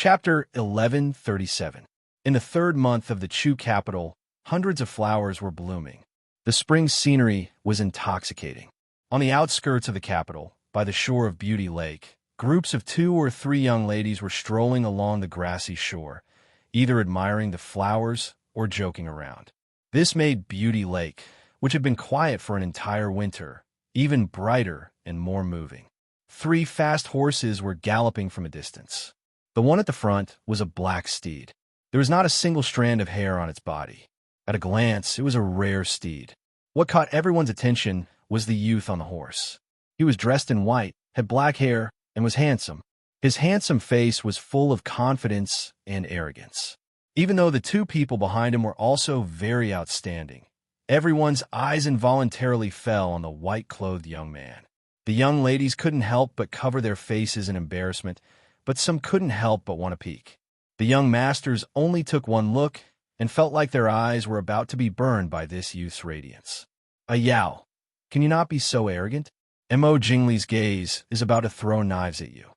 Chapter 1137. In the third month of the Chu capital, hundreds of flowers were blooming. The spring scenery was intoxicating. On the outskirts of the capital, by the shore of Beauty Lake, groups of 2 or 3 young ladies were strolling along the grassy shore, either admiring the flowers or joking around. This made Beauty Lake, which had been quiet for an entire winter, even brighter and more moving. 3 fast horses were galloping from a distance. The one at the front was a black steed. There was not a single strand of hair on its body. At a glance, it was a rare steed. What caught everyone's attention was the youth on the horse. He was dressed in white, had black hair, and was handsome. His handsome face was full of confidence and arrogance. Even though the 2 people behind him were also very outstanding, everyone's eyes involuntarily fell on the white-clothed young man. The young ladies couldn't help but cover their faces in embarrassment, but some couldn't help but want to peek. The young masters only took one look and felt like their eyes were about to be burned by this youth's radiance. Yao, can you not be so arrogant? Mo Jingli's gaze is about to throw knives at you.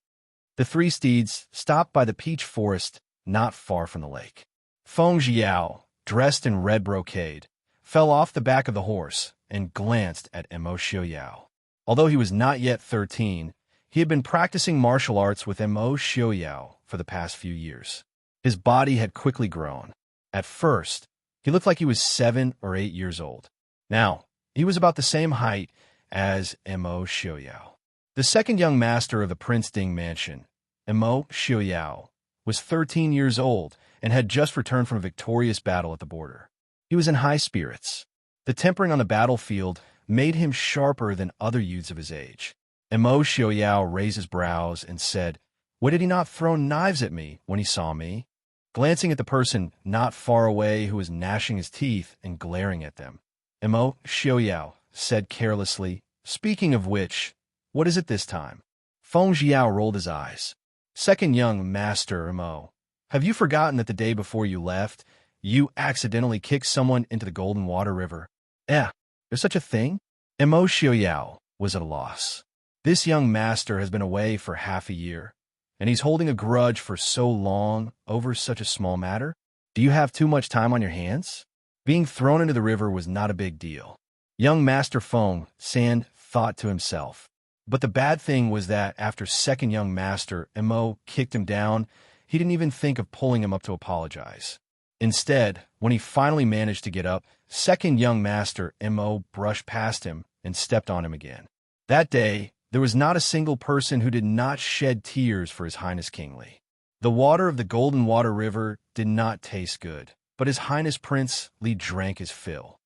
The 3 steeds stopped by the peach forest not far from the lake. Feng Jiao, dressed in red brocade, fell off the back of the horse and glanced at Mo Xiaoyao. Although he was not yet 13, he had been practicing martial arts with Mo Xiaoyao for the past few years. His body had quickly grown. At first, he looked like he was 7 or 8 years old. Now, he was about the same height as Mo Xiaoyao. The second young master of the Prince Ding mansion, Mo Xiaoyao, was 13 years old and had just returned from a victorious battle at the border. He was in high spirits. The tempering on the battlefield made him sharper than other youths of his age. Mo Xiaoyao raised his brows and said, "Why did he not throw knives at me when he saw me?" Glancing at the person not far away who was gnashing his teeth and glaring at them, Mo Xiaoyao said carelessly, "Speaking of which, what is it this time?" Feng Jiao rolled his eyes. "Second young master Mo, have you forgotten that the day before you left, you accidentally kicked someone into the Golden Water River?" There's such a thing? Mo Xiaoyao was at a loss. This young master has been away for half a year, and he's holding a grudge for so long over such a small matter? Do you have too much time on your hands? Being thrown into the river was not a big deal. Young Master Feng San thought to himself. But the bad thing was that after second young master Mo kicked him down, he didn't even think of pulling him up to apologize. Instead, when he finally managed to get up, second young master Mo brushed past him and stepped on him again. That day, there was not a single person who did not shed tears for His Highness Kingly. The water of the Golden Water River did not taste good, but His Highness Prince Li drank his fill.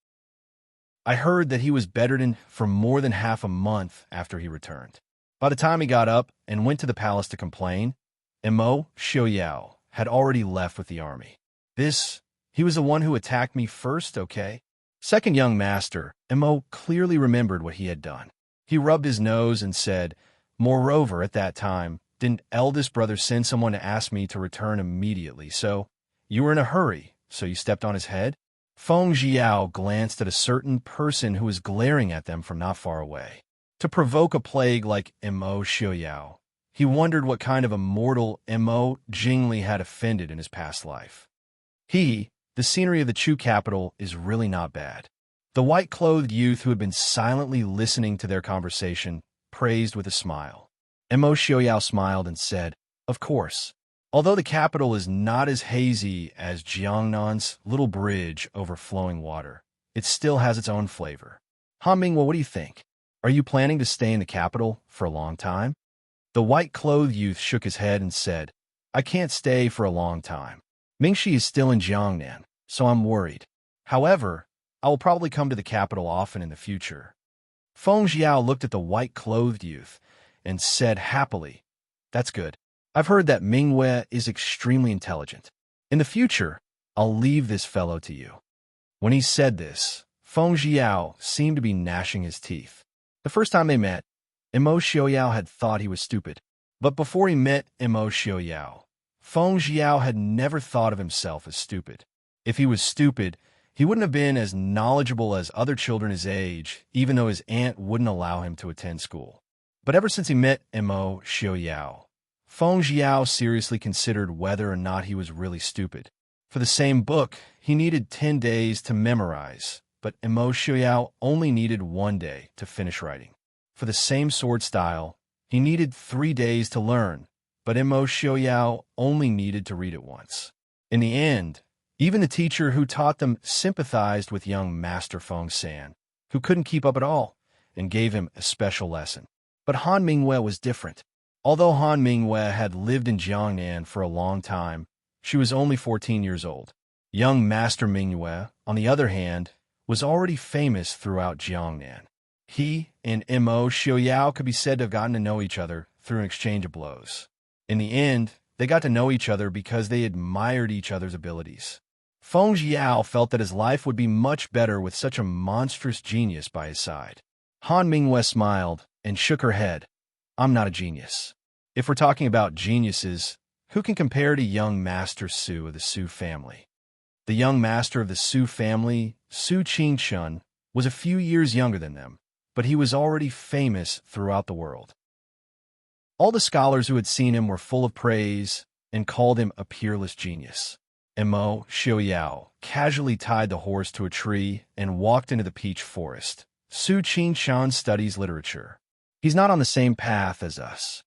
I heard that he was bedridden for more than half a month after he returned. By the time he got up and went to the palace to complain, Mo Xiaoyao had already left with the army. He was the one who attacked me first, okay? Second young master, Mo clearly remembered what he had done. He rubbed his nose and said, "Moreover, at that time, didn't eldest brother send someone to ask me to return immediately, so you were in a hurry, so you stepped on his head?" Feng Jiao glanced at a certain person who was glaring at them from not far away. To provoke a plague like Mo Xiaoyao, he wondered what kind of a mortal Mo Jingli had offended in his past life. The scenery of the Chu capital is really not bad. The white-clothed youth who had been silently listening to their conversation praised with a smile. Mo Xiaoyao smiled and said, "Of course. Although the capital is not as hazy as Jiangnan's little bridge over flowing water, it still has its own flavor." Humming, well, what do you think? Are you planning to stay in the capital for a long time? The white-clothed youth shook his head and said, "I can't stay for a long time. Mingxi is still in Jiangnan, so I'm worried. However, I will probably come to the capital often in the future." Feng Jiao looked at the white-clothed youth and said happily, "That's good. I've heard that Mingwei is extremely intelligent. In the future, I'll leave this fellow to you." When he said this, Feng Jiao seemed to be gnashing his teeth. The first time they met, Mo Xiaoyao had thought he was stupid. But before he met Mo Xiaoyao, Feng Jiao had never thought of himself as stupid. If he was stupid, he wouldn't have been as knowledgeable as other children his age, even though his aunt wouldn't allow him to attend school. But ever since he met Mo Xiaoyao, Feng Jiao seriously considered whether or not he was really stupid. For the same book, he needed 10 days to memorize, but Immerse Xiaoyao only needed 1 day to finish writing. For the same sword style, he needed 3 days to learn, but Immerse Xiaoyao only needed to read it once. In the end, even the teacher who taught them sympathized with young Master Feng San, who couldn't keep up at all, and gave him a special lesson. But Han Mingwei was different. Although Han Mingwei had lived in Jiangnan for a long time, she was only 14 years old. Young Master Mingwei, on the other hand, was already famous throughout Jiangnan. He and Immerse Xiaoyao could be said to have gotten to know each other through an exchange of blows. In the end, they got to know each other because they admired each other's abilities. Feng Jiao felt that his life would be much better with such a monstrous genius by his side. Han Mingwei smiled and shook her head. I'm not a genius. If we're talking about geniuses, who can compare to young Master Su of the Su family? The young master of the Su family, Su Qingshun, was a few years younger than them, but he was already famous throughout the world. All the scholars who had seen him were full of praise and called him a peerless genius. Immerse Xiaoyao casually tied the horse to a tree and walked into the peach forest. Su Qingshun studies literature. He's not on the same path as us.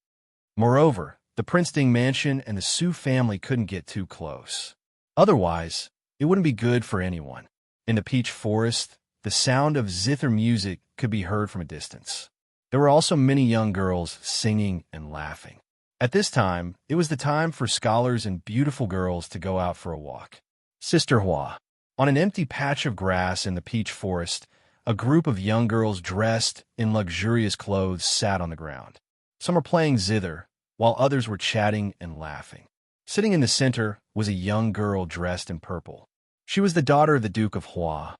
Moreover, the Princeton mansion and the Su family couldn't get too close. Otherwise, it wouldn't be good for anyone. In the peach forest, the sound of zither music could be heard from a distance. There were also many young girls singing and laughing. At this time, it was the time for scholars and beautiful girls to go out for a walk. Sister Hua. On an empty patch of grass in the peach forest, a group of young girls dressed in luxurious clothes sat on the ground. Some were playing zither, while others were chatting and laughing. Sitting in the center was a young girl dressed in purple. She was the daughter of the Duke of Hua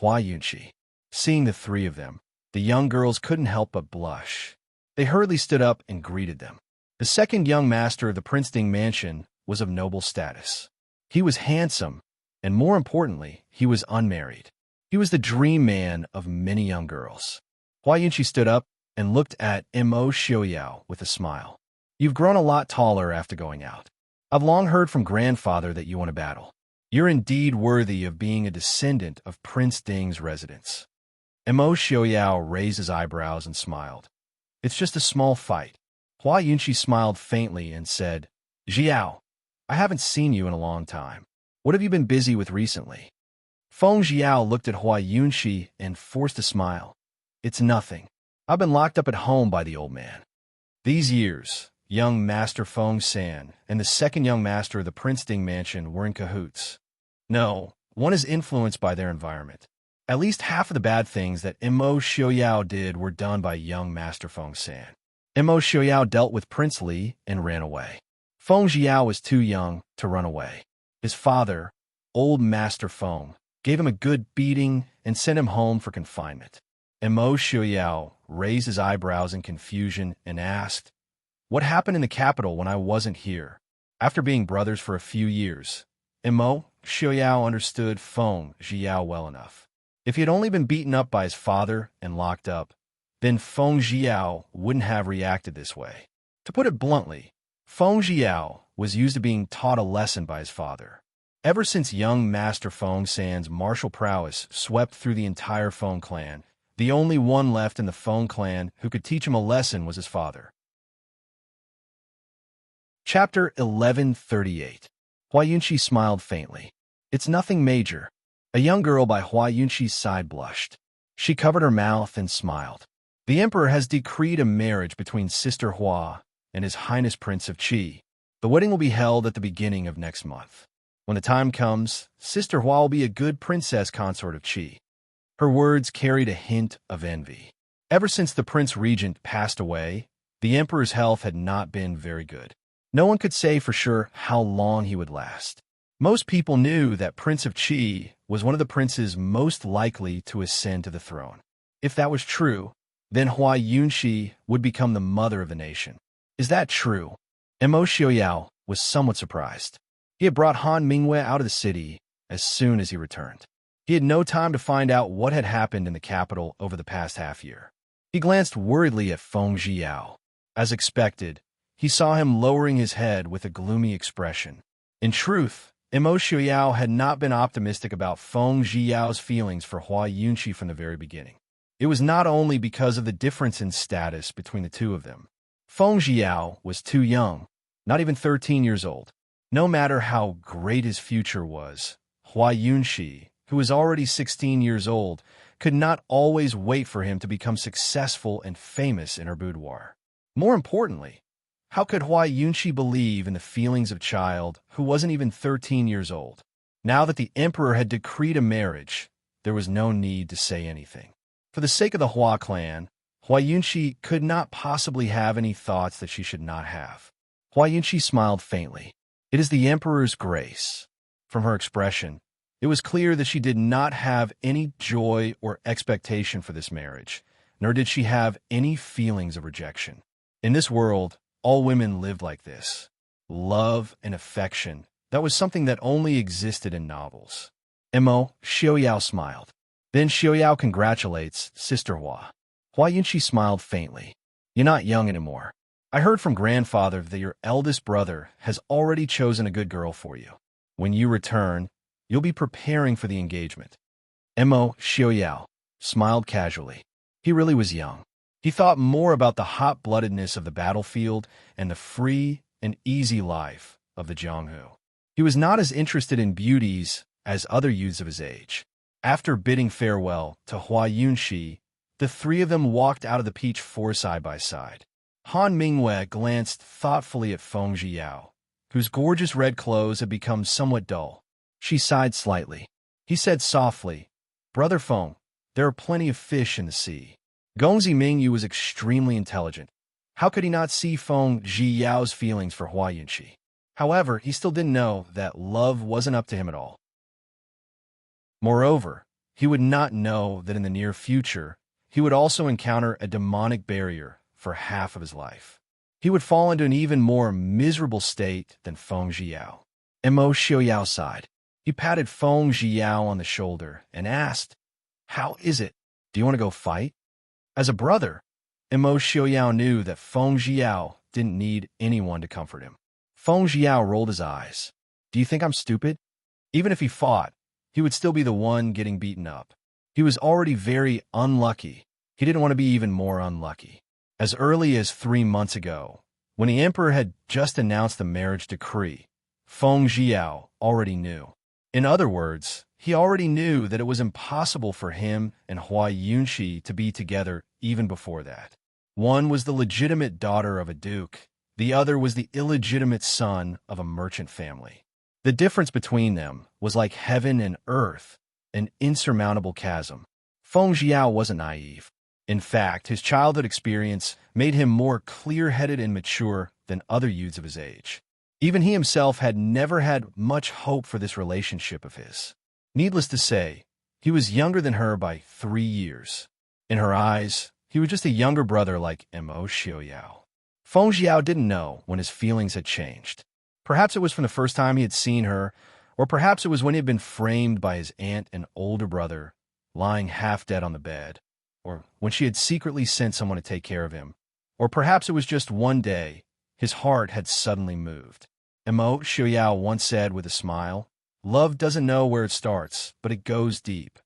Yunqi. Seeing the three of them, the young girls couldn't help but blush. They hurriedly stood up and greeted them. The second young master of the Princeton mansion was of noble status. He was handsome, and more importantly, he was unmarried. He was the dream man of many young girls. Hua Yunqi stood up and looked at Immerse Xiaoyao with a smile. You've grown a lot taller after going out. I've long heard from grandfather that you want to battle. You're indeed worthy of being a descendant of Prince Ding's residence. Immerse Xiaoyao raised his eyebrows and smiled. It's just a small fight. Hua Yunqi smiled faintly and said, Jiao, I haven't seen you in a long time. What have you been busy with recently? Feng Jiao looked at Hua Yunqi and forced a smile. It's nothing. I've been locked up at home by the old man. These years, young Master Feng San and the second young master of the Prince Ding mansion were in cahoots. No, one is influenced by their environment. At least half of the bad things that Immerse Xiaoyao did were done by young Master Feng San. Immerse Xiaoyao dealt with Prince Li and ran away. Feng Jiao was too young to run away. His father, old Master Feng, gave him a good beating and sent him home for confinement. Immerse Xiaoyao raised his eyebrows in confusion and asked, What happened in the capital when I wasn't here? After being brothers for a few years, Immerse Xiaoyao understood Feng Jiao well enough. If he had only been beaten up by his father and locked up, then Feng Jiao wouldn't have reacted this way. To put it bluntly, Feng Jiao was used to being taught a lesson by his father. Ever since young Master Feng San's martial prowess swept through the entire Feng clan, the only one left in the Feng clan who could teach him a lesson was his father. Chapter 1138. Hua Yunqi smiled faintly. It's nothing major. A young girl by Hua Yunqi's side blushed. She covered her mouth and smiled. The emperor has decreed a marriage between Sister Hua and His Highness Prince of Qi. The wedding will be held at the beginning of next month. When the time comes, Sister Hua will be a good princess consort of Qi. Her words carried a hint of envy. Ever since the Prince Regent passed away, the emperor's health had not been very good. No one could say for sure how long he would last. Most people knew that Prince of Qi was one of the princes most likely to ascend to the throne. If that was true, then Hua Yunqi would become the mother of the nation. Is that true? Immerse Xiaoyao was somewhat surprised. He had brought Han Mingwei out of the city as soon as he returned. He had no time to find out what had happened in the capital over the past half year. He glanced worriedly at Feng Jiao. As expected, he saw him lowering his head with a gloomy expression. In truth, Immerse Xiaoyao had not been optimistic about Feng Zhiyao's feelings for Hua Yunqi from the very beginning. It was not only because of the difference in status between the two of them. Feng Zhiyao was too young, not even 13 years old. No matter how great his future was, Hua Yunqi, who was already 16 years old, could not always wait for him to become successful and famous in her boudoir. More importantly, how could Hua Yunqi believe in the feelings of a child who wasn't even 13 years old? Now that the emperor had decreed a marriage, there was no need to say anything. For the sake of the Hua clan, Hua Yunqi could not possibly have any thoughts that she should not have. Hua Yunqi smiled faintly. It is the emperor's grace. From her expression, it was clear that she did not have any joy or expectation for this marriage, nor did she have any feelings of rejection. In this world, all women lived like this. Love and affection, that was something that only existed in novels. Immerse Xiaoyao smiled. Then Xiaoyao congratulates Sister Hua. Hua Yunqi smiled faintly. You're not young anymore. I heard from grandfather that your eldest brother has already chosen a good girl for you. When you return, you'll be preparing for the engagement. Immerse Xiaoyao smiled casually. He really was young. He thought more about the hot-bloodedness of the battlefield and the free and easy life of the Jianghu. He was not as interested in beauties as other youths of his age. After bidding farewell to Hua Yunqi, the three of them walked out of the peach forest side by side. Han Mingwei glanced thoughtfully at Feng Zhiyao, whose gorgeous red clothes had become somewhat dull. She sighed slightly. He said softly, Brother Feng, there are plenty of fish in the sea. Gongzi Mingyu was extremely intelligent. How could he not see Feng Zhiyao's feelings for Hua Yunqi? However, he still didn't know that love wasn't up to him at all. Moreover, he would not know that in the near future, he would also encounter a demonic barrier for half of his life. He would fall into an even more miserable state than Feng Zhiyao. Immerse Xiaoyao sighed. He patted Feng Zhiyao on the shoulder and asked, How is it? Do you want to go fight? As a brother, Immerse Xiaoyao knew that Feng Zhiyao didn't need anyone to comfort him. Feng Zhiyao rolled his eyes. Do you think I'm stupid? Even if he fought, he would still be the one getting beaten up. He was already very unlucky. He didn't want to be even more unlucky. As early as 3 months ago, when the emperor had just announced the marriage decree, Feng Zhiyao already knew. In other words, he already knew that it was impossible for him and Hua Yunqi to be together even before that. One was the legitimate daughter of a duke, the other was the illegitimate son of a merchant family. The difference between them was like heaven and earth, an insurmountable chasm. Feng Zhiyao wasn't naive. In fact, his childhood experience made him more clear-headed and mature than other youths of his age. Even he himself had never had much hope for this relationship of his. Needless to say, he was younger than her by 3 years. In her eyes, he was just a younger brother like Immerse Xiaoyao. Feng Zhiyao didn't know when his feelings had changed. Perhaps it was from the first time he had seen her, or perhaps it was when he had been framed by his aunt and older brother, lying half dead on the bed, or when she had secretly sent someone to take care of him, or perhaps it was just one day his heart had suddenly moved. Immerse Xiaoyao once said with a smile, Love doesn't know where it starts, but it goes deep.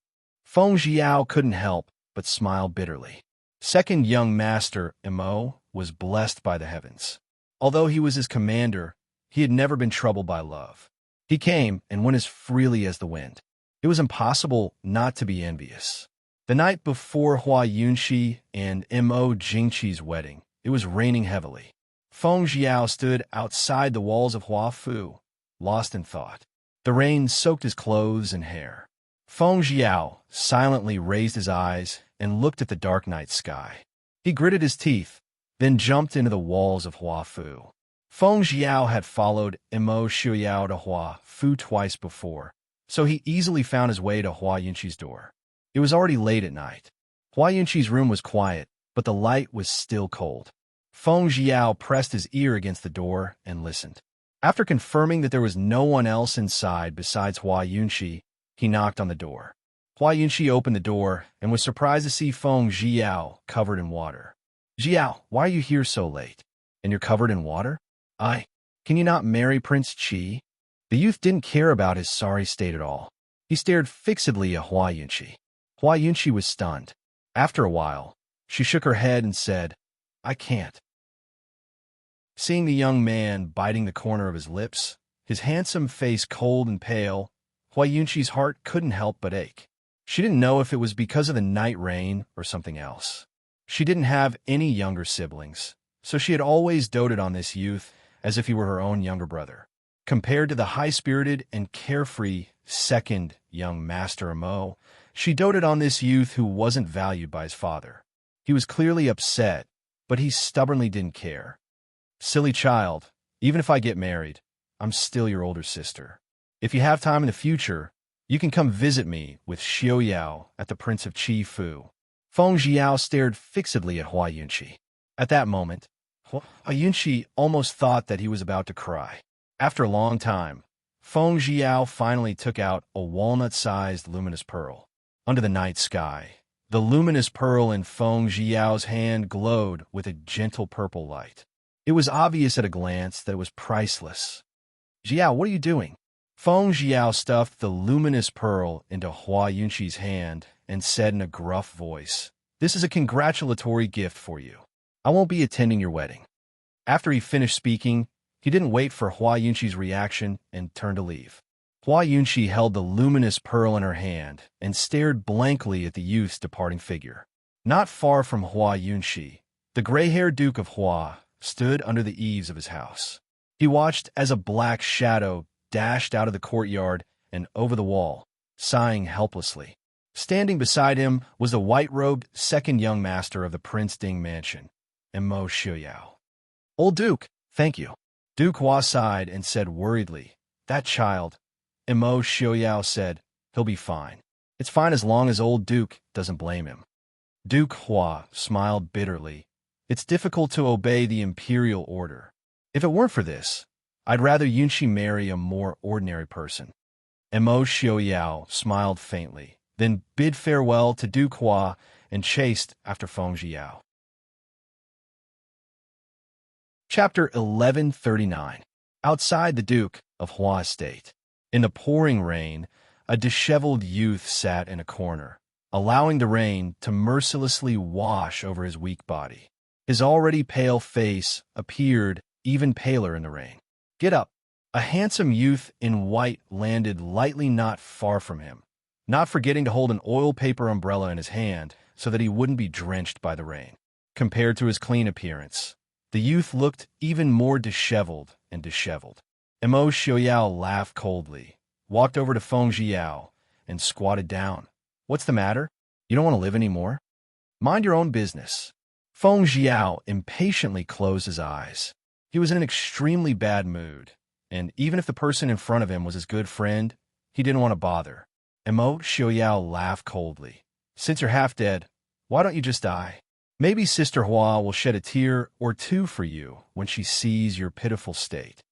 Feng Zhiyao couldn't help but smile bitterly. Second young master, Immerse, was blessed by the heavens. Although he was his commander, he had never been troubled by love. He came and went as freely as the wind. It was impossible not to be envious. The night before Hua Yunqi and Mo Jingqi's wedding, it was raining heavily. Feng Zhiyao stood outside the walls of Hua Fu, lost in thought. The rain soaked his clothes and hair. Feng Zhiyao silently raised his eyes and looked at the dark night sky. He gritted his teeth, then jumped into the walls of Hua Fu. Feng Zhiyao had followed Immerse Xiaoyao to Hua Fu twice before, so he easily found his way to Hua Yunqi's door. It was already late at night. Hua Yunqi's room was quiet, but the light was still cold. Feng Zhiyao pressed his ear against the door and listened. After confirming that there was no one else inside besides Hua Yunqi, he knocked on the door. Hua Yunqi opened the door and was surprised to see Feng Zhiyao covered in water. Zhiyao, why are you here so late? And you're covered in water? Can you not marry Prince Qi? The youth didn't care about his sorry state at all. He stared fixedly at Hua Yunqi. Hua Yunqi was stunned. After a while, she shook her head and said, I can't. Seeing the young man biting the corner of his lips, his handsome face cold and pale, Hua Yunqi's heart couldn't help but ache. She didn't know if it was because of the night rain or something else. She didn't have any younger siblings, so she had always doted on this youth as if he were her own younger brother. Compared to the high-spirited and carefree second young master Imo, she doted on this youth who wasn't valued by his father. He was clearly upset, but he stubbornly didn't care. Silly child, even if I get married, I'm still your older sister. If you have time in the future, you can come visit me with Xiao Yao at the Prince of Qi Fu. Feng Jiao stared fixedly at Hua Yunqi. At that moment, Hua Yunqi almost thought that he was about to cry. After a long time, Feng Jiao finally took out a walnut-sized luminous pearl. Under the night sky, the luminous pearl in Feng Jiao's hand glowed with a gentle purple light. It was obvious at a glance that it was priceless. Jiao, what are you doing? Feng Jiao stuffed the luminous pearl into Hua Yunqi's hand and said in a gruff voice, This is a congratulatory gift for you. I won't be attending your wedding. After he finished speaking, he didn't wait for Hua Yunqi's reaction and turned to leave. Hua Yunqi held the luminous pearl in her hand and stared blankly at the youth's departing figure. Not far from Hua Yunqi, the gray-haired Duke of Hua stood under the eaves of his house. He watched as a black shadow dashed out of the courtyard and over the wall, sighing helplessly. Standing beside him was the white-robed second young master of the Prince Ding mansion, Imo Xiaoyao. Old Duke, thank you. Duke Hua sighed and said worriedly, That child, Imo Xiaoyao said, he'll be fine. It's fine as long as old Duke doesn't blame him. Duke Hua smiled bitterly. It's difficult to obey the imperial order. If it weren't for this, I'd rather Yunqi marry a more ordinary person. Imo Xiaoyao smiled faintly, then bid farewell to Duke Hua and chased after Feng Jiao. Chapter 1139. Outside the Duke of Hua estate. In the pouring rain, a disheveled youth sat in a corner, allowing the rain to mercilessly wash over his weak body. His already pale face appeared even paler in the rain. Get up! A handsome youth in white landed lightly not far from him, not forgetting to hold an oil paper umbrella in his hand so that he wouldn't be drenched by the rain. Compared to his clean appearance, the youth looked even more disheveled and disheveled. Imo Xiaoyao laughed coldly, walked over to Feng Jiao, and squatted down. What's the matter? You don't want to live anymore? Mind your own business. Feng Jiao impatiently closed his eyes. He was in an extremely bad mood, and even if the person in front of him was his good friend, he didn't want to bother. Imo Xiaoyao laughed coldly. Since you're half dead, why don't you just die? Maybe Sister Hua will shed a tear or two for you when she sees your pitiful state.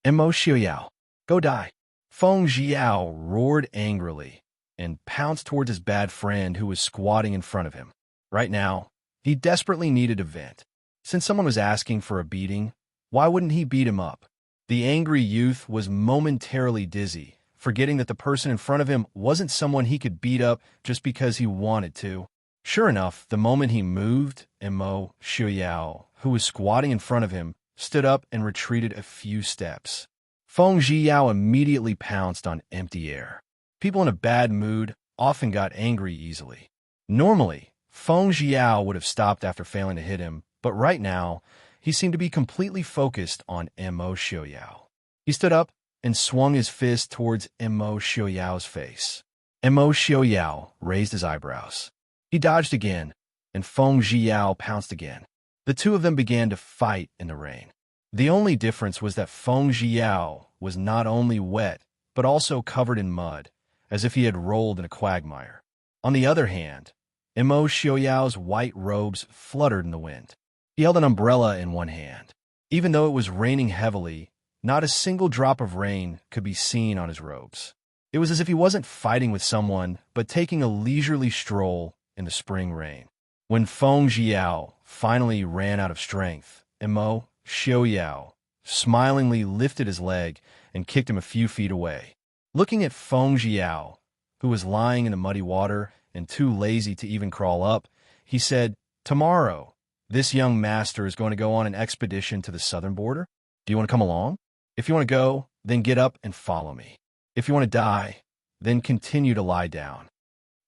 Imo Xiaoyao, go die. Feng Jiao roared angrily and pounced towards his bad friend who was squatting in front of him. Right now, he desperately needed a vent. Since someone was asking for a beating, why wouldn't he beat him up? The angry youth was momentarily dizzy, forgetting that the person in front of him wasn't someone he could beat up just because he wanted to. Sure enough, the moment he moved, Imo Xiaoyao, who was squatting in front of him, stood up and retreated a few steps. Feng Jiao immediately pounced on empty air. People in a bad mood often got angry easily. Normally, Feng Jiao would have stopped after failing to hit him, but right now, he seemed to be completely focused on Imo Xiaoyao. He stood up and swung his fist towards Imo Xiaoyao's face. Imo Xiaoyao raised his eyebrows. He dodged again, and Feng Jiao pounced again. The two of them began to fight in the rain. The only difference was that Feng Jiao was not only wet, but also covered in mud, as if he had rolled in a quagmire. On the other hand, Imo Xiaoyao's white robes fluttered in the wind. He held an umbrella in one hand. Even though it was raining heavily, not a single drop of rain could be seen on his robes. It was as if he wasn't fighting with someone, but taking a leisurely stroll in the spring rain. When Feng Jiao finally ran out of strength, Imo Xiaoyao smilingly lifted his leg and kicked him a few feet away. Looking at Feng Jiao, who was lying in the muddy water and too lazy to even crawl up, he said, "Tomorrow, this young master is going to go on an expedition to the southern border. Do you want to come along? If you want to go, then get up and follow me. If you want to die, then continue to lie down."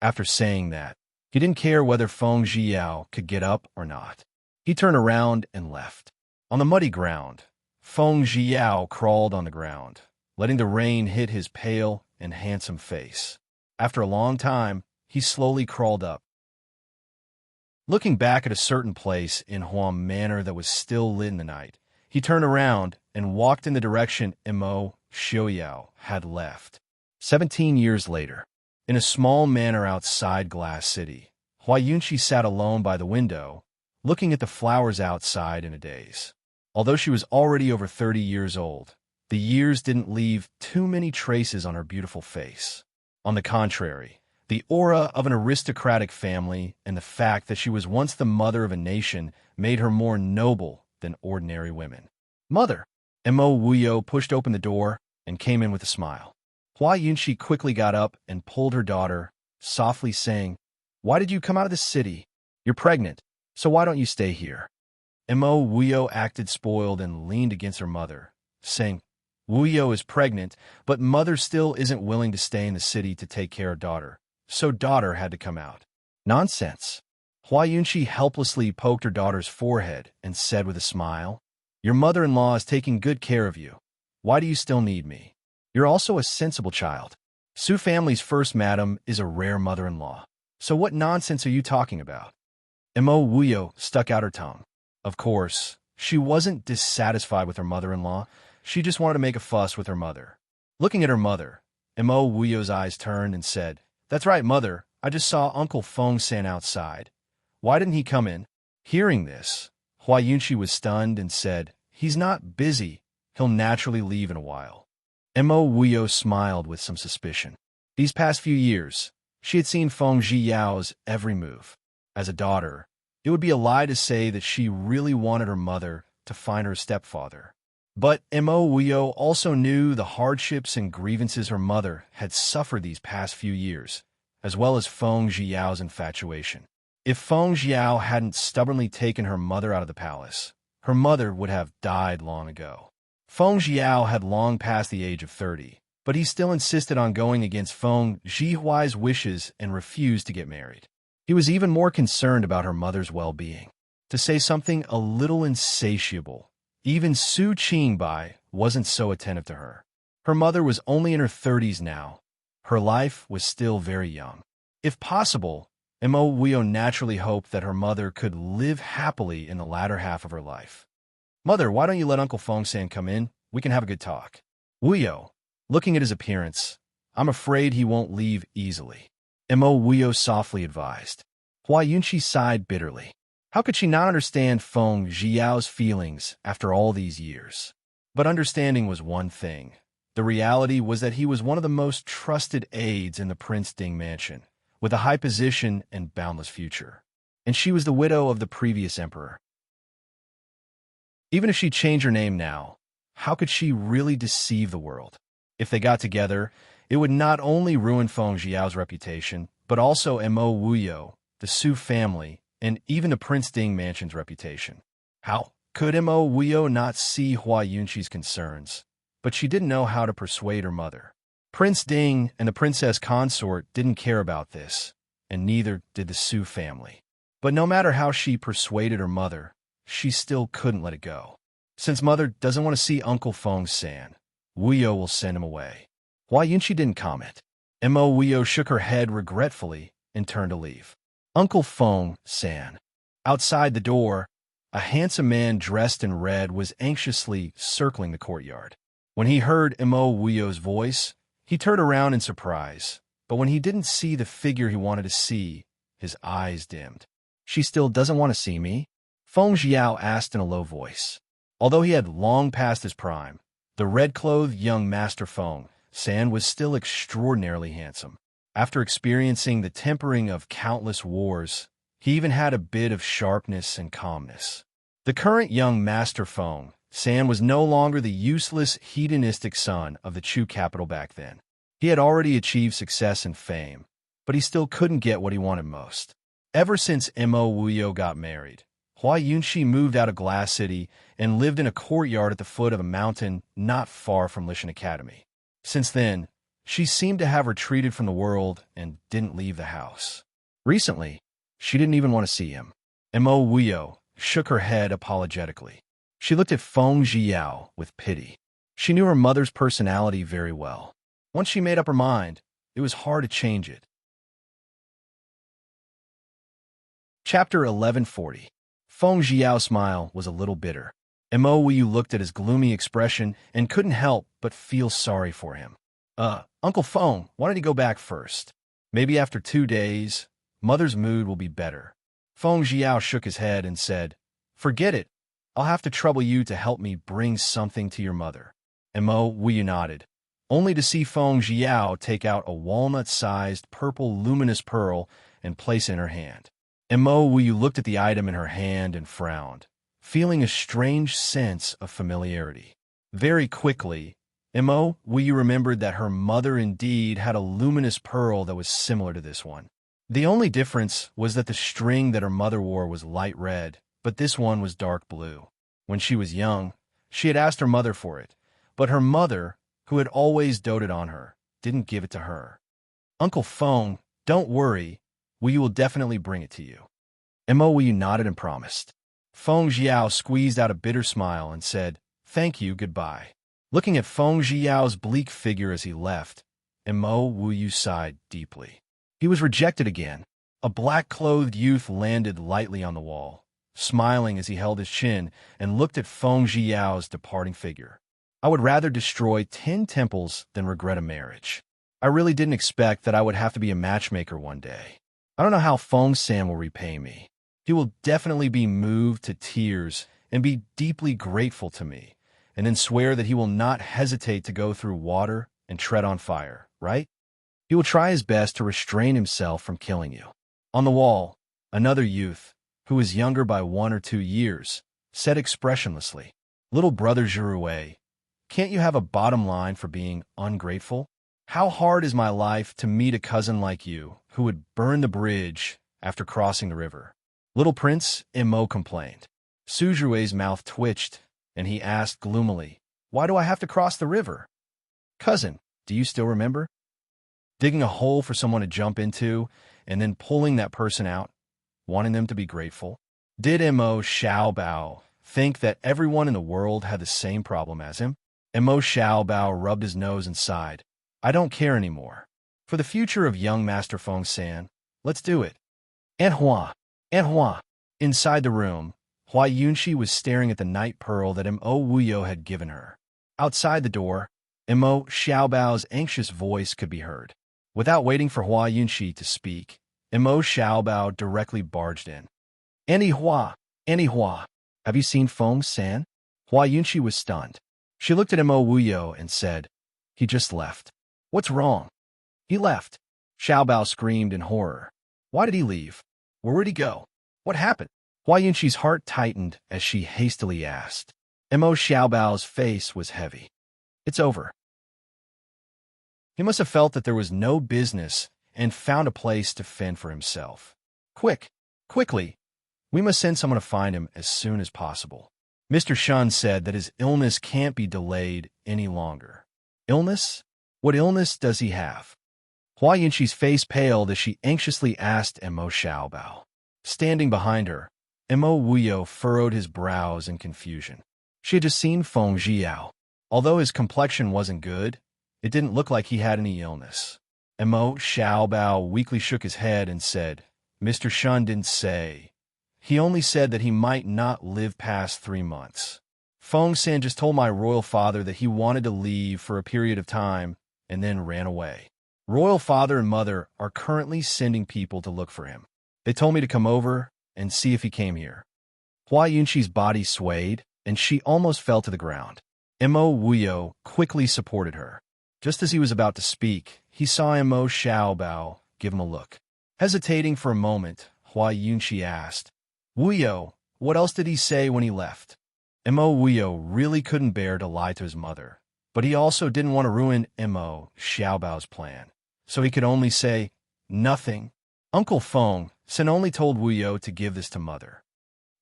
After saying that, he didn't care whether Feng Jiao could get up or not. He turned around and left. On the muddy ground, Feng Jiao crawled on the ground, letting the rain hit his pale and handsome face. After a long time, he slowly crawled up. Looking back at a certain place in Huam Manor that was still lit in the night, he turned around and walked in the direction Imo Xiaoyao had left. 17 years later, in a small manor outside Glass City, Hua Yunqi sat alone by the window, looking at the flowers outside in a daze. Although she was already over 30 years old, the years didn't leave too many traces on her beautiful face. On the contrary, the aura of an aristocratic family and the fact that she was once the mother of a nation made her more noble than ordinary women. "Mother!" Mo Wuyo pushed open the door and came in with a smile. Hua Yunqi quickly got up and pulled her daughter, softly saying, "Why did you come out of the city? You're pregnant, so why don't you stay here?" Mo Wuyo acted spoiled and leaned against her mother, saying, "Wuyo is pregnant, but mother still isn't willing to stay in the city to take care of daughter, so daughter had to come out." "Nonsense." Hua Yunqi helplessly poked her daughter's forehead and said with a smile, "Your mother-in-law is taking good care of you. Why do you still need me? You're also a sensible child. Su family's first madam is a rare mother-in-law. So what nonsense are you talking about?" Mo Wuyo stuck out her tongue. Of course, she wasn't dissatisfied with her mother-in-law. She just wanted to make a fuss with her mother. Looking at her mother, Mo Wuyo's eyes turned and said, "That's right, mother. I just saw Uncle Feng-san outside. Why didn't he come in?" Hearing this, Hua Yunqi was stunned and said, "He's not busy. He'll naturally leave in a while." Mo Wuyo smiled with some suspicion. These past few years, she had seen Feng Jiao's every move. As a daughter, it would be a lie to say that she really wanted her mother to find her stepfather. But Mo Wuyo also knew the hardships and grievances her mother had suffered these past few years, as well as Feng Jiao's infatuation. If Feng Jiao hadn't stubbornly taken her mother out of the palace, her mother would have died long ago. Feng Jiao had long passed the age of 30, but he still insisted on going against Feng Jihuai's wishes and refused to get married. He was even more concerned about her mother's well-being. To say something a little insatiable, even Su Qingbai wasn't so attentive to her. Her mother was only in her 30s now. Her life was still very young. If possible, Mo Wuyo naturally hoped that her mother could live happily in the latter half of her life. "Mother, why don't you let Uncle Feng-san come in? We can have a good talk." Wuyo, looking at his appearance, "I'm afraid he won't leave easily," Mo Wuyo softly advised. Hua Yunqi sighed bitterly. How could she not understand Feng Jiao's feelings after all these years? But understanding was one thing. The reality was that he was one of the most trusted aides in the Prince Ding mansion, with a high position and boundless future. And she was the widow of the previous emperor. Even if she changed her name now, how could she really deceive the world? If they got together, it would not only ruin Feng Jiao's reputation, but also Mo Wuyo, the Su family, and even the Prince Ding mansion's reputation. How could Mo Wuyo not see Hua Yunqi's concerns? But she didn't know how to persuade her mother. Prince Ding and the princess consort didn't care about this, and neither did the Su family. But no matter how she persuaded her mother, she still couldn't let it go. Since mother doesn't want to see Uncle Feng-san, Wuyo will send him away. Hua Yunqi didn't comment. Mo Wuyo shook her head regretfully and turned to leave. Uncle Feng-san. Outside the door, a handsome man dressed in red was anxiously circling the courtyard. When he heard Mo Wuyo's voice, he turned around in surprise, but when he didn't see the figure he wanted to see, his eyes dimmed. "She still doesn't want to see me?" Feng Jiao asked in a low voice. Although he had long passed his prime, the red-clothed young Master Feng-san was still extraordinarily handsome. After experiencing the tempering of countless wars, he even had a bit of sharpness and calmness. The current young Master Feng San was no longer the useless, hedonistic son of the Chu capital back then. He had already achieved success and fame, but he still couldn't get what he wanted most. Ever since Mo Wuyo got married, Hua Yunxi moved out of Glass City and lived in a courtyard at the foot of a mountain not far from Lishan Academy. Since then, she seemed to have retreated from the world and didn't leave the house. Recently, she didn't even want to see him. Mo Wuyo shook her head apologetically. She looked at Feng Zhiyao with pity. She knew her mother's personality very well. Once she made up her mind, it was hard to change it. Chapter 1140. Feng Zhiyao's smile was a little bitter. Mo Wuyu looked at his gloomy expression and couldn't help but feel sorry for him. Uncle Feng, why don't you go back first? Maybe after 2 days, Mother's mood will be better. Feng Zhiyao shook his head and said, Forget it. I'll have to trouble you to help me bring something to your mother. Mo Wuyu nodded, only to see Feng Zhiyao take out a walnut-sized purple luminous pearl and place it in her hand. Mo Wuyu looked at the item in her hand and frowned, feeling a strange sense of familiarity. Very quickly, Mo Wuyu remembered that her mother indeed had a luminous pearl that was similar to this one. The only difference was that the string that her mother wore was light red, but this one was dark blue. When she was young, she had asked her mother for it, but her mother, who had always doted on her, didn't give it to her. Uncle Feng, don't worry, Wuyu will definitely bring it to you. Mo Wuyu nodded and promised. Feng Zhiyao squeezed out a bitter smile and said, Thank you, goodbye. Looking at Feng Zhiyao's bleak figure as he left, Mo Wuyu sighed deeply. He was rejected again. A black-clothed youth landed lightly on the wall, smiling as he held his chin and looked at Feng Zhiyao's departing figure. I would rather destroy 10 temples than regret a marriage. I really didn't expect that I would have to be a matchmaker one day. I don't know how Feng San will repay me. He will definitely be moved to tears and be deeply grateful to me, and then swear that he will not hesitate to go through water and tread on fire, right? He will try his best to restrain himself from killing you. On the wall, another youth, who was younger by 1 or 2 years, said expressionlessly, Little brother Zhiruwei, can't you have a bottom line for being ungrateful? How hard is my life to meet a cousin like you, who would burn the bridge after crossing the river? Little Prince, Mo complained. Su Zhirui's mouth twitched, and he asked gloomily, Why do I have to cross the river? Cousin, do you still remember? Digging a hole for someone to jump into, and then pulling that person out, wanting them to be grateful? Did Mo Xiaobao think that everyone in the world had the same problem as him? Mo Xiaobao rubbed his nose and sighed. I don't care anymore. For the future of young Master Feng San, let's do it. Aunt Hua. Inside the room, Hua Yunxi was staring at the night pearl that Mo Wuyo had given her. Outside the door, Mo Xiaobao's anxious voice could be heard. Without waiting for Hua Yunxi to speak, Mo Xiaobao directly barged in. Auntie Hua, have you seen Feng San? Hua Yunxi was stunned. She looked at Mo Wuyo and said, He just left. What's wrong? He left. Xiaobao screamed in horror. Why did he leave? Where would he go? What happened? Hua Yunxi's heart tightened as she hastily asked. Mo Xiaobao's face was heavy. It's over. He must have felt that there was no business and found a place to fend for himself. Quickly, we must send someone to find him as soon as possible. Mr. Shun said that his illness can't be delayed any longer. Illness? What illness does he have? Hua Yunxi's face paled as she anxiously asked Mo Xiaobao. Standing behind her, Mo Wuyo furrowed his brows in confusion. She had just seen Feng Zhiyao. Although his complexion wasn't good, it didn't look like he had any illness. Mo Xiaobao weakly shook his head and said, Mr. Shun didn't say. He only said that he might not live past 3 months. Feng San just told my royal father that he wanted to leave for a period of time and then ran away. Royal father and mother are currently sending people to look for him. They told me to come over and see if he came here. Hua Yunxi's body swayed, and she almost fell to the ground. Mo Wuyo quickly supported her. Just as he was about to speak, he saw Mo Xiaobao give him a look. Hesitating for a moment, Hua Yunxi asked, Wuyo, what else did he say when he left? Mo Wuyo really couldn't bear to lie to his mother, but he also didn't want to ruin Mo Xiaobao's plan, so he could only say, nothing. Uncle Feng Sen only told Wuyo to give this to mother.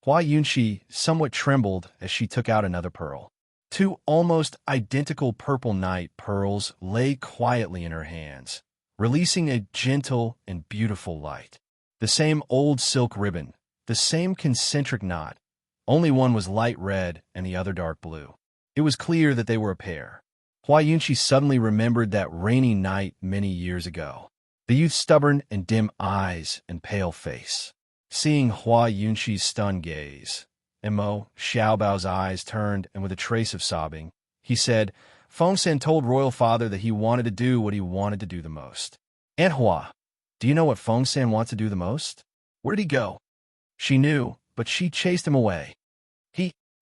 Hua Yunxi somewhat trembled as she took out another pearl. Two almost identical purple night pearls lay quietly in her hands, releasing a gentle and beautiful light. The same old silk ribbon, the same concentric knot, only one was light red and the other dark blue. It was clear that they were a pair. Hua Yunxi suddenly remembered that rainy night many years ago. The youth's stubborn and dim eyes and pale face. Seeing Hua Yunxi's stunned gaze, Mo Xiaobao's eyes turned, and with a trace of sobbing, he said, Feng Sen told Royal Father that he wanted to do what he wanted to do the most. Aunt Hua, do you know what Feng Sen wants to do the most? Where'd he go? She knew, but she chased him away.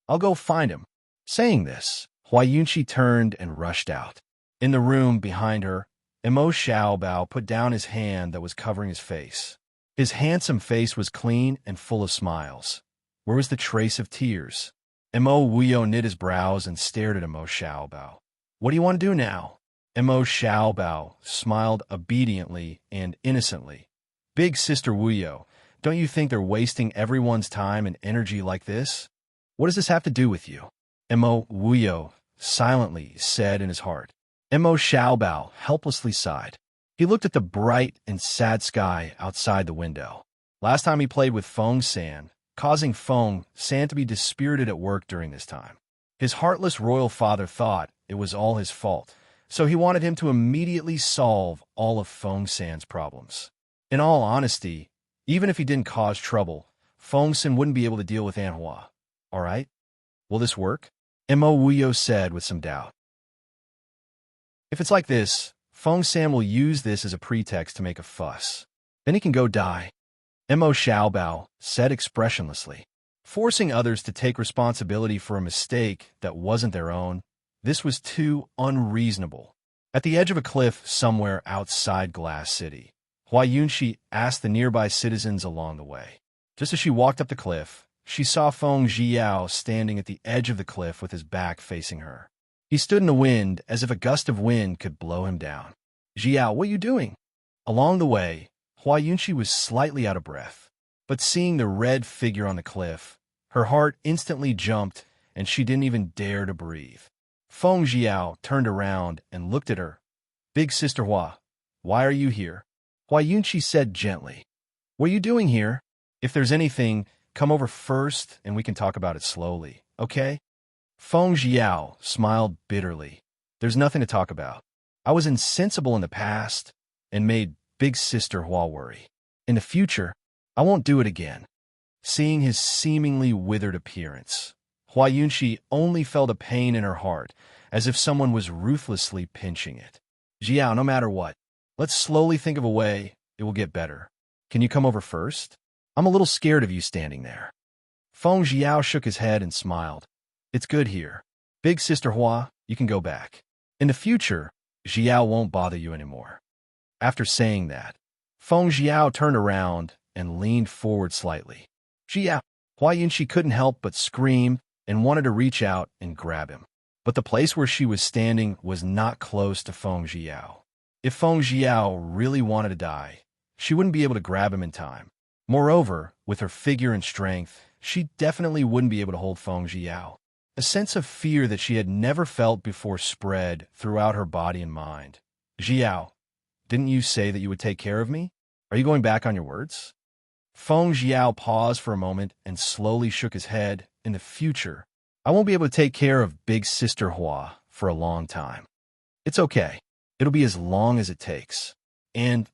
I'll go find him. Saying this, Hua Yunxi turned and rushed out. In the room behind her, Mo Xiaobao put down his hand that was covering his face. His handsome face was clean and full of smiles. Where was the trace of tears? Mo Wuyo knit his brows and stared at Mo Xiaobao. What do you want to do now? Mo Xiaobao smiled obediently and innocently. Big Sister Wuyo, don't you think they're wasting everyone's time and energy like this? What does this have to do with you? Mo Wuyo silently said in his heart. Mo Xiaobao helplessly sighed. He looked at the bright and sad sky outside the window. Last time he played with Feng San, causing Feng San to be dispirited at work during this time. His heartless royal father thought it was all his fault, so he wanted him to immediately solve all of Feng San's problems. In all honesty, even if he didn't cause trouble, Feng San wouldn't be able to deal with Aunt Hua. All right? Will this work? Mo Wuyo said with some doubt. If it's like this, Feng San will use this as a pretext to make a fuss. Then he can go die. Mo Xiaobao said expressionlessly. Forcing others to take responsibility for a mistake that wasn't their own, this was too unreasonable. At the edge of a cliff somewhere outside Glass City, Hua Yunxi asked the nearby citizens along the way. Just as she walked up the cliff, she saw Feng Jiao standing at the edge of the cliff with his back facing her. He stood in the wind as if a gust of wind could blow him down. Jiao, what are you doing? Along the way, Hua Yunxi was slightly out of breath, but seeing the red figure on the cliff, her heart instantly jumped and she didn't even dare to breathe. Feng Jiao turned around and looked at her. Big Sister Hua, why are you here? Hua Yunxi said gently. What are you doing here? If there's anything, come over first and we can talk about it slowly, okay? Feng Jiao smiled bitterly. There's nothing to talk about. I was insensible in the past and made Big Sister Hua worry. In the future, I won't do it again. Seeing his seemingly withered appearance, Hua Yunxi only felt a pain in her heart, as if someone was ruthlessly pinching it. Jiao, no matter what, let's slowly think of a way it will get better. Can you come over first? I'm a little scared of you standing there. Feng Jiao shook his head and smiled. It's good here. Big Sister Hua, you can go back. In the future, Jiao won't bother you anymore. After saying that, Feng Jiao turned around and leaned forward slightly. Jiao! Hua Yunxi couldn't help but scream and wanted to reach out and grab him. But the place where she was standing was not close to Feng Jiao. If Feng Jiao really wanted to die, she wouldn't be able to grab him in time. Moreover, with her figure and strength, she definitely wouldn't be able to hold Feng Jiao. A sense of fear that she had never felt before spread throughout her body and mind. Jiao, didn't you say that you would take care of me? Are you going back on your words? Feng Jiao paused for a moment and slowly shook his head. In the future, I won't be able to take care of Big Sister Hua for a long time. It's okay. It'll be as long as it takes. And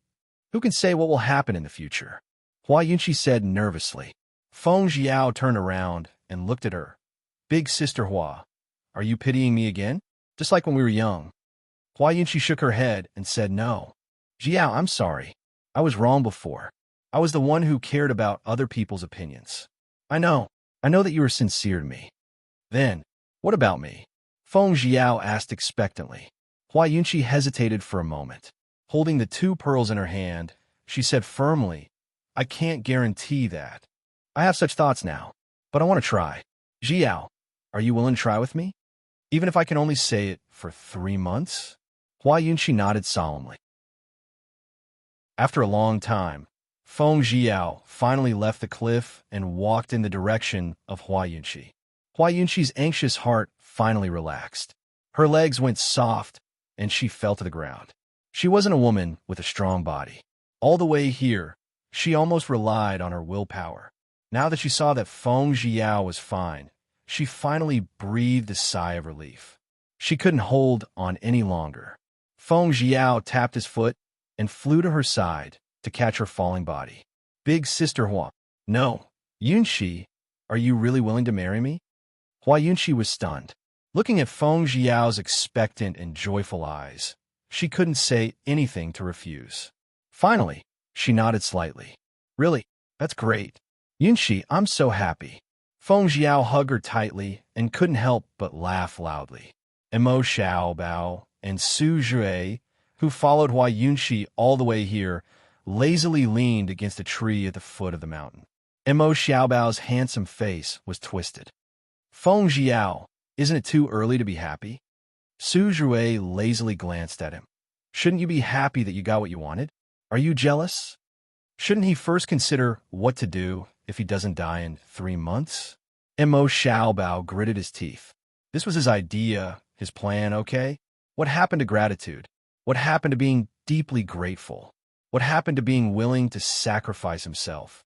who can say what will happen in the future? Hua Yunxi said nervously. Feng Jiao turned around and looked at her. Big Sister Hua, are you pitying me again? Just like when we were young. Hua Yunxi shook her head and said no. Jiao, I'm sorry. I was wrong before. I was the one who cared about other people's opinions. I know that you were sincere to me. Then, what about me? Feng Jiao asked expectantly. Hua Yunxi hesitated for a moment. Holding the two pearls in her hand, she said firmly, I can't guarantee that. I have such thoughts now. but I want to try. Jiao, are you willing to try with me? Even if I can only say it for 3 months? Hua Yunqi nodded solemnly. After a long time, Feng Jiao finally left the cliff and walked in the direction of Hua Yunqi. Hua Yunqi's anxious heart finally relaxed. Her legs went soft, and she fell to the ground. She wasn't a woman with a strong body. All the way here, she almost relied on her willpower. Now that she saw that Feng Jiao was fine, she finally breathed a sigh of relief. She couldn't hold on any longer. Feng Jiao tapped his foot and flew to her side to catch her falling body. Big Sister Hua. No, Yunqi, are you really willing to marry me? Hua Yunqi was stunned. Looking at Feng Jiao's expectant and joyful eyes, she couldn't say anything to refuse. Finally, she nodded slightly. Really? That's great. Yunqi, I'm so happy. Feng Jiao hugged her tightly and couldn't help but laugh loudly. Mo Xiaobao and Su Jue, who followed Hua Yunqi all the way here, lazily leaned against a tree at the foot of the mountain. Mo Xiaobao's handsome face was twisted. Feng Jiao, isn't it too early to be happy? Su Jue lazily glanced at him. Shouldn't you be happy that you got what you wanted? Are you jealous? Shouldn't he first consider what to do if he doesn't die in 3 months? Mo Xiaobao gritted his teeth. This was his idea, his plan, okay? What happened to gratitude? What happened to being deeply grateful? What happened to being willing to sacrifice himself?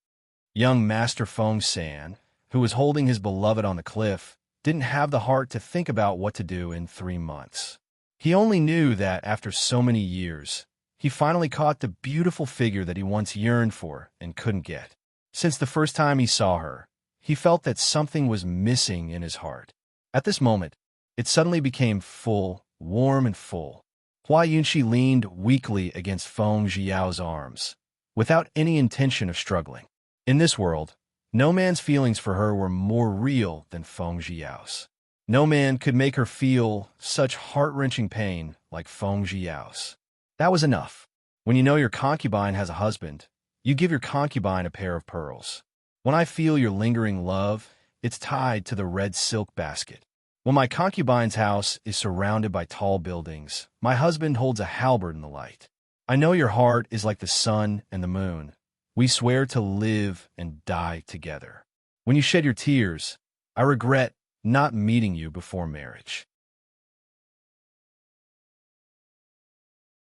Young Master Feng San, who was holding his beloved on the cliff, didn't have the heart to think about what to do in 3 months. He only knew that after so many years, he finally caught the beautiful figure that he once yearned for and couldn't get. Since the first time he saw her, he felt that something was missing in his heart. At this moment, it suddenly became full, warm and full. Hua Yunqi leaned weakly against Feng Jiao's arms, without any intention of struggling. In this world, no man's feelings for her were more real than Feng Jiao's. No man could make her feel such heart-wrenching pain like Feng Jiao's. That was enough. When you know your concubine has a husband, you give your concubine a pair of pearls. When I feel your lingering love, it's tied to the red silk basket. When my concubine's house is surrounded by tall buildings, my husband holds a halberd in the light. I know your heart is like the sun and the moon. We swear to live and die together. When you shed your tears, I regret not meeting you before marriage.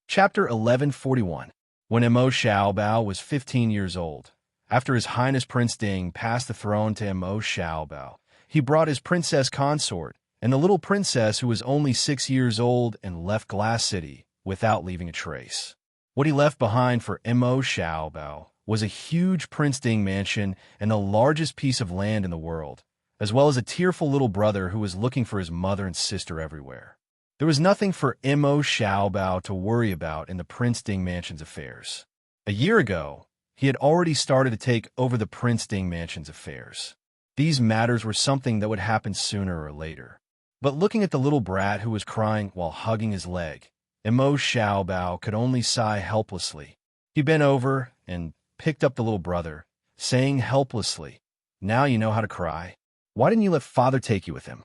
Chapter 1141. When Mo Xiaobao was 15 years old, after His Highness Prince Ding passed the throne to Mo Xiaobao, he brought his princess consort and the little princess who was only 6 years old and left Glass City without leaving a trace. What he left behind for Mo Xiaobao was a huge Prince Ding mansion and the largest piece of land in the world, as well as a tearful little brother who was looking for his mother and sister everywhere. There was nothing for Mo Xiaobao to worry about in the Prince Ding Mansion's affairs. A year ago, he had already started to take over the Prince Ding Mansion's affairs. These matters were something that would happen sooner or later. But looking at the little brat who was crying while hugging his leg, Mo Xiaobao could only sigh helplessly. He bent over and picked up the little brother, saying helplessly, "Now you know how to cry. Why didn't you let father take you with him?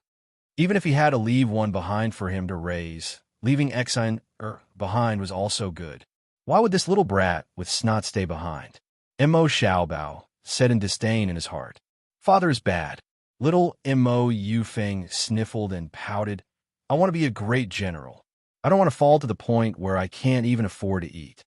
Even if he had to leave one behind for him to raise, leaving Exine behind was also good. Why would this little brat with snot stay behind?" Mo Xiaobao said in disdain in his heart. "Father is bad." Little Mo Yufeng sniffled and pouted. "I want to be a great general. I don't want to fall to the point where I can't even afford to eat."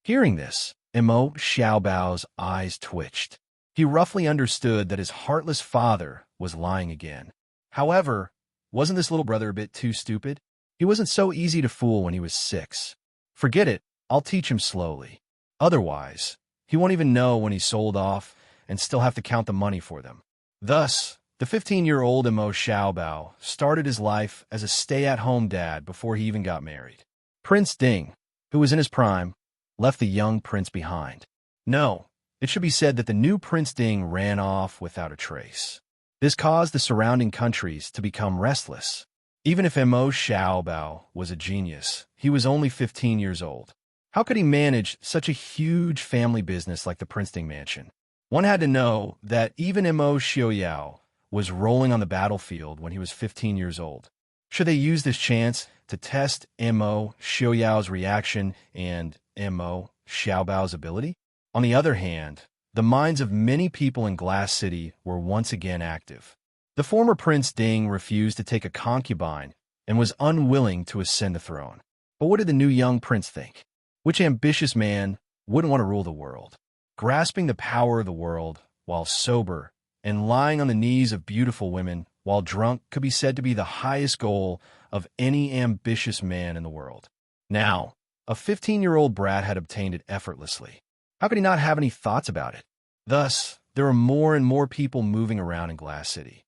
Hearing this, Mo Xiaobao's eyes twitched. He roughly understood that his heartless father was lying again. However, wasn't this little brother a bit too stupid? He wasn't so easy to fool when he was 6. Forget it, I'll teach him slowly. Otherwise, he won't even know when he's sold off and still have to count the money for them. Thus, the 15-year-old Mo Xiaobao started his life as a stay-at-home dad before he even got married. Prince Ding, who was in his prime, left the young prince behind. No, it should be said that the new Prince Ding ran off without a trace. This caused the surrounding countries to become restless. Even if Mo Xiaobao was a genius, he was only 15 years old. How could he manage such a huge family business like the Prince Ding Mansion? One had to know that even Mo Xiaoyao was rolling on the battlefield when he was 15 years old. Should they use this chance to test Mo Xiaoyao's reaction and Mo Xiaobao's ability? On the other hand, the minds of many people in Glass City were once again active. The former Prince Ding refused to take a concubine and was unwilling to ascend the throne. But what did the new young prince think? Which ambitious man wouldn't want to rule the world? Grasping the power of the world while sober and lying on the knees of beautiful women while drunk could be said to be the highest goal of any ambitious man in the world. Now, a 15-year-old brat had obtained it effortlessly. How could he not have any thoughts about it? Thus, there were more and more people moving around in Glass City.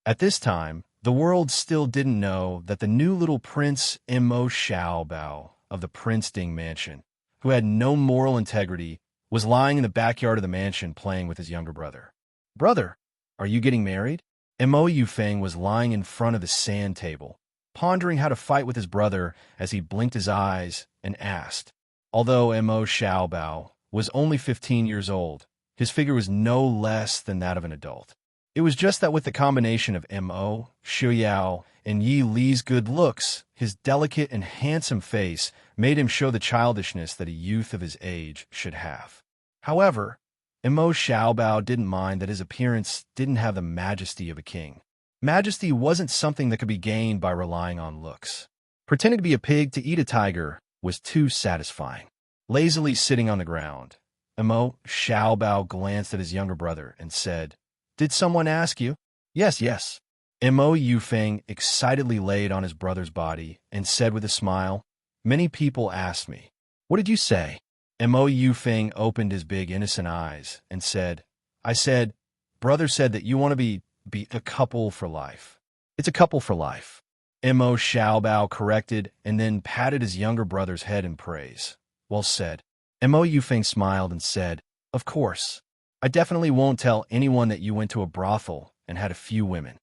At this time, the world still didn't know that the new little Prince Mo Xiaobao of the Prince Ding mansion, who had no moral integrity, was lying in the backyard of the mansion playing with his younger brother. "Brother, are you getting married?" Mo Yufeng was lying in front of the sand table, pondering how to fight with his brother as he blinked his eyes and asked. Although Mo Xiaobao was only 15 years old, his figure was no less than that of an adult. It was just that with the combination of Mo Xiaoyao and Yi Li's good looks, his delicate and handsome face made him show the childishness that a youth of his age should have. However, Mo Xiaobao didn't mind that his appearance didn't have the majesty of a king. Majesty wasn't something that could be gained by relying on looks. Pretending to be a pig to eat a tiger was too satisfying. Lazily sitting on the ground, Mo Xiaobao glanced at his younger brother and said, "Did someone ask you?" "Yes, yes." Mo Yufeng excitedly laid on his brother's body and said with a smile, "Many people asked me." "What did you say?" Mo Yufeng opened his big innocent eyes and said, "I said, brother said that you want to be a couple for life." "It's a couple for life," Mo Xiaobao corrected and then patted his younger brother's head in praise. "Well said." Mo Yufeng smiled and said, "Of course. I definitely won't tell anyone that you went to a brothel and had a few women."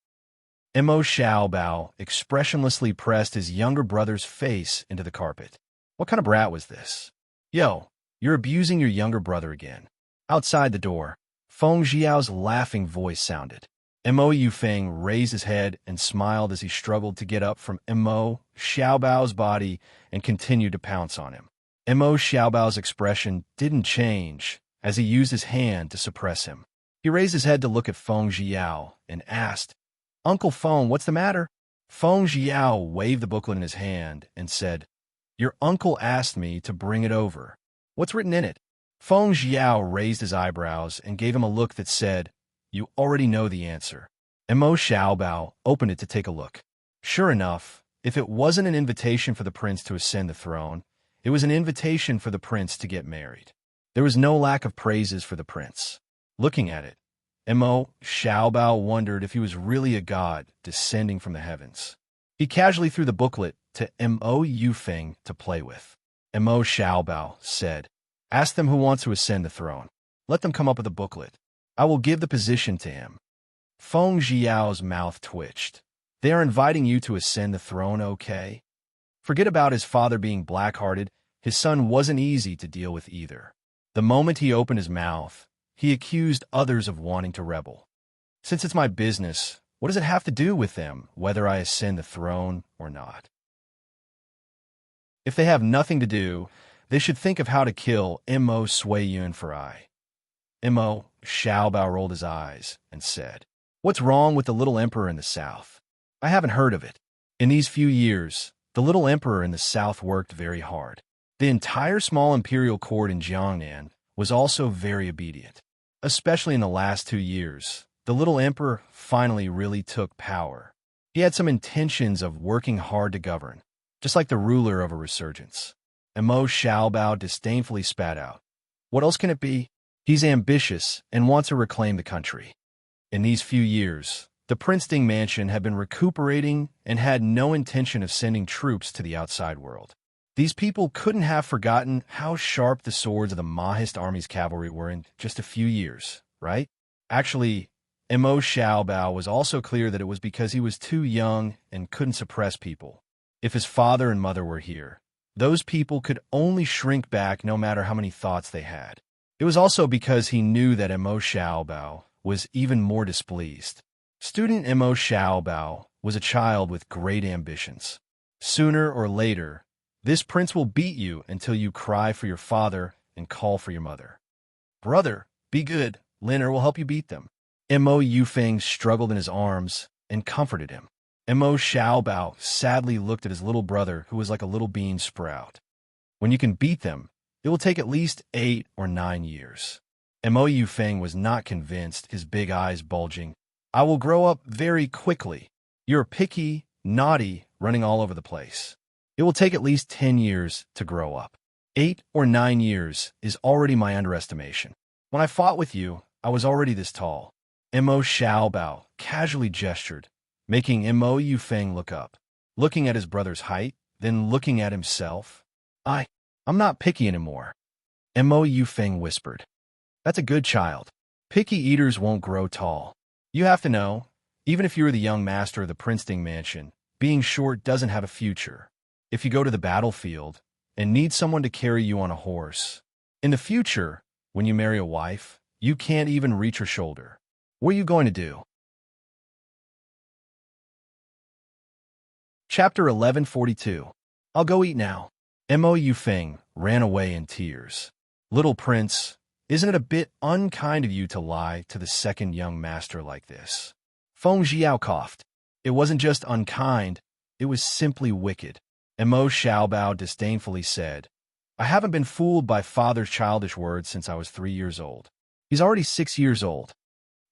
Mo Xiaobao expressionlessly pressed his younger brother's face into the carpet. What kind of brat was this? "Yo, you're abusing your younger brother again." Outside the door, Feng Jiao's laughing voice sounded. Mo Yufeng raised his head and smiled as he struggled to get up from Mo Xiaobao's body and continued to pounce on him. Mo Xiaobao's expression didn't change as he used his hand to suppress him. He raised his head to look at Feng Jiao and asked, "Uncle Feng, what's the matter?" Feng Jiao waved the booklet in his hand and said, "Your uncle asked me to bring it over. What's written in it?" Feng Jiao raised his eyebrows and gave him a look that said, "You already know the answer." Mo Xiaobao opened it to take a look. Sure enough, if it wasn't an invitation for the prince to ascend the throne, it was an invitation for the prince to get married. There was no lack of praises for the prince. Looking at it, Mo Xiaobao wondered if he was really a god descending from the heavens. He casually threw the booklet to Mo Yufeng to play with. Mo Xiaobao said, "Ask them who wants to ascend the throne. Let them come up with a booklet. I will give the position to him." Feng Jiao's mouth twitched. "They are inviting you to ascend the throne, okay?" Forget about his father being black-hearted. His son wasn't easy to deal with either. The moment he opened his mouth, he accused others of wanting to rebel. "Since it's my business, what does it have to do with them, whether I ascend the throne or not? If they have nothing to do, they should think of how to kill Mo Suiyun for I." Mo Xiaobao rolled his eyes and said, "What's wrong with the little emperor in the south? I haven't heard of it." In these few years, the little emperor in the south worked very hard. The entire small imperial court in Jiangnan was also very obedient. Especially in the last 2 years, the little emperor finally really took power. He had some intentions of working hard to govern, just like the ruler of a resurgence. And Mo Xiaobao disdainfully spat out, "What else can it be? He's ambitious and wants to reclaim the country." In these few years, the Prince Ding mansion had been recuperating and had no intention of sending troops to the outside world. These people couldn't have forgotten how sharp the swords of the Mahist army's cavalry were in just a few years, right? Actually, Mo Xiaobao was also clear that it was because he was too young and couldn't suppress people. If his father and mother were here, those people could only shrink back no matter how many thoughts they had. It was also because he knew that Mo Xiaobao was even more displeased. Student Mo Xiaobao was a child with great ambitions. Sooner or later, this prince will beat you until you cry for your father and call for your mother. Brother, be good. Liner will help you beat them. Mo Yufeng struggled in his arms and comforted him. Mo Xiaobao sadly looked at his little brother, who was like a little bean sprout. When you can beat them, it will take at least 8 or 9 years. Mo Yufeng was not convinced, his big eyes bulging. I will grow up very quickly. You're picky, naughty, running all over the place. It will take at least 10 years to grow up. 8 or 9 years is already my underestimation. When I fought with you, I was already this tall. Mo Xiaobao casually gestured, making Mo Yufeng look up, looking at his brother's height, then looking at himself. I'm not picky anymore. Mo Yufeng whispered. That's a good child. Picky eaters won't grow tall. You have to know, even if you're the young master of the Princeton Mansion, being short doesn't have a future. If you go to the battlefield and need someone to carry you on a horse, in the future, when you marry a wife, you can't even reach her shoulder. What are you going to do? Chapter 1142. I'll go eat now. Mo Yufeng ran away in tears. Little prince, isn't it a bit unkind of you to lie to the second young master like this? Feng Jiao coughed. It wasn't just unkind, it was simply wicked. Mo Xiaobao disdainfully said, I haven't been fooled by father's childish words since I was 3 years old. He's already 6 years old.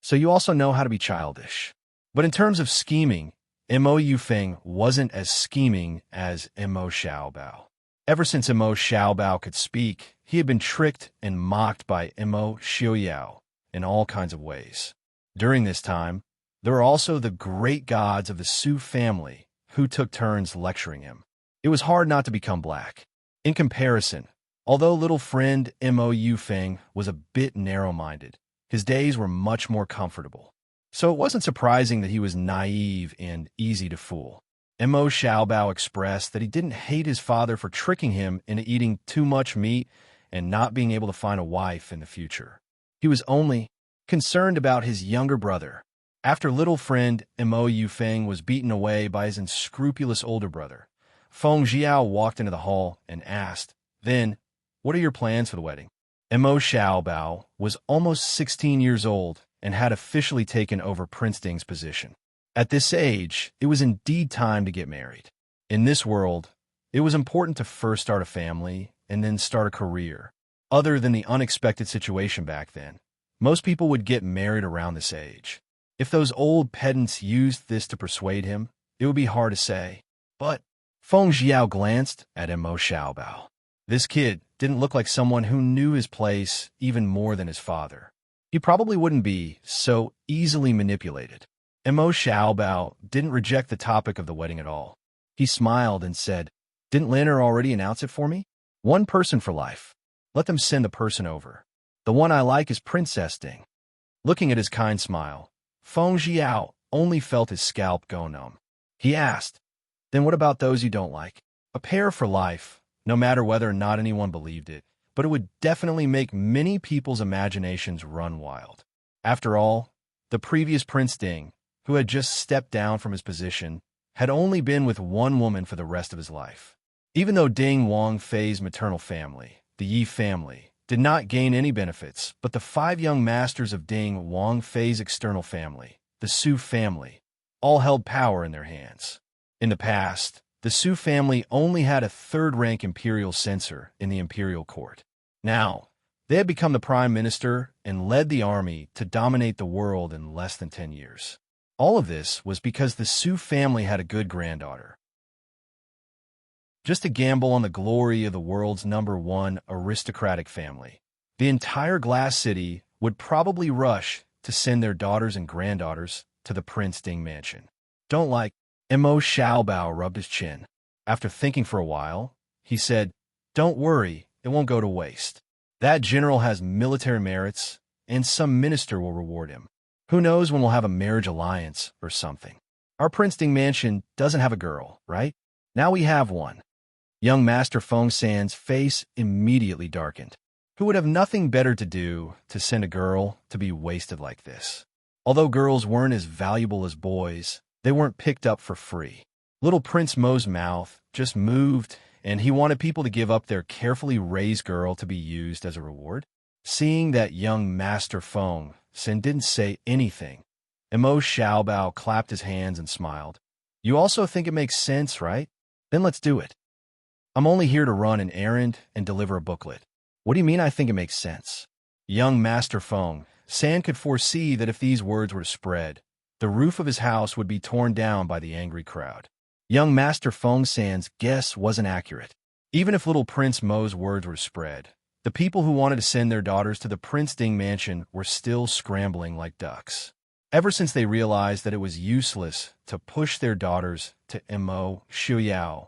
So you also know how to be childish. But in terms of scheming, Mo Yufeng wasn't as scheming as Mo Xiaobao. Ever since Mo Xiaobao could speak, he had been tricked and mocked by Mo Xiaoyao in all kinds of ways. During this time, there were also the great gods of the Su family who took turns lecturing him. It was hard not to become black. In comparison, although little friend Mo Yufeng was a bit narrow-minded, his days were much more comfortable. So it wasn't surprising that he was naive and easy to fool. Mo Xiaobao expressed that he didn't hate his father for tricking him into eating too much meat and not being able to find a wife in the future. He was only concerned about his younger brother. After little friend Mo Yufeng was beaten away by his unscrupulous older brother, Feng Jiao walked into the hall and asked, Then, what are your plans for the wedding? Mo Xiaobao was almost 16 years old and had officially taken over Prince Ding's position. At this age, it was indeed time to get married. In this world, it was important to first start a family and then start a career. Other than the unexpected situation back then, most people would get married around this age. If those old pedants used this to persuade him, it would be hard to say. But Feng Jiao glanced at Mo Xiaobao. This kid didn't look like someone who knew his place even more than his father. He probably wouldn't be so easily manipulated. Mo Xiaobao didn't reject the topic of the wedding at all. He smiled and said, Didn't Liner already announce it for me? One person for life. Let them send the person over. The one I like is Princess Ding. Looking at his kind smile, Feng Jiao only felt his scalp go numb. He asked, Then what about those you don't like? A pair for life, no matter whether or not anyone believed it, but it would definitely make many people's imaginations run wild. After all, the previous Prince Ding, who had just stepped down from his position, had only been with one woman for the rest of his life. Even though Ding Wang Fei's maternal family, the Yi family, did not gain any benefits, but the 5 young masters of Ding Wang Fei's external family, the Su family, all held power in their hands. In the past, the Su family only had a 3rd-rank imperial censor in the imperial court. Now, they had become the prime minister and led the army to dominate the world in less than 10 years. All of this was because the Su family had a good granddaughter. Just to gamble on the glory of the world's #1 aristocratic family, the entire Glass City would probably rush to send their daughters and granddaughters to the Prince Ding mansion. Don't like. Mo Xiaobao rubbed his chin. After thinking for a while, he said, Don't worry, it won't go to waste. That general has military merits, and some minister will reward him. Who knows when we'll have a marriage alliance or something. Our Prince Ding mansion doesn't have a girl, right? Now we have one. Young Master Feng San's face immediately darkened. Who would have nothing better to do to send a girl to be wasted like this? Although girls weren't as valuable as boys, they weren't picked up for free. Little Prince Mo's mouth just moved, and he wanted people to give up their carefully raised girl to be used as a reward. Seeing that young Master Feng, Sin didn't say anything. Mo Xiaobao clapped his hands and smiled. You also think it makes sense, right? Then let's do it. I'm only here to run an errand and deliver a booklet. What do you mean I think it makes sense? Young Master Feng, San could foresee that if these words were to spread, the roof of his house would be torn down by the angry crowd. Young Master Feng San's guess wasn't accurate. Even if little Prince Mo's words were to spread, the people who wanted to send their daughters to the Prince Ding mansion were still scrambling like ducks. Ever since they realized that it was useless to push their daughters to Mo Xiaoyao,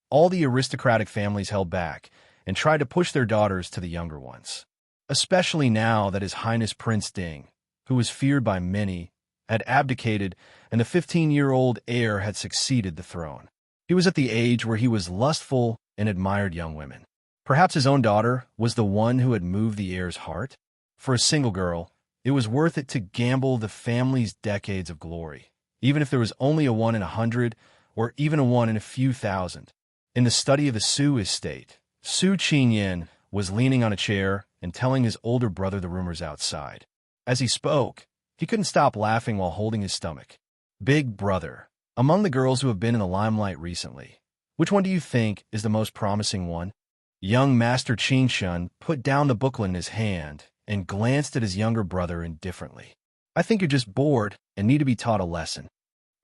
all the aristocratic families held back and tried to push their daughters to the younger ones. Especially now that His Highness Prince Ding, who was feared by many, had abdicated and the 15-year-old heir had succeeded the throne. He was at the age where he was lustful and admired young women. Perhaps his own daughter was the one who had moved the heir's heart. For a single girl, it was worth it to gamble the family's decades of glory, even if there was only a 1 in 100 or even a 1 in a few thousand. In the study of the Su estate, Su Qingyan was leaning on a chair and telling his older brother the rumors outside. As he spoke, he couldn't stop laughing while holding his stomach. Big brother, among the girls who have been in the limelight recently, which one do you think is the most promising one? Young Master Qingshun put down the booklet in his hand and glanced at his younger brother indifferently. I think you're just bored and need to be taught a lesson.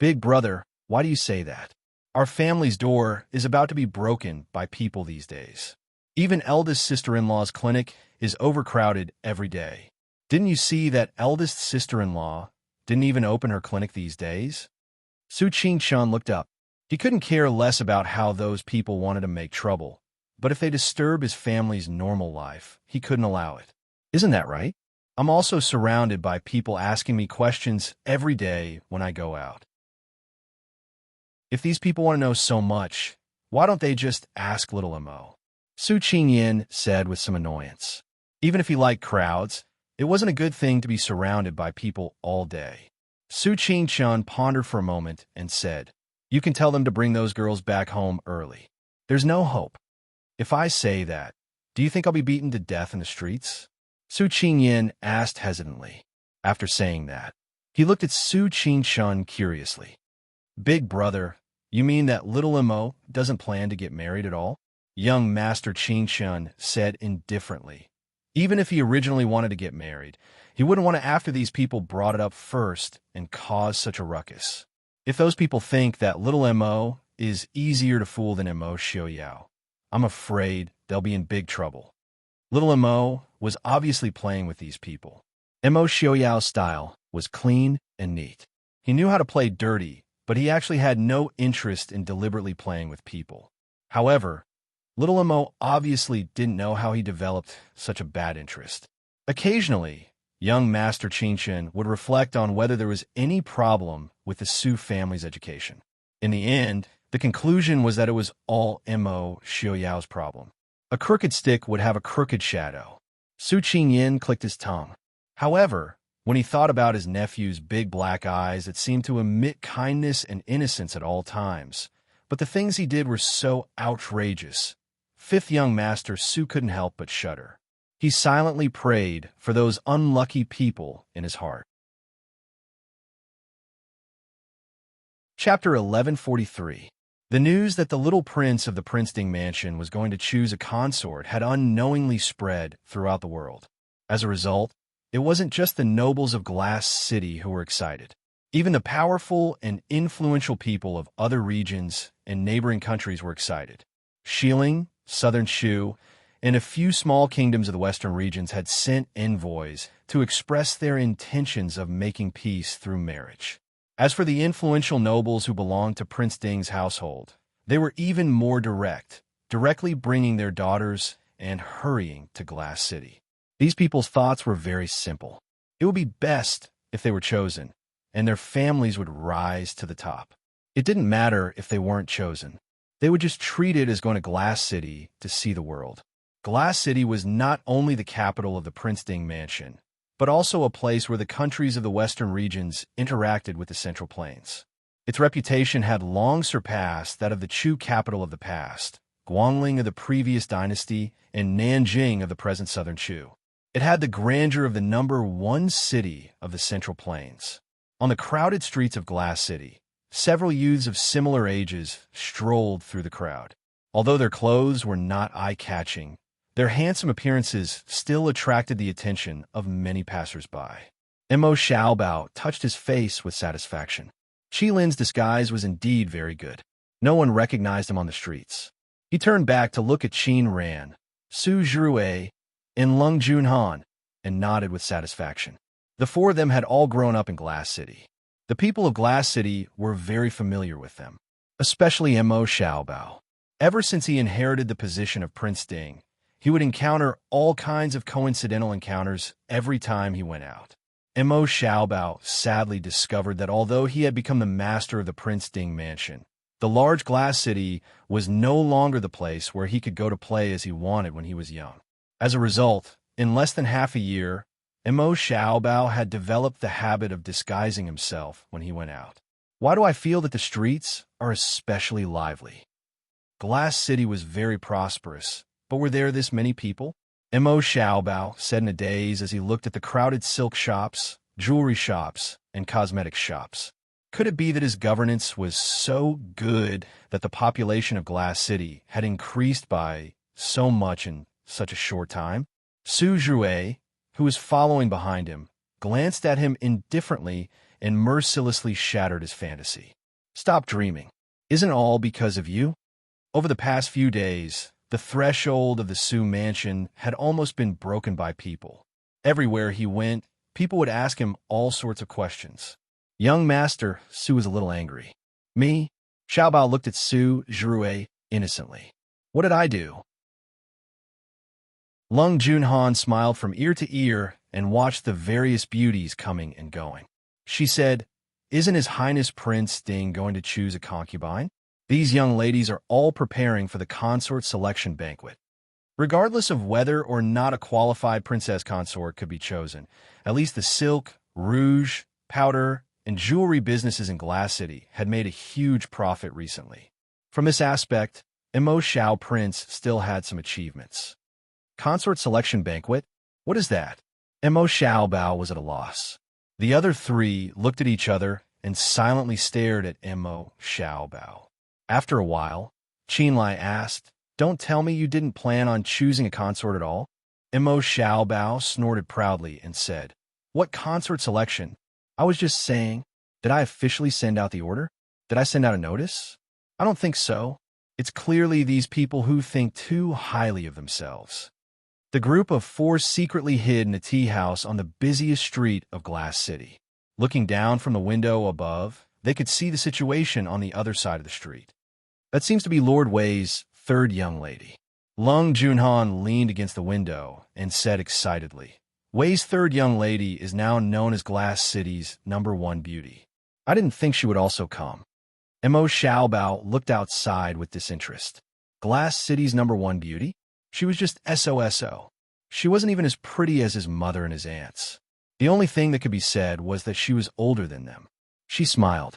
Big brother, why do you say that? Our family's door is about to be broken by people these days. Even eldest sister-in-law's clinic is overcrowded every day. Didn't you see that eldest sister-in-law didn't even open her clinic these days? Su Qingshun looked up. He couldn't care less about how those people wanted to make trouble, but if they disturb his family's normal life, he couldn't allow it. Isn't that right? I'm also surrounded by people asking me questions every day when I go out. If these people want to know so much, why don't they just ask little Mo? Su Qingyan said with some annoyance. Even if he liked crowds, it wasn't a good thing to be surrounded by people all day. Su Qingshun pondered for a moment and said, You can tell them to bring those girls back home early. There's no hope. If I say that, do you think I'll be beaten to death in the streets? Su Qingyan asked hesitantly. After saying that, he looked at Su Qingshun curiously. Big brother, you mean that little Mo doesn't plan to get married at all? Young Master Qingshun said indifferently. Even if he originally wanted to get married, he wouldn't want to after these people brought it up first and caused such a ruckus. If those people think that little Mo is easier to fool than Mo Xiaoyao, I'm afraid they'll be in big trouble. Little Mo was obviously playing with these people. Mo Xiaoyao's style was clean and neat. He knew how to play dirty, but he actually had no interest in deliberately playing with people. However, little Mo obviously didn't know how he developed such a bad interest. Occasionally, young Master Qingshun would reflect on whether there was any problem with the Su family's education. In the end, the conclusion was that it was all Mo Xiaoyao's problem. A crooked stick would have a crooked shadow. Su Qingyan clicked his tongue. However, when he thought about his nephew's big black eyes that seemed to emit kindness and innocence at all times, but the things he did were so outrageous, fifth young master Su couldn't help but shudder. He silently prayed for those unlucky people in his heart. Chapter 1143. The news that the little prince of the Prince Ding mansion was going to choose a consort had unknowingly spread throughout the world. As a result, it wasn't just the nobles of Glass City who were excited. Even the powerful and influential people of other regions and neighboring countries were excited. Xiling, Southern Shu, and a few small kingdoms of the western regions had sent envoys to express their intentions of making peace through marriage. As for the influential nobles who belonged to Prince Ding's household, they were even more direct, directly bringing their daughters and hurrying to Glass City. These people's thoughts were very simple. It would be best if they were chosen, and their families would rise to the top. It didn't matter if they weren't chosen. They would just treat it as going to Glass City to see the world. Glass City was not only the capital of the Prince Ding Mansion, but also a place where the countries of the western regions interacted with the Central Plains. Its reputation had long surpassed that of the Chu capital of the past, Guangling of the previous dynasty, and Nanjing of the present southern Chu. It had the grandeur of the #1 city of the Central Plains. On the crowded streets of Glass City, several youths of similar ages strolled through the crowd. Although their clothes were not eye-catching, their handsome appearances still attracted the attention of many passers-by. Mo Xiaobao touched his face with satisfaction. Qilin's disguise was indeed very good. No one recognized him on the streets. He turned back to look at Qin Ran, Su Zhiwei, and Lung Junhan, and nodded with satisfaction. The four of them had all grown up in Glass City. The people of Glass City were very familiar with them, especially Mo Xiaobao. Ever since he inherited the position of Prince Ding, he would encounter all kinds of coincidental encounters every time he went out. Mo Xiaobao sadly discovered that although he had become the master of the Prince Ding Mansion, the large Glass City was no longer the place where he could go to play as he wanted when he was young. As a result, in less than half a year, Mo Xiaobao had developed the habit of disguising himself when he went out. Why do I feel that the streets are especially lively? Glass City was very prosperous, but were there this many people? Mo Xiaobao said in a daze as he looked at the crowded silk shops, jewelry shops, and cosmetic shops. Could it be that his governance was so good that the population of Glass City had increased by so much in such a short time? Su Zhiwei, who was following behind him, glanced at him indifferently and mercilessly shattered his fantasy. Stop dreaming. Isn't it all because of you? Over the past few days, the threshold of the Su mansion had almost been broken by people. Everywhere he went, people would ask him all sorts of questions. Young master, Su was a little angry. Me? Xiaobao looked at Su Zhiwei innocently. What did I do? Lung Junhan smiled from ear to ear and watched the various beauties coming and going. She said, "Isn't His Highness Prince Ding going to choose a concubine? These young ladies are all preparing for the consort selection banquet." Regardless of whether or not a qualified princess consort could be chosen, at least the silk, rouge, powder, and jewelry businesses in Glass City had made a huge profit recently. From this aspect, Mo Xiao Prince still had some achievements. Consort selection banquet? What is that? Mo Xiaobao was at a loss. The other three looked at each other and silently stared at Mo Xiaobao. After a while, Qinlai asked, "Don't tell me you didn't plan on choosing a consort at all?" Mo Xiaobao snorted proudly and said, "What consort selection? I was just saying, did I officially send out the order? Did I send out a notice? I don't think so. It's clearly these people who think too highly of themselves." The group of four secretly hid in a tea house on the busiest street of Glass City. Looking down from the window above, they could see the situation on the other side of the street. That seems to be Lord Wei's third young lady. Lung Junhan leaned against the window and said excitedly, "Wei's third young lady is now known as Glass City's #1 beauty. I didn't think she would also come." Mo Xiaobao looked outside with disinterest. Glass City's #1 beauty? She was just SOSO. She wasn't even as pretty as his mother and his aunts. The only thing that could be said was that she was older than them. She smiled.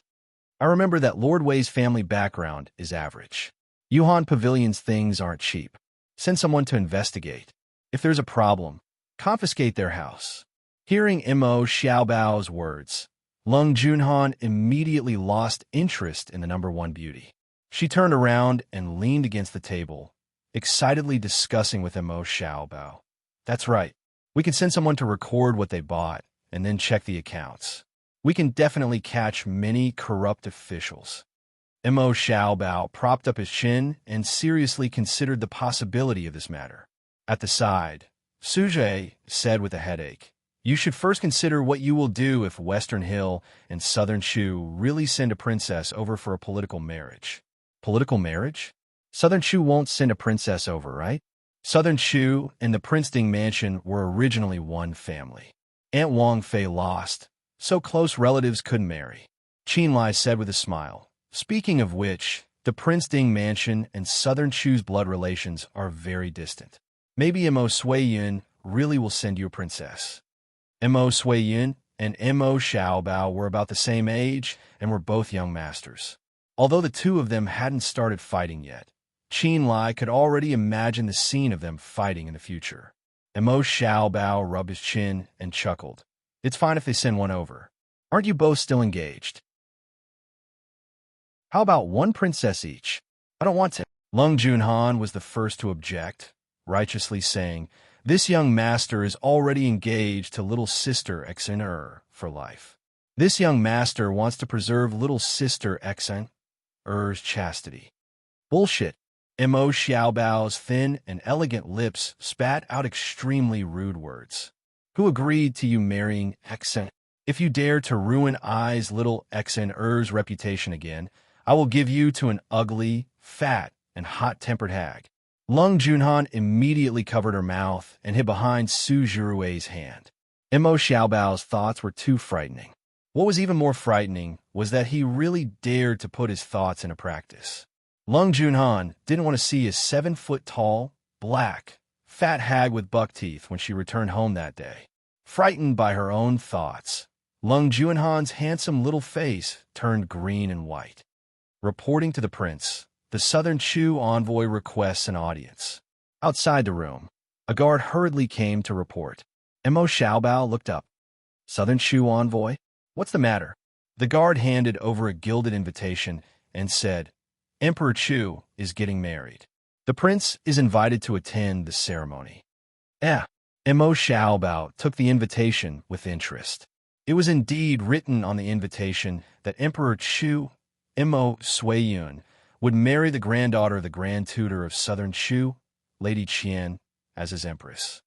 "I remember that Lord Wei's family background is average. Yuhan Pavilion's things aren't cheap. Send someone to investigate. If there's a problem, confiscate their house." Hearing Mo Xiaobao's words, Lung Junhan immediately lost interest in the #1 beauty. She turned around and leaned against the table, excitedly discussing with Mo Xiaobao. "That's right. We can send someone to record what they bought and then check the accounts. We can definitely catch many corrupt officials." Mo Xiaobao propped up his chin and seriously considered the possibility of this matter. At the side, Su Zhe said with a headache, "You should first consider what you will do if Western Hill and Southern Chu really send a princess over for a political marriage." Political marriage? Southern Chu won't send a princess over, right? Southern Chu and the Prince Ding Mansion were originally one family. Aunt Wang Fei lost, so close relatives couldn't marry. Qinlai said with a smile, "Speaking of which, the Prince Ding Mansion and Southern Chu's blood relations are very distant. Maybe Mo Sui-yun really will send you a princess. Mo Sui-yun and Mo Xiaobao were about the same age and were both young masters. Although the two of them hadn't started fighting yet, Qin Lai could already imagine the scene of them fighting in the future. Mo Xiaobao rubbed his chin and chuckled. It's fine if they send one over. Aren't you both still engaged? How about one princess each? I don't want to. Lung Junhan was the first to object, righteously saying, this young master is already engaged to little sister Exen for life. This young master wants to preserve little sister Exen's chastity. Bullshit. Mo Xiaobao's thin and elegant lips spat out extremely rude words. Who agreed to you marrying Exen? If you dare to ruin I's little Exen's reputation again, I will give you to an ugly, fat, and hot-tempered hag. Lung Junhan immediately covered her mouth and hid behind Su Jirui's hand. Mo Xiaobao's thoughts were too frightening. What was even more frightening was that he really dared to put his thoughts into practice. Lung Junhan didn't want to see a 7-foot-tall, black, fat hag with buck teeth when she returned home that day. Frightened by her own thoughts, Lung Junhan's handsome little face turned green and white. Reporting to the prince, the Southern Chu envoy requests an audience. Outside the room, a guard hurriedly came to report. Mo Xiaobao looked up. Southern Chu envoy? What's the matter? The guard handed over a gilded invitation and said, Emperor Chu is getting married. The prince is invited to attend the ceremony. Mo Xiaobao took the invitation with interest. It was indeed written on the invitation that Emperor Chu, Mo Sui-yun, would marry the granddaughter of the Grand Tutor of Southern Chu, Lady Qian, as his empress.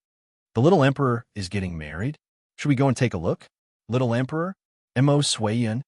The little emperor is getting married? Should we go and take a look? Little emperor? Mo Sui-yun?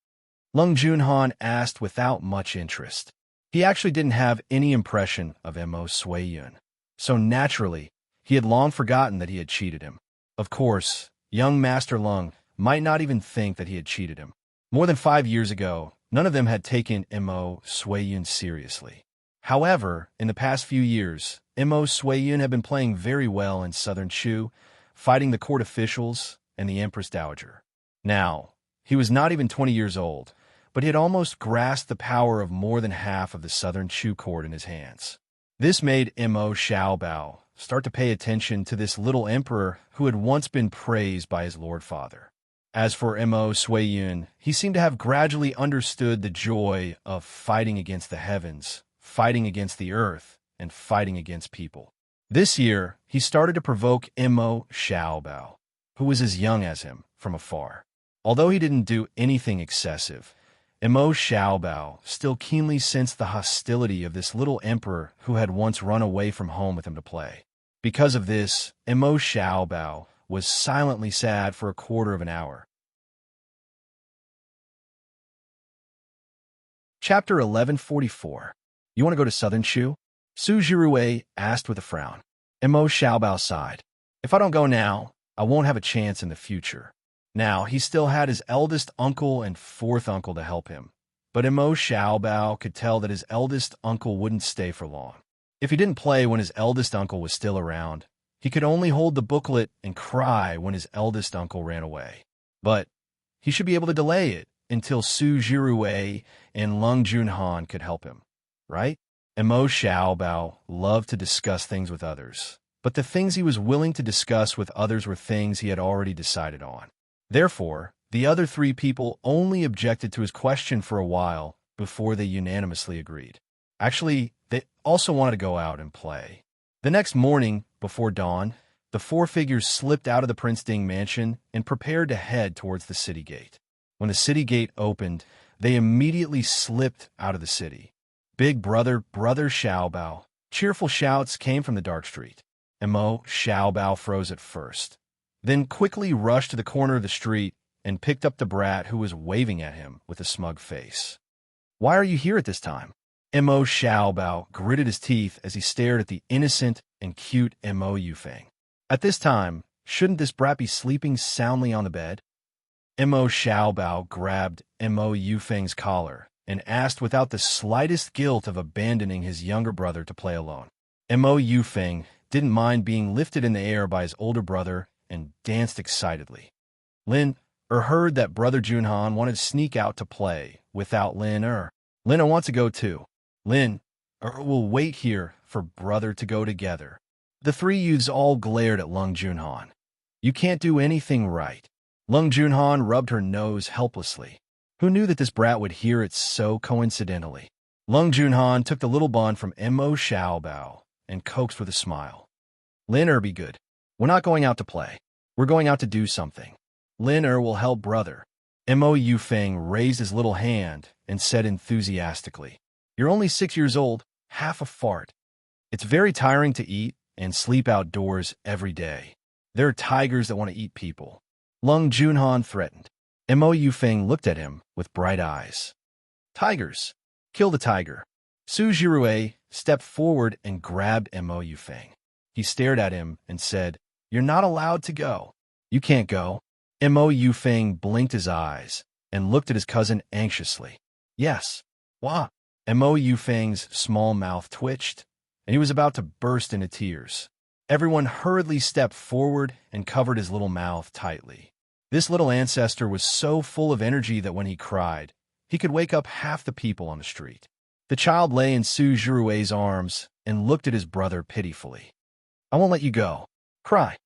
Lung Junhan asked without much interest. He actually didn't have any impression of Mo Sui-yun, so naturally, he had long forgotten that he had cheated him. Of course, young Master Lung might not even think that he had cheated him. More than 5 years ago, none of them had taken Mo Sui-yun seriously. However, in the past few years, Mo Sui-yun had been playing very well in Southern Chu, fighting the court officials and the Empress Dowager. Now, he was not even 20 years old, but he had almost grasped the power of more than half of the Southern Chu court in his hands. This made Mo Xiaobao start to pay attention to this little emperor who had once been praised by his lord father. As for Mo Sui-yun, he seemed to have gradually understood the joy of fighting against the heavens, fighting against the earth, and fighting against people. This year, he started to provoke Mo Xiaobao, who was as young as him, from afar. Although he didn't do anything excessive, Mo Xiaobao still keenly sensed the hostility of this little emperor who had once run away from home with him to play. Because of this, Mo Xiaobao was silently sad for a quarter of an hour. Chapter 1144. You want to go to Southern Chu? Su Jirui asked with a frown. Mo Xiaobao sighed. If I don't go now, I won't have a chance in the future. Now, he still had his eldest uncle and fourth uncle to help him, but Mo Xiaobao could tell that his eldest uncle wouldn't stay for long. If he didn't play when his eldest uncle was still around, he could only hold the booklet and cry when his eldest uncle ran away. But he should be able to delay it until Su Jirui and Lung Junhan could help him, right? Mo Xiaobao loved to discuss things with others, but the things he was willing to discuss with others were things he had already decided on. Therefore, the other 3 people only objected to his question for a while before they unanimously agreed. Actually, they also wanted to go out and play. The next morning, before dawn, the 4 figures slipped out of the Prince Ding mansion and prepared to head towards the city gate. When the city gate opened, they immediately slipped out of the city. Big brother, brother Xiaobao. Cheerful shouts came from the dark street. Mo Xiaobao froze at first, then quickly rushed to the corner of the street and picked up the brat who was waving at him with a smug face. Why are you here at this time? Mo Xiaobao gritted his teeth as he stared at the innocent and cute Mo Yufeng. At this time, shouldn't this brat be sleeping soundly on the bed? Mo Xiaobao grabbed Mo Yufeng's collar and asked without the slightest guilt of abandoning his younger brother to play alone. Mo Yufeng didn't mind being lifted in the air by his older brother and danced excitedly. Lin heard that brother Junhan wanted to sneak out to play without Lin. Lin wants to go too. Lin will wait here for brother to go together. The three youths all glared at Lung Junhan. You can't do anything right. Lung Junhan rubbed her nose helplessly. Who knew that this brat would hear it so coincidentally? Lung Junhan took the little bun from Mo Xiaobao and coaxed with a smile. Lin be good. We're not going out to play. We're going out to do something. Lin will help brother. Mo Yufeng raised his little hand and said enthusiastically, You're only 6 years old, half a fart. It's very tiring to eat and sleep outdoors every day. There are tigers that want to eat people. Lung Junhan threatened. Mo Yufeng looked at him with bright eyes. Tigers. Kill the tiger. Su Jirue stepped forward and grabbed Mo Yufeng. He stared at him and said, You're not allowed to go. You can't go. Mo Yufeng blinked his eyes and looked at his cousin anxiously. Yes. Why? Mo Yufeng's small mouth twitched, and he was about to burst into tears. Everyone hurriedly stepped forward and covered his little mouth tightly. This little ancestor was so full of energy that when he cried, he could wake up half the people on the street. The child lay in Su Jirue's arms and looked at his brother pitifully. I won't let you go. Cry.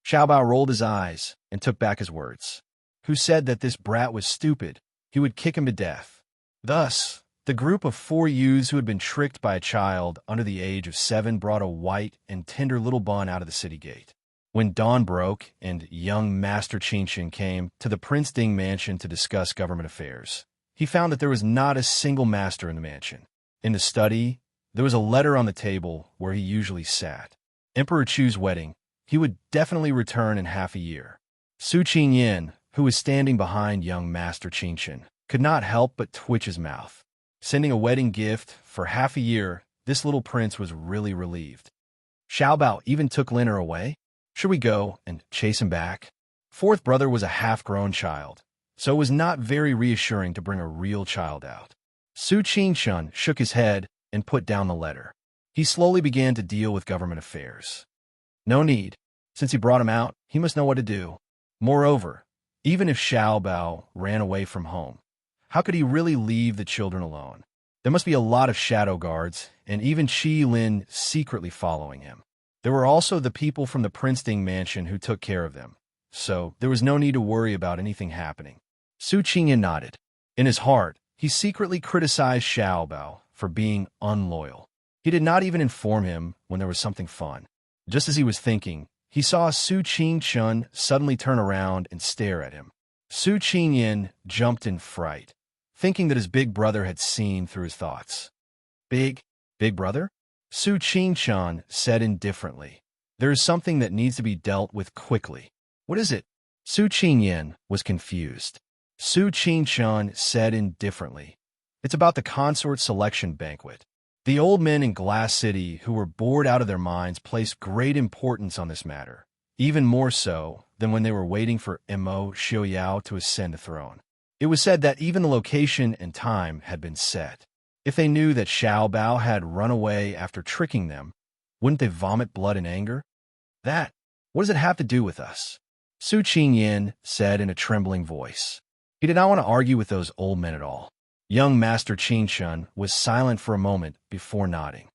Xiaobao rolled his eyes and took back his words. Who said that this brat was stupid? He would kick him to death. Thus, the group of 4 youths who had been tricked by a child under the age of 7 brought a white and tender little bun out of the city gate. When dawn broke and young Master Qingshan came to the Prince Ding mansion to discuss government affairs, he found that there was not a single master in the mansion. In the study, there was a letter on the table where he usually sat. Emperor Chu's wedding. He would definitely return in half a year. Su Qingyan, who was standing behind young Master Qingshan, could not help but twitch his mouth. Sending a wedding gift for half a year, this little prince was really relieved. Xiaobao even took Lin away. Should we go and chase him back? Fourth brother was a half-grown child, so it was not very reassuring to bring a real child out. Su Qingshan shook his head and put down the letter. He slowly began to deal with government affairs. No need. Since he brought him out, he must know what to do. Moreover, even if Xiaobao ran away from home, how could he really leave the children alone? There must be a lot of shadow guards, and even Qi Lin secretly following him. There were also the people from the Prince Ding mansion who took care of them, so there was no need to worry about anything happening. Su Qingyan nodded. In his heart, he secretly criticized Xiaobao for being unloyal. He did not even inform him when there was something fun. Just as he was thinking, he saw Su Qingshan suddenly turn around and stare at him. Su Qingyan jumped in fright, thinking that his big brother had seen through his thoughts. Big brother? Su Qingshan said indifferently. There is something that needs to be dealt with quickly. What is it? Su Qingyan was confused. Su Qingshan said indifferently. It's about the consort selection banquet. The old men in Glass City who were bored out of their minds placed great importance on this matter, even more so than when they were waiting for Mo Xiaoyao to ascend the throne. It was said that even the location and time had been set. If they knew that Xiaobao had run away after tricking them, wouldn't they vomit blood in anger? What does it have to do with us? Su Qingyan said in a trembling voice. He did not want to argue with those old men at all. Young Master Qingshan was silent for a moment before nodding.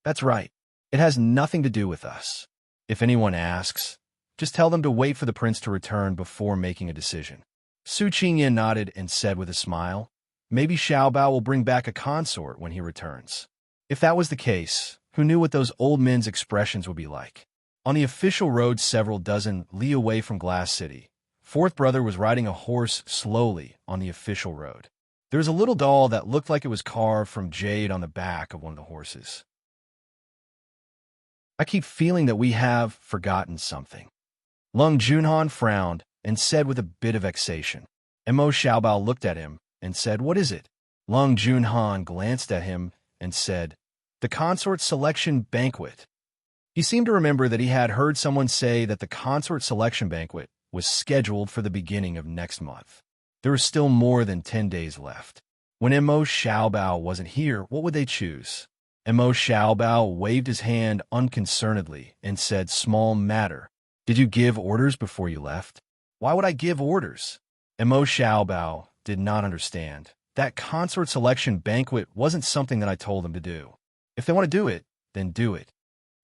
That's right. It has nothing to do with us. If anyone asks, just tell them to wait for the prince to return before making a decision. Su Qingyan nodded and said with a smile, Maybe Xiaobao will bring back a consort when he returns. If that was the case, who knew what those old men's expressions would be like? On the official road several dozen li away from Glass City, fourth brother was riding a horse slowly on the official road. There was a little doll that looked like it was carved from jade on the back of one of the horses. I keep feeling that we have forgotten something. Lung Junhan frowned and said with a bit of vexation. Mo Xiaobao looked at him and said, What is it? Lung Junhan glanced at him and said, The consort selection banquet. He seemed to remember that he had heard someone say that the consort selection banquet was scheduled for the beginning of next month. There was still more than 10 days left. When Mo Xiaobao wasn't here, what would they choose? Mo Xiaobao waved his hand unconcernedly and said, "Small matter. Did you give orders before you left?" "Why would I give orders?" Mo Xiaobao did not understand. That consort selection banquet wasn't something that I told them to do. If they want to do it, then do it.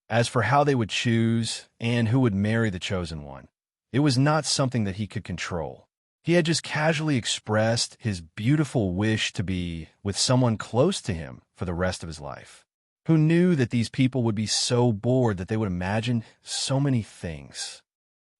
As for how they would choose and who would marry the chosen one, it was not something that he could control. He had just casually expressed his beautiful wish to be with someone close to him for the rest of his life. Who knew that these people would be so bored that they would imagine so many things?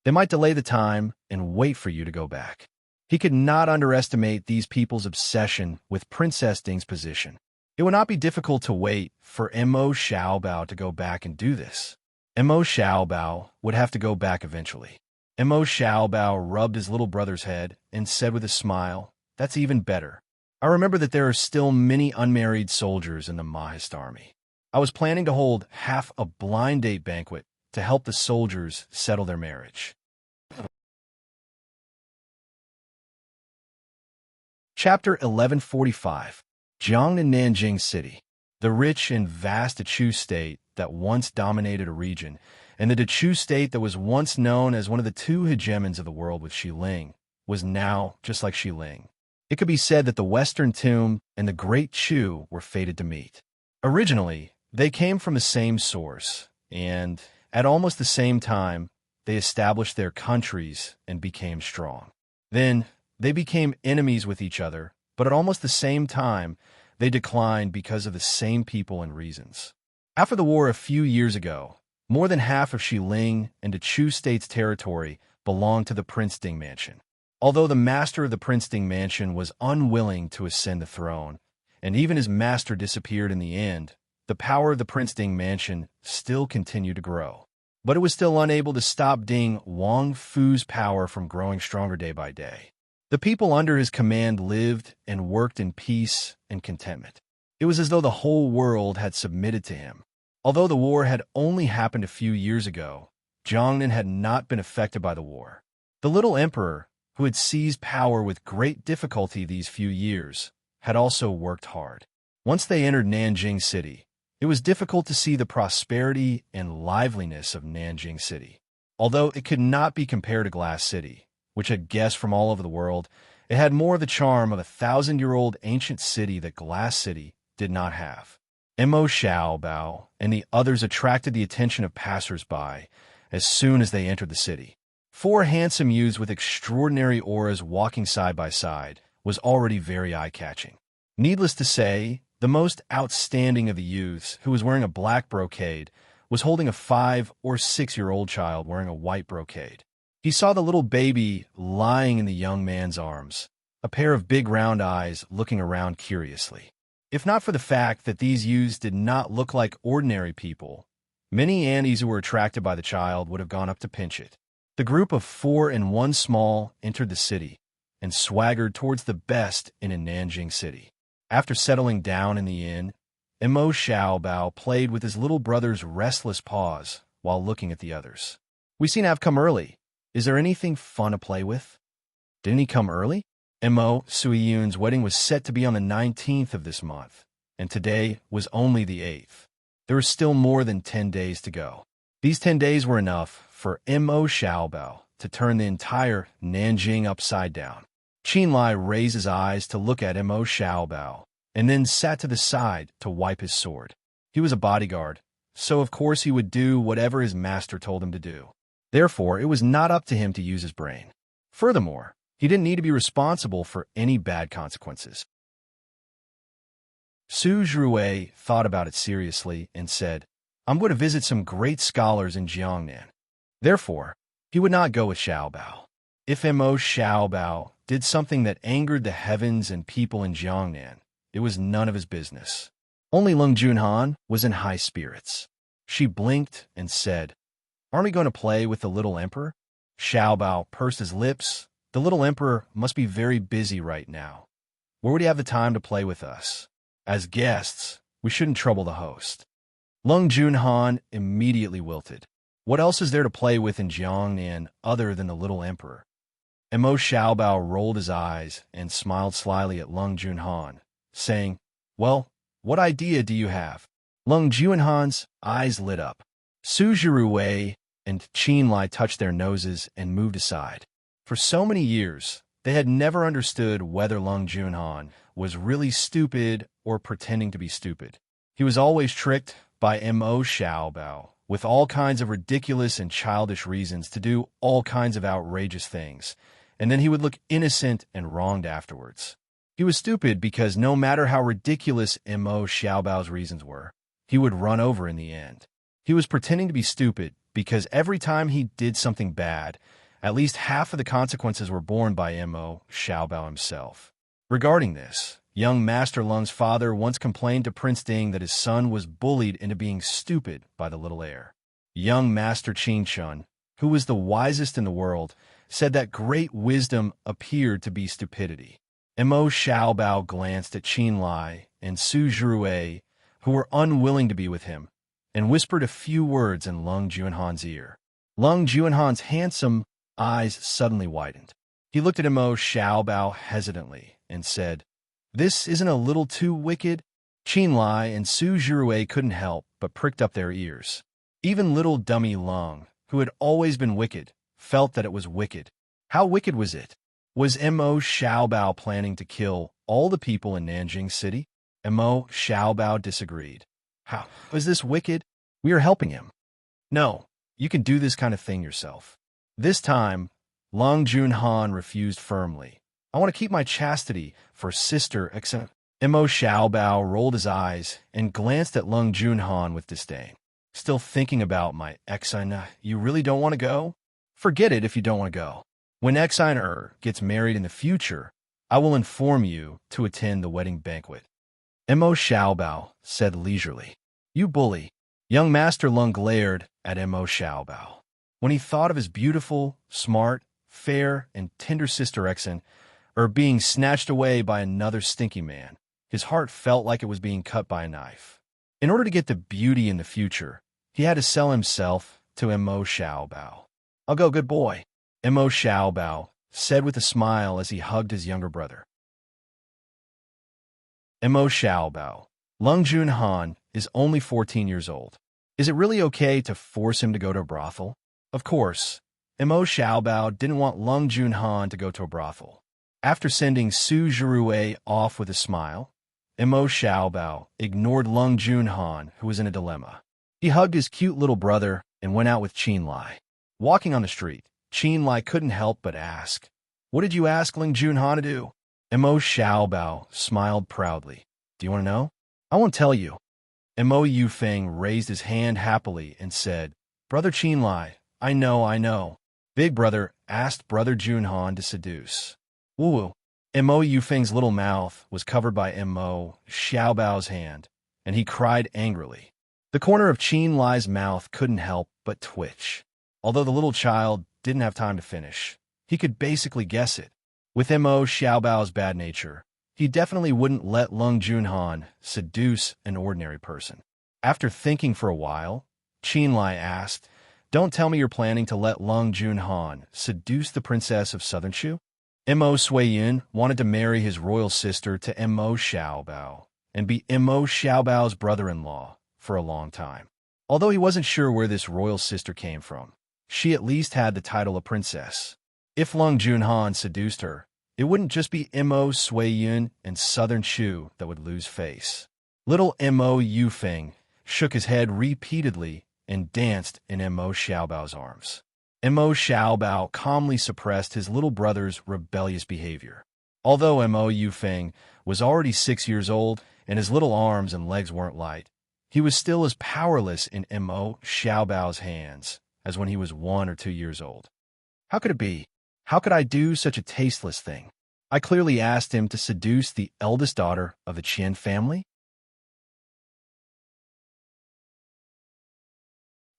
They might delay the time and wait for you to go back. He could not underestimate these people's obsession with Princess Ding's position. It would not be difficult to wait for Mo Xiaobao to go back and do this. Mo Xiaobao would have to go back eventually. Mo Xiaobao rubbed his little brother's head and said with a smile, "That's even better. I remember that there are still many unmarried soldiers in the Mahist army. I was planning to hold half a blind date banquet to help the soldiers settle their marriage." Chapter 1145. Jiangnan Nanjing City. The rich and vast Dechu state that once dominated a region, and the Dechu state that was once known as one of the two hegemons of the world with Xiling, was now just like Xiling. It could be said that the Western Tomb and the Great Chu were fated to meet. Originally, they came from the same source, and at almost the same time, they established their countries and became strong. Then, they became enemies with each other, but at almost the same time, they declined because of the same people and reasons. After the war a few years ago, more than half of Xiling and Dechu State's territory belonged to the Prince Ding Mansion. Although the master of the Prince Ding Mansion was unwilling to ascend the throne, and even his master disappeared in the end, the power of the Prince Ding Mansion still continued to grow. But it was still unable to stop Ding Wang Fu's power from growing stronger day by day. The people under his command lived and worked in peace and contentment. It was as though the whole world had submitted to him. Although the war had only happened a few years ago, Jiangnan had not been affected by the war. The little emperor, who had seized power with great difficulty these few years, had also worked hard. Once they entered Nanjing City, it was difficult to see the prosperity and liveliness of Nanjing City. Although it could not be compared to Glass City, which had guests from all over the world, it had more of the charm of a 1,000-year-old ancient city that Glass City did not have. Mo Xiaobao and the others attracted the attention of passers-by as soon as they entered the city. 4 handsome youths with extraordinary auras walking side by side was already very eye-catching. Needless to say, the most outstanding of the youths, who was wearing a black brocade, was holding a 5- or 6-year-old child wearing a white brocade. He saw the little baby lying in the young man's arms, a pair of big round eyes looking around curiously. If not for the fact that these youths did not look like ordinary people, many aunties who were attracted by the child would have gone up to pinch it. The group of 4 and 1 small entered the city and swaggered towards the best inn in Nanjing City. After settling down in the inn, Mo Xiaobao played with his little brother's restless paws while looking at the others. "We seem to have come early. Is there anything fun to play with?" "Didn't he come early?" Mo Suiyun's wedding was set to be on the 19th of this month, and today was only the 8th. There were still more than 10 days to go. These 10 days were enough for Mo Xiaobao to turn the entire Nanjing upside down. Qinlai raised his eyes to look at Mo Xiaobao, and then sat to the side to wipe his sword. He was a bodyguard, so of course he would do whatever his master told him to do. Therefore, it was not up to him to use his brain. Furthermore, he didn't need to be responsible for any bad consequences. Su Zhuwei thought about it seriously and said, "I'm going to visit some great scholars in Jiangnan." Therefore, he would not go with Xiaobao. If Mo Xiaobao did something that angered the heavens and people in Jiangnan, it was none of his business. Only Lung Junhan was in high spirits. She blinked and said, "Aren't we going to play with the little emperor?" Xiaobao pursed his lips. The little emperor must be very busy right now. Where would he have the time to play with us? As guests, we shouldn't trouble the host. Lung Junhan immediately wilted. What else is there to play with in Jiangnan other than the little emperor? Mo Xiaobao rolled his eyes and smiled slyly at Lung Junhan, saying, "Well, what idea do you have?" Lung Juanhan's eyes lit up. Su Zhiruwei and Qin Lai touched their noses and moved aside. For so many years, they had never understood whether Lung Junhan was really stupid or pretending to be stupid. He was always tricked by Mo Xiaobao with all kinds of ridiculous and childish reasons to do all kinds of outrageous things, and then he would look innocent and wronged afterwards. He was stupid because no matter how ridiculous Mo Xiaobao's reasons were, he would run over in the end. He was pretending to be stupid because every time he did something bad, at least half of the consequences were borne by Mo Xiaobao himself. Regarding this, young Master Lung's father once complained to Prince Ding that his son was bullied into being stupid by the little heir. Young Master Qin Shun, who was the wisest in the world, said that great wisdom appeared to be stupidity. Mo Xiaobao glanced at Qin Lai and Su Zhiruwei, who were unwilling to be with him, and whispered a few words in Lung Juanhan's ear. Lung Juanhan's handsome eyes suddenly widened. He looked at Mo Xiaobao hesitantly and said, "This isn't a little too wicked?" Qin Lai and Su Zhiruwei couldn't help but pricked up their ears. Even little dummy Lung, who had always been wicked, felt that it was wicked. How wicked was it? Was Mo Xiaobao planning to kill all the people in Nanjing City? Mo Xiaobao disagreed. How is this wicked? We are helping him. No, you can do this kind of thing yourself. This time, Lung Junhan refused firmly. I want to keep my chastity for Sister Exen. Mo Xiaobao rolled his eyes and glanced at Lung Junhan with disdain. Still thinking about my Exen? You really don't want to go? Forget it if you don't want to go. When Exen gets married in the future, I will inform you to attend the wedding banquet. Mo Xiaobao said leisurely. You bully. Young Master Lung glared at Mo Xiaobao. When he thought of his beautiful, smart, fair, and tender sister Exen, being snatched away by another stinky man, his heart felt like it was being cut by a knife. In order to get the beauty in the future, he had to sell himself to Mo Xiaobao. I'll go, good boy, Mo Xiaobao said with a smile as he hugged his younger brother. Mo Xiaobao, Lung Junhan is only 14 years old. Is it really okay to force him to go to a brothel? Of course, Mo Xiaobao didn't want Lung Junhan to go to a brothel. After sending Su Zhiruwei off with a smile, Mo Xiaobao ignored Lung Junhan, who was in a dilemma. He hugged his cute little brother and went out with Qin Lai. Walking on the street, Qin Lai couldn't help but ask, "What did you ask Lung Junhan to do?" Mo Xiaobao smiled proudly. "Do you want to know?" "I won't tell you." Mo Yufeng raised his hand happily and said, "Brother Qin Lai, I know. Big brother asked Brother Junhan to seduce." Woo-woo. Mo Yufeng's little mouth was covered by Mo Xiaobao's hand, and he cried angrily. The corner of Qin Lai's mouth couldn't help but twitch. Although the little child didn't have time to finish, he could basically guess it. With Mo Xiaobao's bad nature, he definitely wouldn't let Lung Junhan seduce an ordinary person. After thinking for a while, Qin Lai asked, "Don't tell me you're planning to let Lung Junhan seduce the princess of Southern Shu?" Mo Suiyun wanted to marry his royal sister to Mo Xiaobao and be Mo Xiaobao's brother-in-law for a long time. Although he wasn't sure where this royal sister came from, she at least had the title of princess. If Lung Junhan seduced her, it wouldn't just be Mo Suiyun and Southern Shu that would lose face. Little Mo Yufeng shook his head repeatedly and danced in Mo Xiaobao's arms. Mo Xiaobao calmly suppressed his little brother's rebellious behavior. Although Mo Yufeng was already 6 years old and his little arms and legs weren't light, he was still as powerless in Mo Xiaobao's hands as when he was 1 or 2 years old. How could it be? How could I do such a tasteless thing? I clearly asked him to seduce the eldest daughter of the Qian family.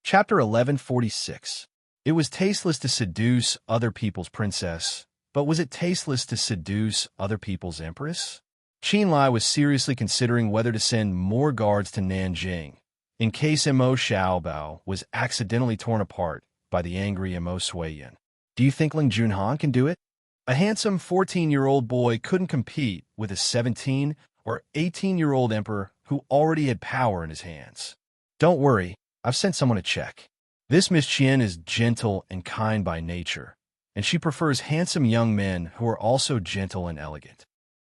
Chapter 1146. It was tasteless to seduce other people's princess, but was it tasteless to seduce other people's empress? Qin Lai was seriously considering whether to send more guards to Nanjing, in case Mo Xiaobao was accidentally torn apart by the angry Mo Suiyun. Do you think Lung Junhan can do it? A handsome 14-year-old boy couldn't compete with a 17 or 18-year-old emperor who already had power in his hands. "Don't worry, I've sent someone to check. This Miss Qian is gentle and kind by nature, and she prefers handsome young men who are also gentle and elegant."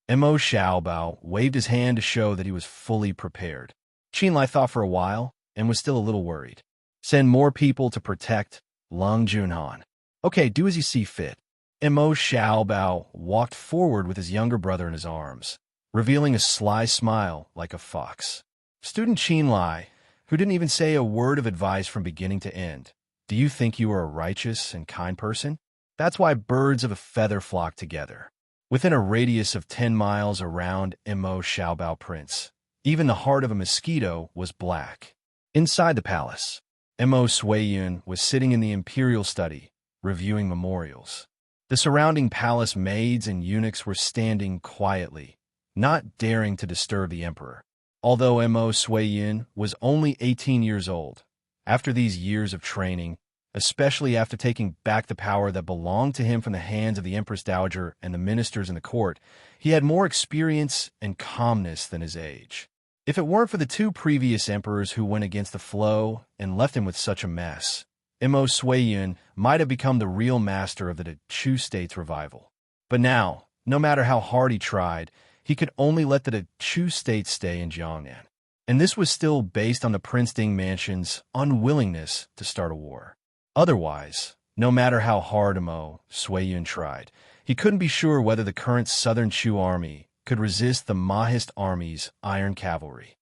Mo Xiaobao waved his hand to show that he was fully prepared. Qinlai thought for a while and was still a little worried. "Send more people to protect Lung Junhan." "Okay, do as you see fit." Mo Xiaobao walked forward with his younger brother in his arms, revealing a sly smile like a fox. Student Qinlai, who didn't even say a word of advice from beginning to end, "Do you think you are a righteous and kind person? That's why birds of a feather flock together." Within a radius of 10 miles around Mo Xiaobao Prince, even the heart of a mosquito was black. Inside the palace, Mo Suiyun was sitting in the imperial study, reviewing memorials. The surrounding palace maids and eunuchs were standing quietly, not daring to disturb the emperor. Although Mo Suiyun was only 18 years old, after these years of training, especially after taking back the power that belonged to him from the hands of the Empress Dowager and the ministers in the court, he had more experience and calmness than his age. If it weren't for the 2 previous emperors who went against the flow and left him with such a mess, Mo Suiyun might have become the real master of the Chu state's revival. But now, no matter how hard he tried, he could only let the Chu state stay in Jiangnan. And this was still based on the Prince Ding Mansion's unwillingness to start a war. Otherwise, no matter how hard Mo Suiyun tried, he couldn't be sure whether the current southern Chu army could resist the Mahist army's iron cavalry.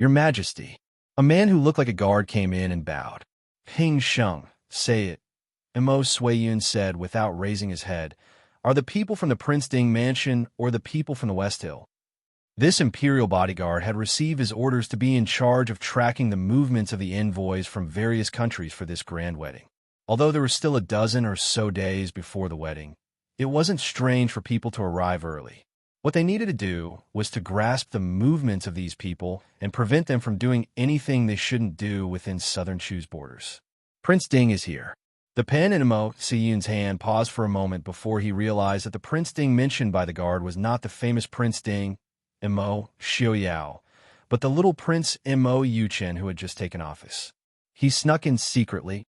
"Your Majesty." A man who looked like a guard came in and bowed. "Ping Sheng, say it," Mo Suiyun said without raising his head. "Are the people from the Prince Ding Mansion or the people from the West Hill?" This imperial bodyguard had received his orders to be in charge of tracking the movements of the envoys from various countries for this grand wedding. Although there were still a dozen or so days before the wedding, it wasn't strange for people to arrive early. What they needed to do was to grasp the movements of these people and prevent them from doing anything they shouldn't do within southern Chu's borders. "Prince Ding is here." The pen in Mo Suiyun's hand paused for a moment before he realized that the Prince Ding mentioned by the guard was not the famous Prince Ding, Mo Xiaoyao, but the little Prince Mo Yuchen who had just taken office. He snuck in secretly.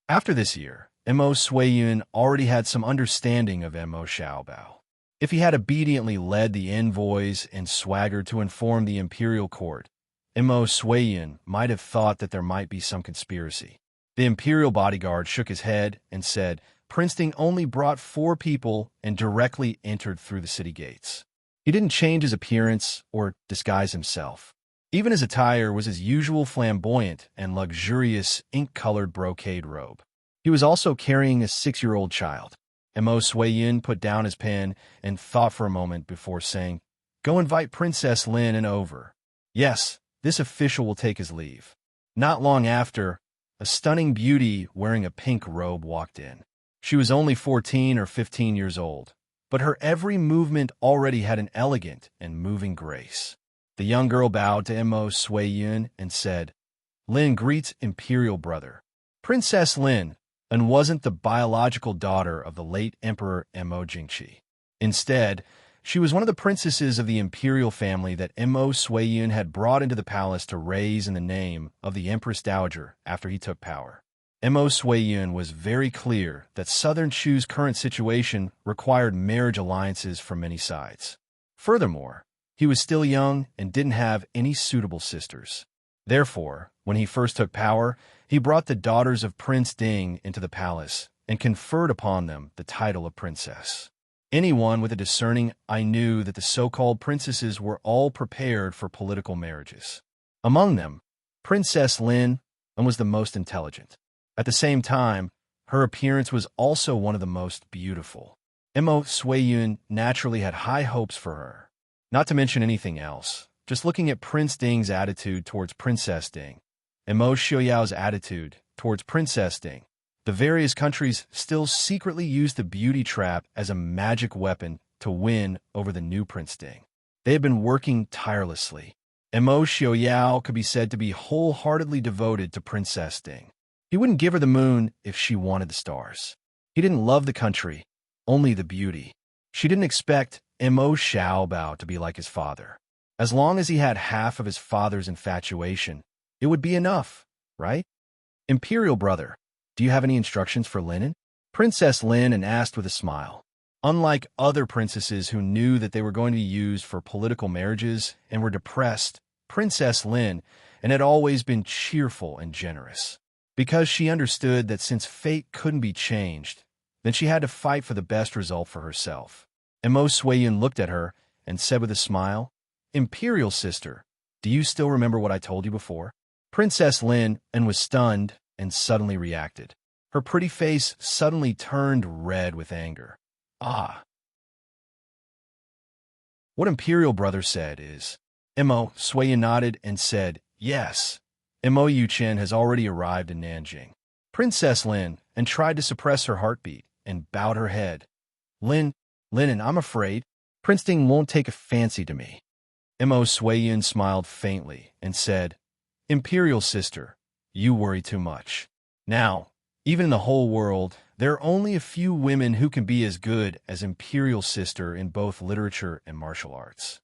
After this year, Mo Suiyun already had some understanding of Mo Xiaobao. If he had obediently led the envoys and swaggered to inform the imperial court, Mo Suiyun might have thought that there might be some conspiracy. The imperial bodyguard shook his head and said, "Prince Ding only brought 4 people and directly entered through the city gates." He didn't change his appearance or disguise himself. Even his attire was his usual flamboyant and luxurious ink-colored brocade robe. He was also carrying a 6-year-old child. Mo Suiyun put down his pen and thought for a moment before saying, "Go invite Princess Lin and over." Yes, this official will take his leave. Not long after, a stunning beauty wearing a pink robe walked in. She was only 14 or 15 years old, but her every movement already had an elegant and moving grace. The young girl bowed to Mo Suiyun and said, "Lin greets imperial brother." Princess Lin, and wasn't the biological daughter of the late Emperor Mo Jingqi. Instead, she was one of the princesses of the imperial family that Mo Suiyun had brought into the palace to raise in the name of the Empress Dowager after he took power. Mo Suiyun was very clear that Southern Chu's current situation required marriage alliances from many sides. Furthermore, he was still young and didn't have any suitable sisters. Therefore, when he first took power, he brought the daughters of Prince Ding into the palace and conferred upon them the title of princess. Anyone with a discerning eye knew that the so-called princesses were all prepared for political marriages. Among them, Princess Lin was the most intelligent. At the same time, her appearance was also one of the most beautiful. Mo Suiyun naturally had high hopes for her. Not to mention anything else, just looking at Prince Ding's attitude towards Princess Ding, and Mo Xiaoyao's attitude towards Princess Ding, the various countries still secretly used the beauty trap as a magic weapon to win over the new Prince Ding. They had been working tirelessly, and Mo Xiaoyao could be said to be wholeheartedly devoted to Princess Ding. He wouldn't give her the moon if she wanted the stars. He didn't love the country, only the beauty. She didn't expect Mo Xiaobao to be like his father. As long as he had half of his father's infatuation, it would be enough, right? Imperial brother, do you have any instructions for Linen? Princess Lin asked with a smile. Unlike other princesses who knew that they were going to be used for political marriages and were depressed, Princess Lin had always been cheerful and generous. Because she understood that since fate couldn't be changed, then she had to fight for the best result for herself. Mo Suiyun looked at her and said with a smile, Imperial sister, do you still remember what I told you before? Princess Lin was stunned and suddenly reacted. Her pretty face suddenly turned red with anger. Ah. What Imperial brother said is, Mo Suiyun nodded and said, yes. Mo Yuchen has already arrived in Nanjing. Princess Lin tried to suppress her heartbeat and bowed her head. Lin, I'm afraid Prince Ding won't take a fancy to me. Mo Suiyun smiled faintly and said, Imperial sister, you worry too much. Now, even in the whole world, there are only a few women who can be as good as Imperial sister in both literature and martial arts.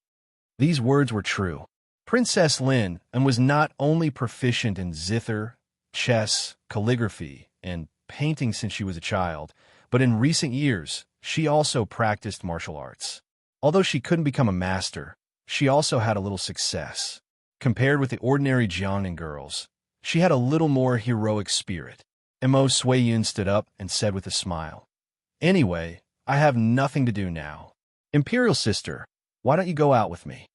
These words were true. Princess Lin was not only proficient in zither, chess, calligraphy, and painting since she was a child, but in recent years, she also practiced martial arts. Although she couldn't become a master, she also had a little success. Compared with the ordinary Jiangnan girls, she had a little more heroic spirit. Mo Suiyun stood up and said with a smile, Anyway, I have nothing to do now. Imperial sister, why don't you go out with me?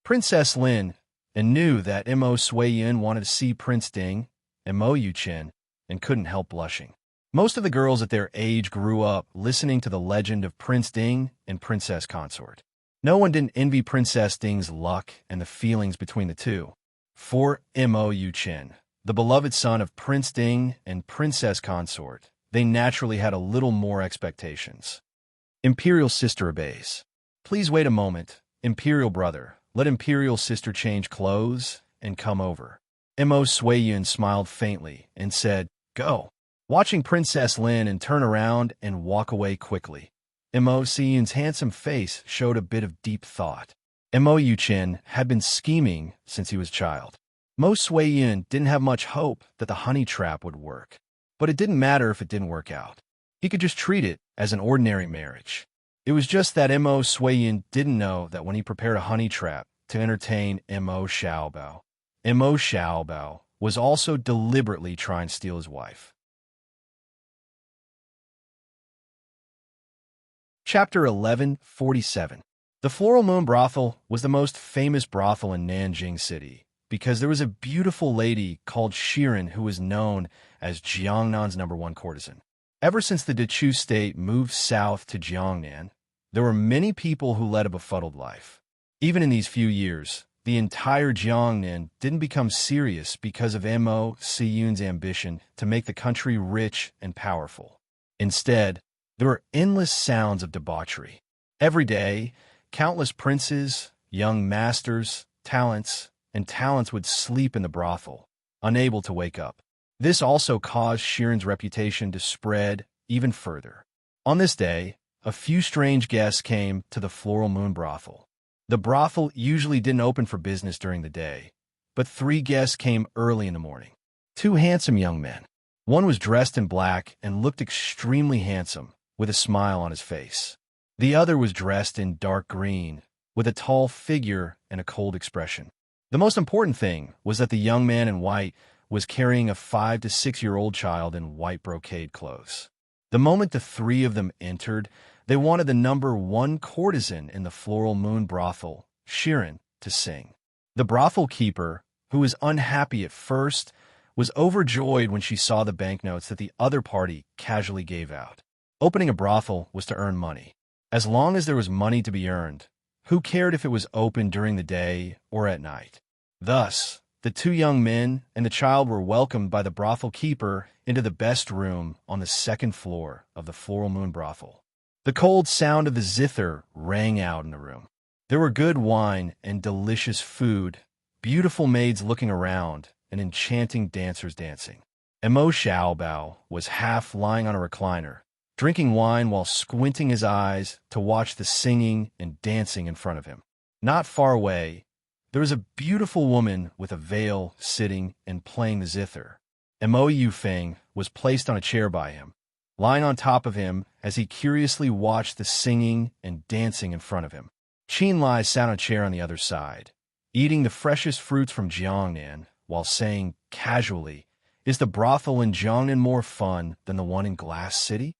Princess Lin knew that Mo Suiyun wanted to see Prince Ding and Mo Yuchen and couldn't help blushing. Most of the girls at their age grew up listening to the legend of Prince Ding and Princess Consort. No one didn't envy Princess Ding's luck and the feelings between the two. For Mo Yuchen, the beloved son of Prince Ding and Princess Consort, they naturally had a little more expectations. Imperial sister obeys. Please wait a moment, Imperial brother. Let Imperial sister change clothes and come over. Mo Suiyun smiled faintly and said, Go. Watching Princess Lin turn around and walk away quickly, Mo Suiyun's handsome face showed a bit of deep thought. Mo Yuchen had been scheming since he was a child. Mo Suiyun didn't have much hope that the honey trap would work. But it didn't matter if it didn't work out. He could just treat it as an ordinary marriage. It was just that Mo Suiyun didn't know that when he prepared a honey trap to entertain Mo Xiaobao, Mo Xiaobao was also deliberately trying to steal his wife. Chapter 1147. The Floral Moon Brothel was the most famous brothel in Nanjing City because there was a beautiful lady called Shirin who was known as Jiangnan's #1 courtesan. Ever since the Dechu state moved south to Jiangnan, there were many people who led a befuddled life. Even in these few years, the entire Jiangnan didn't become serious because of Mo Suiyun's ambition to make the country rich and powerful. Instead, there were endless sounds of debauchery. Every day, countless princes, young masters, talents would sleep in the brothel, unable to wake up. This also caused Shirin's reputation to spread even further. On this day, a few strange guests came to the Floral Moon Brothel. The brothel usually didn't open for business during the day, but 3 guests came early in the morning. 2 handsome young men. One was dressed in black and looked extremely handsome, with a smile on his face. The other was dressed in dark green, with a tall figure and a cold expression. The most important thing was that the young man in white was carrying a 5 to 6-year-old child in white brocade clothes. The moment the 3 of them entered, they wanted the #1 courtesan in the Floral Moon Brothel, Shirin, to sing. The brothel keeper, who was unhappy at first, was overjoyed when she saw the banknotes that the other party casually gave out. Opening a brothel was to earn money. As long as there was money to be earned, who cared if it was open during the day or at night? Thus, the 2 young men and the child were welcomed by the brothel keeper into the best room on the 2nd floor of the Floral Moon Brothel. The cold sound of the zither rang out in the room. There were good wine and delicious food, beautiful maids looking around, and enchanting dancers dancing. Mo Xiaobao was half lying on a recliner, drinking wine while squinting his eyes to watch the singing and dancing in front of him. Not far away, There was a beautiful woman with a veil sitting and playing the zither. Mo Yufeng was placed on a chair by him, lying on top of him as he curiously watched the singing and dancing in front of him. Qin Lai sat on a chair on the other side, eating the freshest fruits from Jiangnan, while saying casually, "Is the brothel in Jiangnan more fun than the one in Glass City?"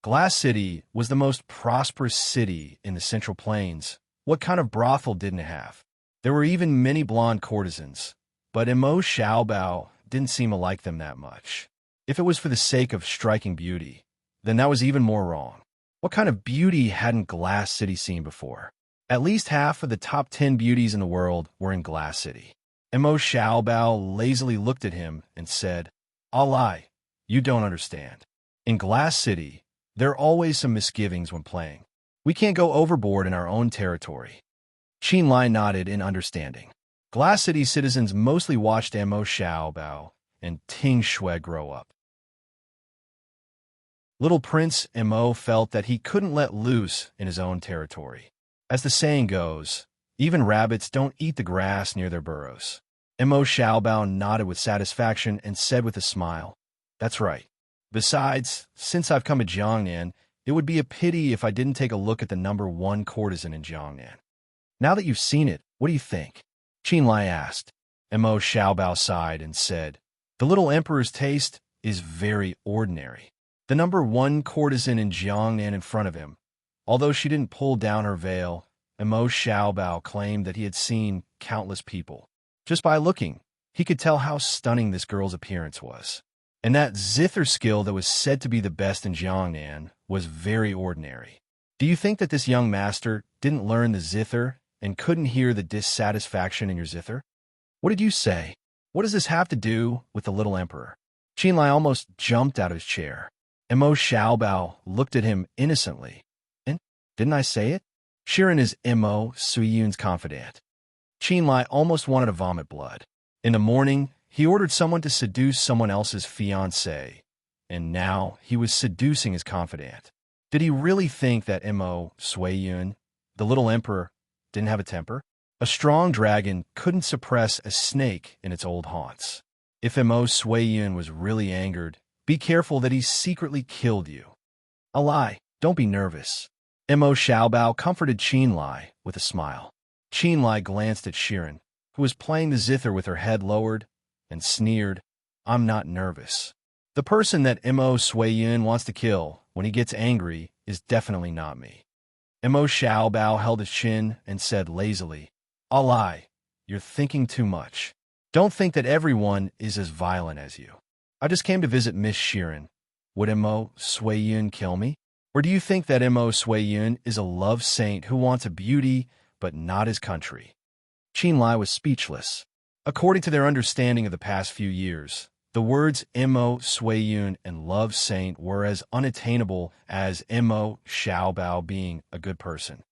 Glass City was the most prosperous city in the Central Plains. What kind of brothel didn't it have? There were even many blonde courtesans, but Mo Xiaobao didn't seem to like them that much. If it was for the sake of striking beauty, then that was even more wrong. What kind of beauty hadn't Glass City seen before? At least half of the top 10 beauties in the world were in Glass City. Mo Xiaobao lazily looked at him and said, "I'll lie, you don't understand. In Glass City, there are always some misgivings when playing. We can't go overboard in our own territory." Qin Lai nodded in understanding. Glass City citizens mostly watched Mo Xiaobao and Ting Shui grow up. Little Prince Mo felt that he couldn't let loose in his own territory. As the saying goes, even rabbits don't eat the grass near their burrows. Mo Xiaobao nodded with satisfaction and said with a smile, "That's right. Besides, since I've come to Jiangnan, it would be a pity if I didn't take a look at the #1 courtesan in Jiangnan." "Now that you've seen it, what do you think?" Qin Lai asked. Mo Xiaobao sighed and said, "The little emperor's taste is very ordinary." The #1 courtesan in Jiangnan in front of him, although she didn't pull down her veil, Mo Xiaobao claimed that he had seen countless people. Just by looking, he could tell how stunning this girl's appearance was. And that zither skill that was said to be the best in Jiangnan was very ordinary. Do you think that this young master didn't learn the zither and couldn't hear the dissatisfaction in your zither? What did you say? What does this have to do with the little emperor? Qin Lai almost jumped out of his chair. Mo Xiaobao looked at him innocently. "And didn't I say it? Shiren is Mo Suyun's confidant." Qin Lai almost wanted to vomit blood. In the morning, he ordered someone to seduce someone else's fiancée, and now he was seducing his confidant. Did he really think that Mo Suyun, the little emperor, didn't have a temper? A strong dragon couldn't suppress a snake in its old haunts. If Mo Suyun was really angered, be careful that he secretly killed you. "A lie, don't be nervous." Mo Xiaobao comforted Qin Lai with a smile. Qin Lai glanced at Shiren, who was playing the zither with her head lowered, and sneered, "I'm not nervous. The person that Mo Suyun wants to kill when he gets angry is definitely not me." Mo Xiaobao held his chin and said lazily, "I'll lie, you're thinking too much. Don't think that everyone is as violent as you. I just came to visit Miss Shiren. Would Mo Suyun kill me? Or do you think that Mo Suyun is a love saint who wants a beauty but not his country?" Qin Lai was speechless. According to their understanding of the past few years, the words Mo Suyun and love saint were as unattainable as Mo Xiaobao being a good person.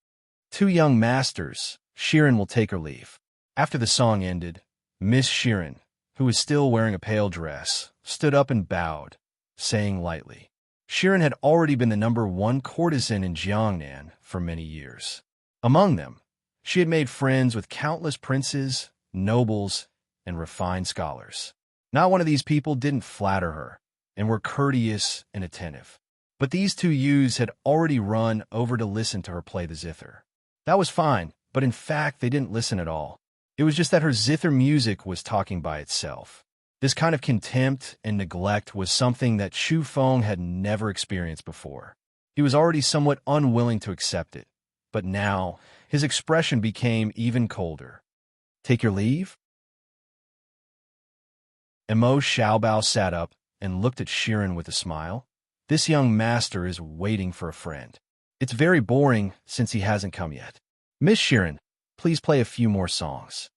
"Two young masters, Shiren will take her leave." After the song ended, Miss Shiren, who was still wearing a pale dress, stood up and bowed, saying lightly, Shiren had already been the #1 courtesan in Jiangnan for many years. Among them, she had made friends with countless princes, nobles, and refined scholars. Not one of these people didn't flatter her and were courteous and attentive. But these two youths had already run over to listen to her play the zither. That was fine, but in fact they didn't listen at all. It was just that her zither music was talking by itself. This kind of contempt and neglect was something that Xu Feng had never experienced before. He was already somewhat unwilling to accept it, but now his expression became even colder. "Take your leave?" Mo Xiaobao sat up and looked at Shiren with a smile. This young master is waiting for a friend. It's very boring since he hasn't come yet. "Miss Shiren, please play a few more songs."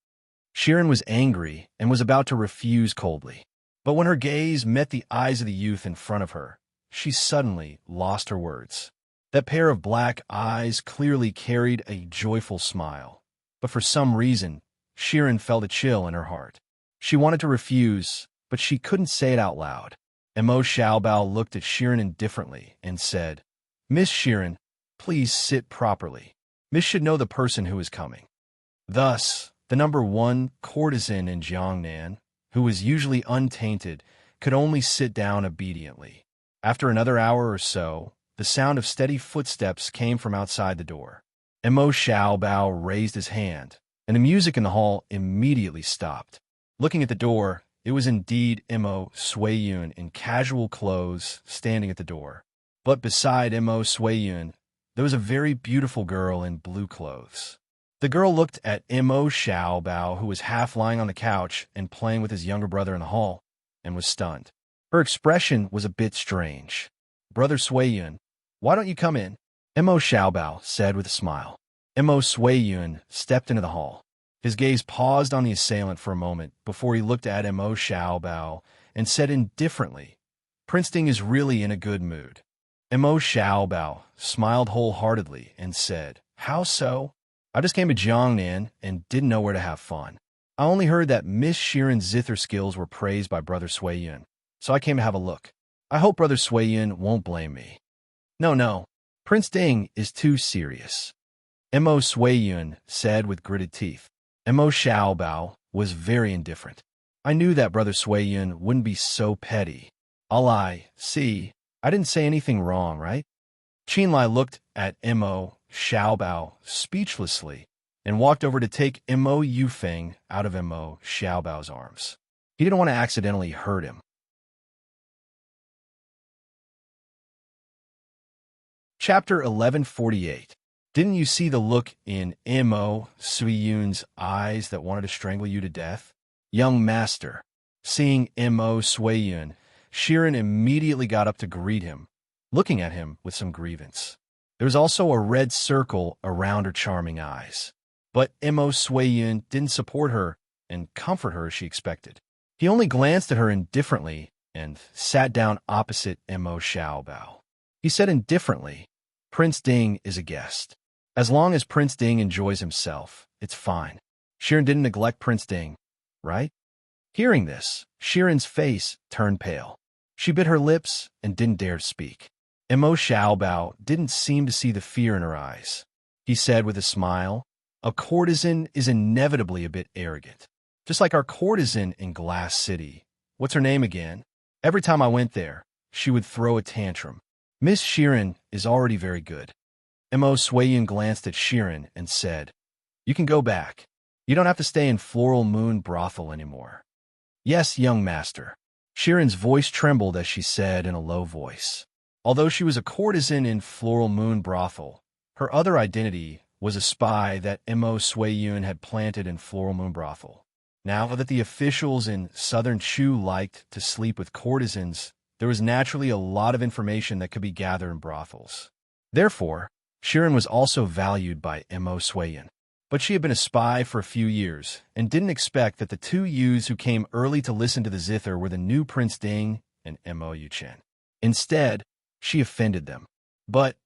Shiren was angry and was about to refuse coldly. But when her gaze met the eyes of the youth in front of her, she suddenly lost her words. That pair of black eyes clearly carried a joyful smile. But for some reason, Shiren felt a chill in her heart. She wanted to refuse, but she couldn't say it out loud. Mo Xiaobao looked at Shiren indifferently and said, "Miss Shiren, please sit properly. Miss should know the person who is coming." Thus, the number one courtesan in Jiangnan, who was usually untainted, could only sit down obediently. After another hour or so, the sound of steady footsteps came from outside the door. Mo Xiaobao raised his hand, and the music in the hall immediately stopped. Looking at the door, it was indeed Mo Suiyun in casual clothes standing at the door. But beside Mo Suiyun, there was a very beautiful girl in blue clothes. The girl looked at Mo Xiaobao, who was half lying on the couch and playing with his younger brother in the hall, and was stunned. Her expression was a bit strange. "Brother Suiyun, why don't you come in?" Mo Xiaobao said with a smile. Mo Suiyun stepped into the hall. His gaze paused on the assailant for a moment before he looked at Mo Xiaobao and said indifferently, "Prince Ding is really in a good mood." Mo Xiaobao smiled wholeheartedly and said, "How so?" "I just came to Jiangnan and didn't know where to have fun. I only heard that Miss Shiren's zither skills were praised by Brother Suiyun, so I came to have a look. I hope Brother Suiyun won't blame me." No, Prince Ding is too serious," Mo Suiyun said with gritted teeth. Mo Xiaobao was very indifferent. "I knew that Brother Suiyun wouldn't be so petty. See, I didn't say anything wrong, right?" Qinlai looked at Mo Xiaobao speechlessly and walked over to take Mo Yufeng out of Mo Xiaobao's arms. He didn't want to accidentally hurt him. Chapter 1148. Didn't you see the look in Mo Suiyun's eyes that wanted to strangle you to death? Young master. Seeing Mo Suiyun, Shiren immediately got up to greet him, looking at him with some grievance. There was also a red circle around her charming eyes. But Mo Suiyun didn't support her and comfort her as she expected. He only glanced at her indifferently and sat down opposite Mo Xiaobao. He said indifferently, "Prince Ding is a guest. As long as Prince Ding enjoys himself, it's fine. Shiren didn't neglect Prince Ding, right?" Hearing this, Shiren's face turned pale. She bit her lips and didn't dare to speak. Mo Xiaobao didn't seem to see the fear in her eyes. He said with a smile, "A courtesan is inevitably a bit arrogant. Just like our courtesan in Glass City. What's her name again? Every time I went there, she would throw a tantrum. Miss Shiren is already very good." Mo Suiyun glanced at Shiren and said, "You can go back. You don't have to stay in Floral Moon Brothel anymore." "Yes, young master." Shiren's voice trembled as she said in a low voice. Although she was a courtesan in Floral Moon Brothel, her other identity was a spy that Mo Suiyun had planted in Floral Moon Brothel. Now that the officials in Southern Chu liked to sleep with courtesans, there was naturally a lot of information that could be gathered in brothels. Therefore, Shiren was also valued by Mo Suiyun. But she had been a spy for a few years and didn't expect that the two youths who came early to listen to the zither were the new Prince Ding and Mo Yuchen. Instead, she offended them. But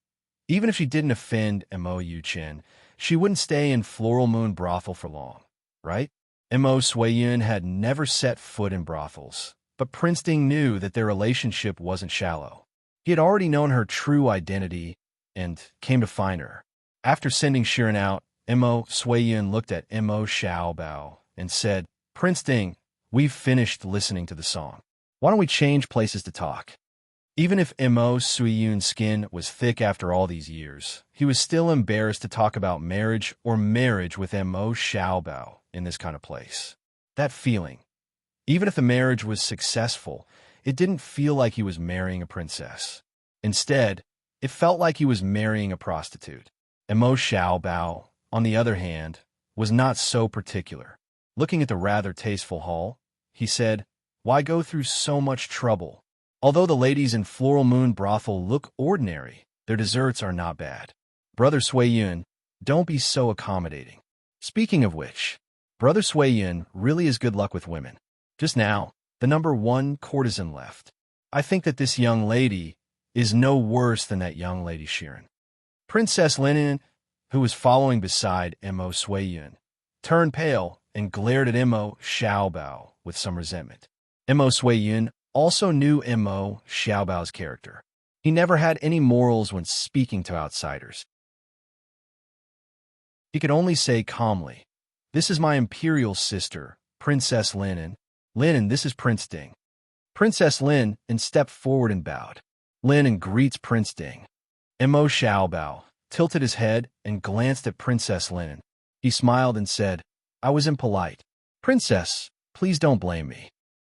even if she didn't offend Mo Yuchen, she wouldn't stay in Floral Moon Brothel for long, right? Mo Suiyun had never set foot in brothels, but Prince Ding knew that their relationship wasn't shallow. He had already known her true identity and came to find her. After sending Shiren out, Mo Suiyun looked at Mo Xiaobao and said, "Prince Ding, we've finished listening to the song. Why don't we change places to talk?" Even if Mo Suiyun's skin was thick after all these years, he was still embarrassed to talk about marriage or marriage with Mo Xiaobao in this kind of place. That feeling, even if the marriage was successful, it didn't feel like he was marrying a princess. Instead, it felt like he was marrying a prostitute. Mo Xiaobao, on the other hand, was not so particular. Looking at the rather tasteful hall, he said, "Why go through so much trouble? Although the ladies in Floral Moon Brothel look ordinary, their desserts are not bad. Brother Suiyun, don't be so accommodating. Speaking of which, Brother Suiyun really is good luck with women. Just now, the number one courtesan left. I think that this young lady is no worse than that young lady Shiren." Princess Linen, who was following beside Mo Suiyun, turned pale and glared at Mo Xiaobao with some resentment. Mo Suiyun also knew Mo Xiaobao's character. He never had any morals when speaking to outsiders. He could only say calmly, This is my imperial sister, Princess Lin, and this is Prince Ding. Princess Lin and stepped forward and bowed. Lin and greets Prince Ding. Mo Xiaobao tilted his head and glanced at Princess Lin. He smiled and said, I was impolite. Princess, please don't blame me.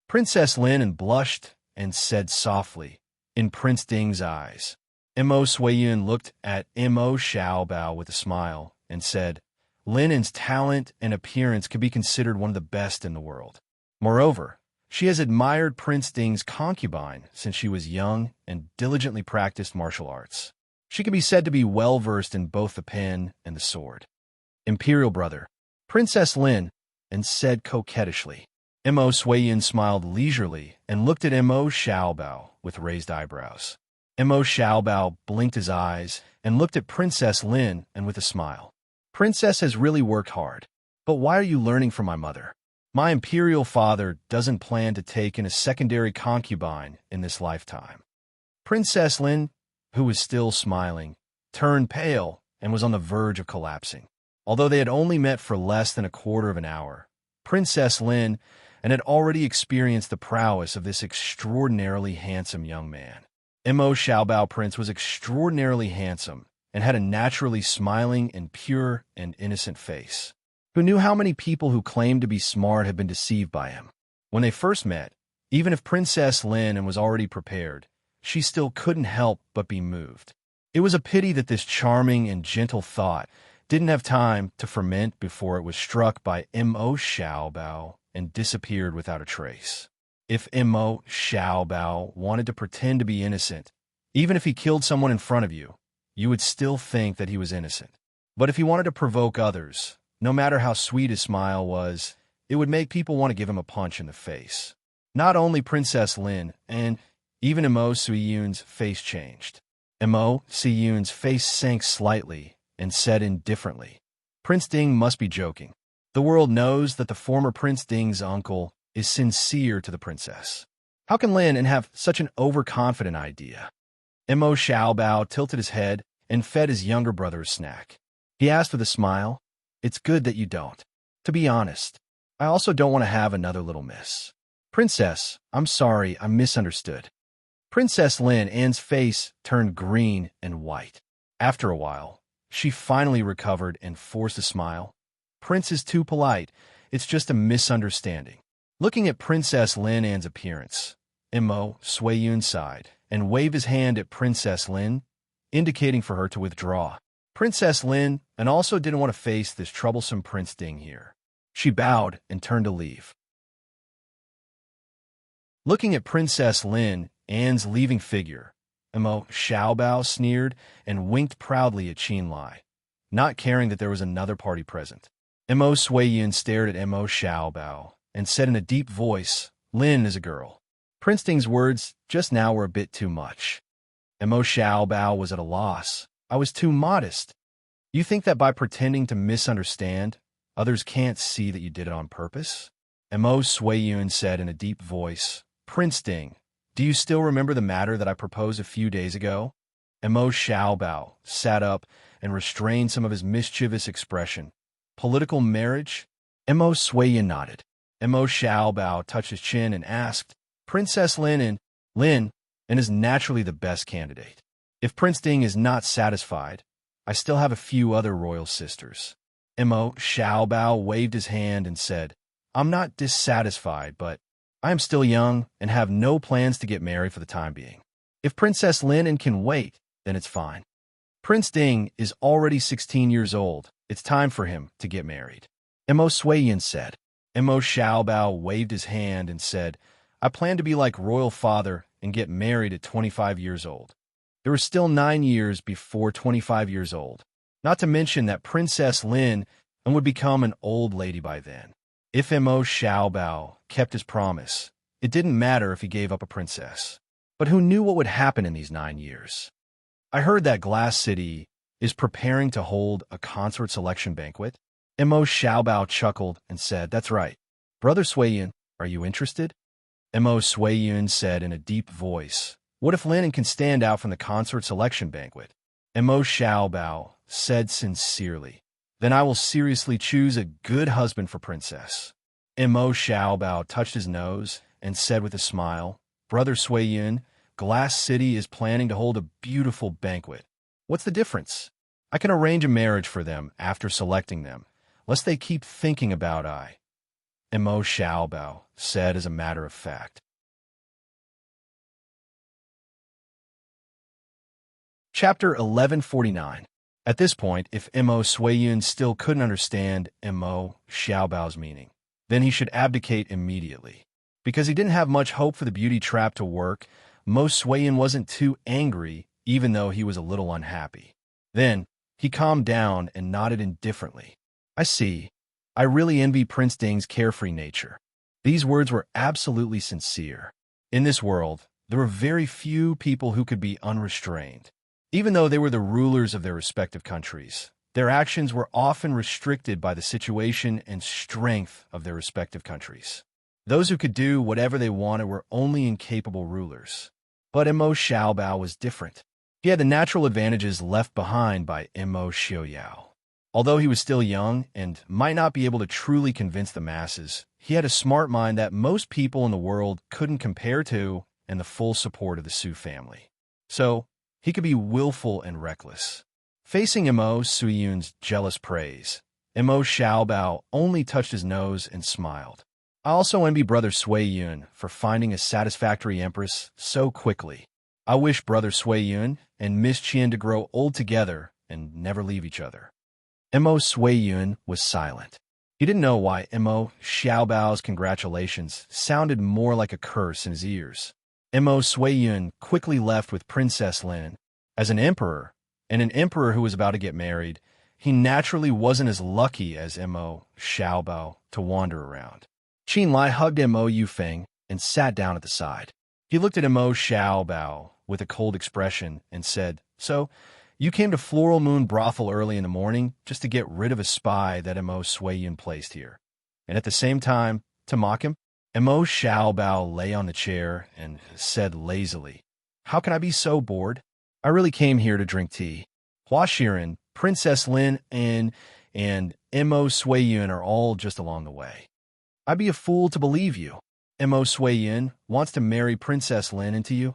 Princess Lin blushed and said softly, in Prince Ding's eyes. Mo Suiyun looked at Mo Xiaobao with a smile and said, Lin's talent and appearance could be considered one of the best in the world. Moreover, she has admired Prince Ding's concubine since she was young and diligently practiced martial arts. She can be said to be well-versed in both the pen and the sword. Imperial brother, Princess Lin, and said coquettishly. Mo Suiyun smiled leisurely and looked at Mo Xiaobao with raised eyebrows. Mo Xiaobao blinked his eyes and looked at Princess Lin and with a smile. Princess has really worked hard. But why are you learning from my mother? My imperial father doesn't plan to take in a secondary concubine in this lifetime. Princess Lin, who was still smiling, turned pale and was on the verge of collapsing. Although they had only met for less than a quarter of an hour, Princess Lin had already experienced the prowess of this extraordinarily handsome young man. Mo Xiaobao Prince was extraordinarily handsome and had a naturally smiling and pure and innocent face. Who knew how many people who claimed to be smart had been deceived by him? When they first met, even if Princess Lin was already prepared, she still couldn't help but be moved. It was a pity that this charming and gentle thought didn't have time to ferment before it was struck by Mo Xiaobao and disappeared without a trace. If Mo Xiaobao wanted to pretend to be innocent, even if he killed someone in front of you, you would still think that he was innocent. But if he wanted to provoke others, no matter how sweet his smile was, it would make people want to give him a punch in the face. Not only Princess Lin, and even Mo Suiyun's face changed. Mo Suiyun's face sank slightly and said indifferently, Prince Ding must be joking. The world knows that the former Prince Ding's uncle is sincere to the princess. How can Lin have such an overconfident idea? Mo Xiaobao tilted his head and fed his younger brother a snack. He asked with a smile, It's good that you don't. To be honest, I also don't want to have another little miss. Princess, I'm sorry, I misunderstood. Princess Lin's face turned green and white. After a while, she finally recovered and forced a smile. Prince is too polite. It's just a misunderstanding. Looking at Princess Lin's appearance, Mo Suiyun sighed and waved his hand at Princess Lin, indicating for her to withdraw. Princess Lin also didn't want to face this troublesome Prince Ding here. She bowed and turned to leave. Looking at Princess Lin's leaving figure, Mo Xiaobao sneered and winked proudly at Qin Lai, not caring that there was another party present. Mo Suiyun stared at Mo Xiaobao and said in a deep voice, Lin is a girl. Prince Ding's words just now were a bit too much. Mo Xiaobao was at a loss. I was too modest. You think that by pretending to misunderstand, others can't see that you did it on purpose? Mo Suiyun said in a deep voice, Prince Ding, do you still remember the matter that I proposed a few days ago? Mo Xiaobao sat up and restrained some of his mischievous expression. Political marriage? Mo Suiyun nodded. Mo Xiaobao touched his chin and asked, Princess Lin is naturally the best candidate. If Prince Ding is not satisfied, I still have a few other royal sisters. Mo Xiaobao waved his hand and said, I'm not dissatisfied, but I am still young and have no plans to get married for the time being. If Princess Lin can wait, then it's fine. Prince Ding is already 16 years old. It's time for him to get married. Mo Suiyun said. Mo Xiaobao waved his hand and said, I plan to be like royal father and get married at 25 years old. There are still 9 years before 25 years old. Not to mention that Princess Lin would become an old lady by then. If Mo Xiaobao kept his promise, it didn't matter if he gave up a princess. But who knew what would happen in these 9 years? I heard that Glass City is preparing to hold a consort selection banquet. Mo Xiaobao chuckled and said, That's right. Brother Suiyun, are you interested? Mo Suiyun said in a deep voice, What if Lin can stand out from the consort selection banquet? Mo Xiaobao said sincerely, then I will seriously choose a good husband for Princess. Mo Xiaobao touched his nose and said with a smile, Brother Sui Yun, Glass City is planning to hold a beautiful banquet. What's the difference? I can arrange a marriage for them after selecting them, lest they keep thinking about I. Mo Xiaobao said as a matter of fact. Chapter 1149. At this point, if Mo Suiyun still couldn't understand Mo Xiaobao's meaning, then he should abdicate immediately. Because he didn't have much hope for the beauty trap to work, Mo Suiyun wasn't too angry, even though he was a little unhappy. Then, he calmed down and nodded indifferently. I see. I really envy Prince Ding's carefree nature. These words were absolutely sincere. In this world, there were very few people who could be unrestrained. Even though they were the rulers of their respective countries, their actions were often restricted by the situation and strength of their respective countries. Those who could do whatever they wanted were only incapable rulers. But Mo Xiaobao was different. He had the natural advantages left behind by Mo Xiaoyao. Although he was still young and might not be able to truly convince the masses, he had a smart mind that most people in the world couldn't compare to and the full support of the Su family. So, he could be willful and reckless. Facing Mo Suiyun's jealous praise, Mo Xiaobao only touched his nose and smiled. I also envy Brother Sui Yun for finding a satisfactory empress so quickly. I wish Brother Sui Yun and Miss Qian to grow old together and never leave each other. Mo Sui Yun was silent. He didn't know why Mo Xiaobao's congratulations sounded more like a curse in his ears. Mo Sui Yun quickly left with Princess Lin. As an emperor, and an emperor who was about to get married, he naturally wasn't as lucky as Mo Xiaobao to wander around. Qin Lai hugged Mo Yufeng and sat down at the side. He looked at Mo Xiaobao with a cold expression and said, So, you came to Floral Moon Brothel early in the morning just to get rid of a spy that Mo Sui Yun placed here, and at the same time, to mock him? Mo Xiaobao lay on the chair and said lazily, How can I be so bored? I really came here to drink tea. Hua Shiren, Princess Lin, and Mo Sui Yun are all just along the way. I'd be a fool to believe you. Mo Sui Yun wants to marry Princess Lin into you?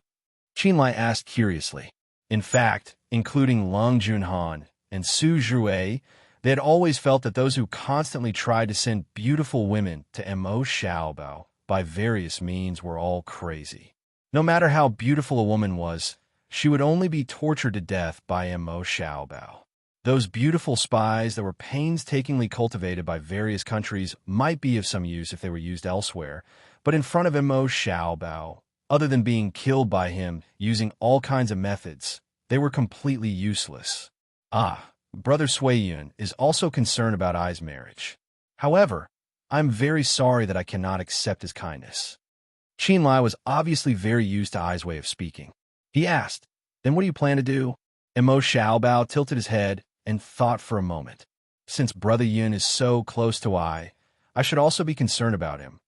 Qin Lai asked curiously. In fact, including Lung Junhan and Su Zhuwei, they had always felt that those who constantly tried to send beautiful women to Mo Xiaobao by various means were all crazy. No matter how beautiful a woman was, she would only be tortured to death by Mo Xiaobao. Those beautiful spies that were painstakingly cultivated by various countries might be of some use if they were used elsewhere, but in front of Mo Xiaobao, other than being killed by him using all kinds of methods, they were completely useless. Brother Sui Yun is also concerned about Ai's marriage. However, I'm very sorry that I cannot accept his kindness. Qin Lai was obviously very used to Ai's way of speaking. He asked, Then what do you plan to do? Mo Xiaobao tilted his head and thought for a moment. Since Brother Yun is so close to I should also be concerned about him,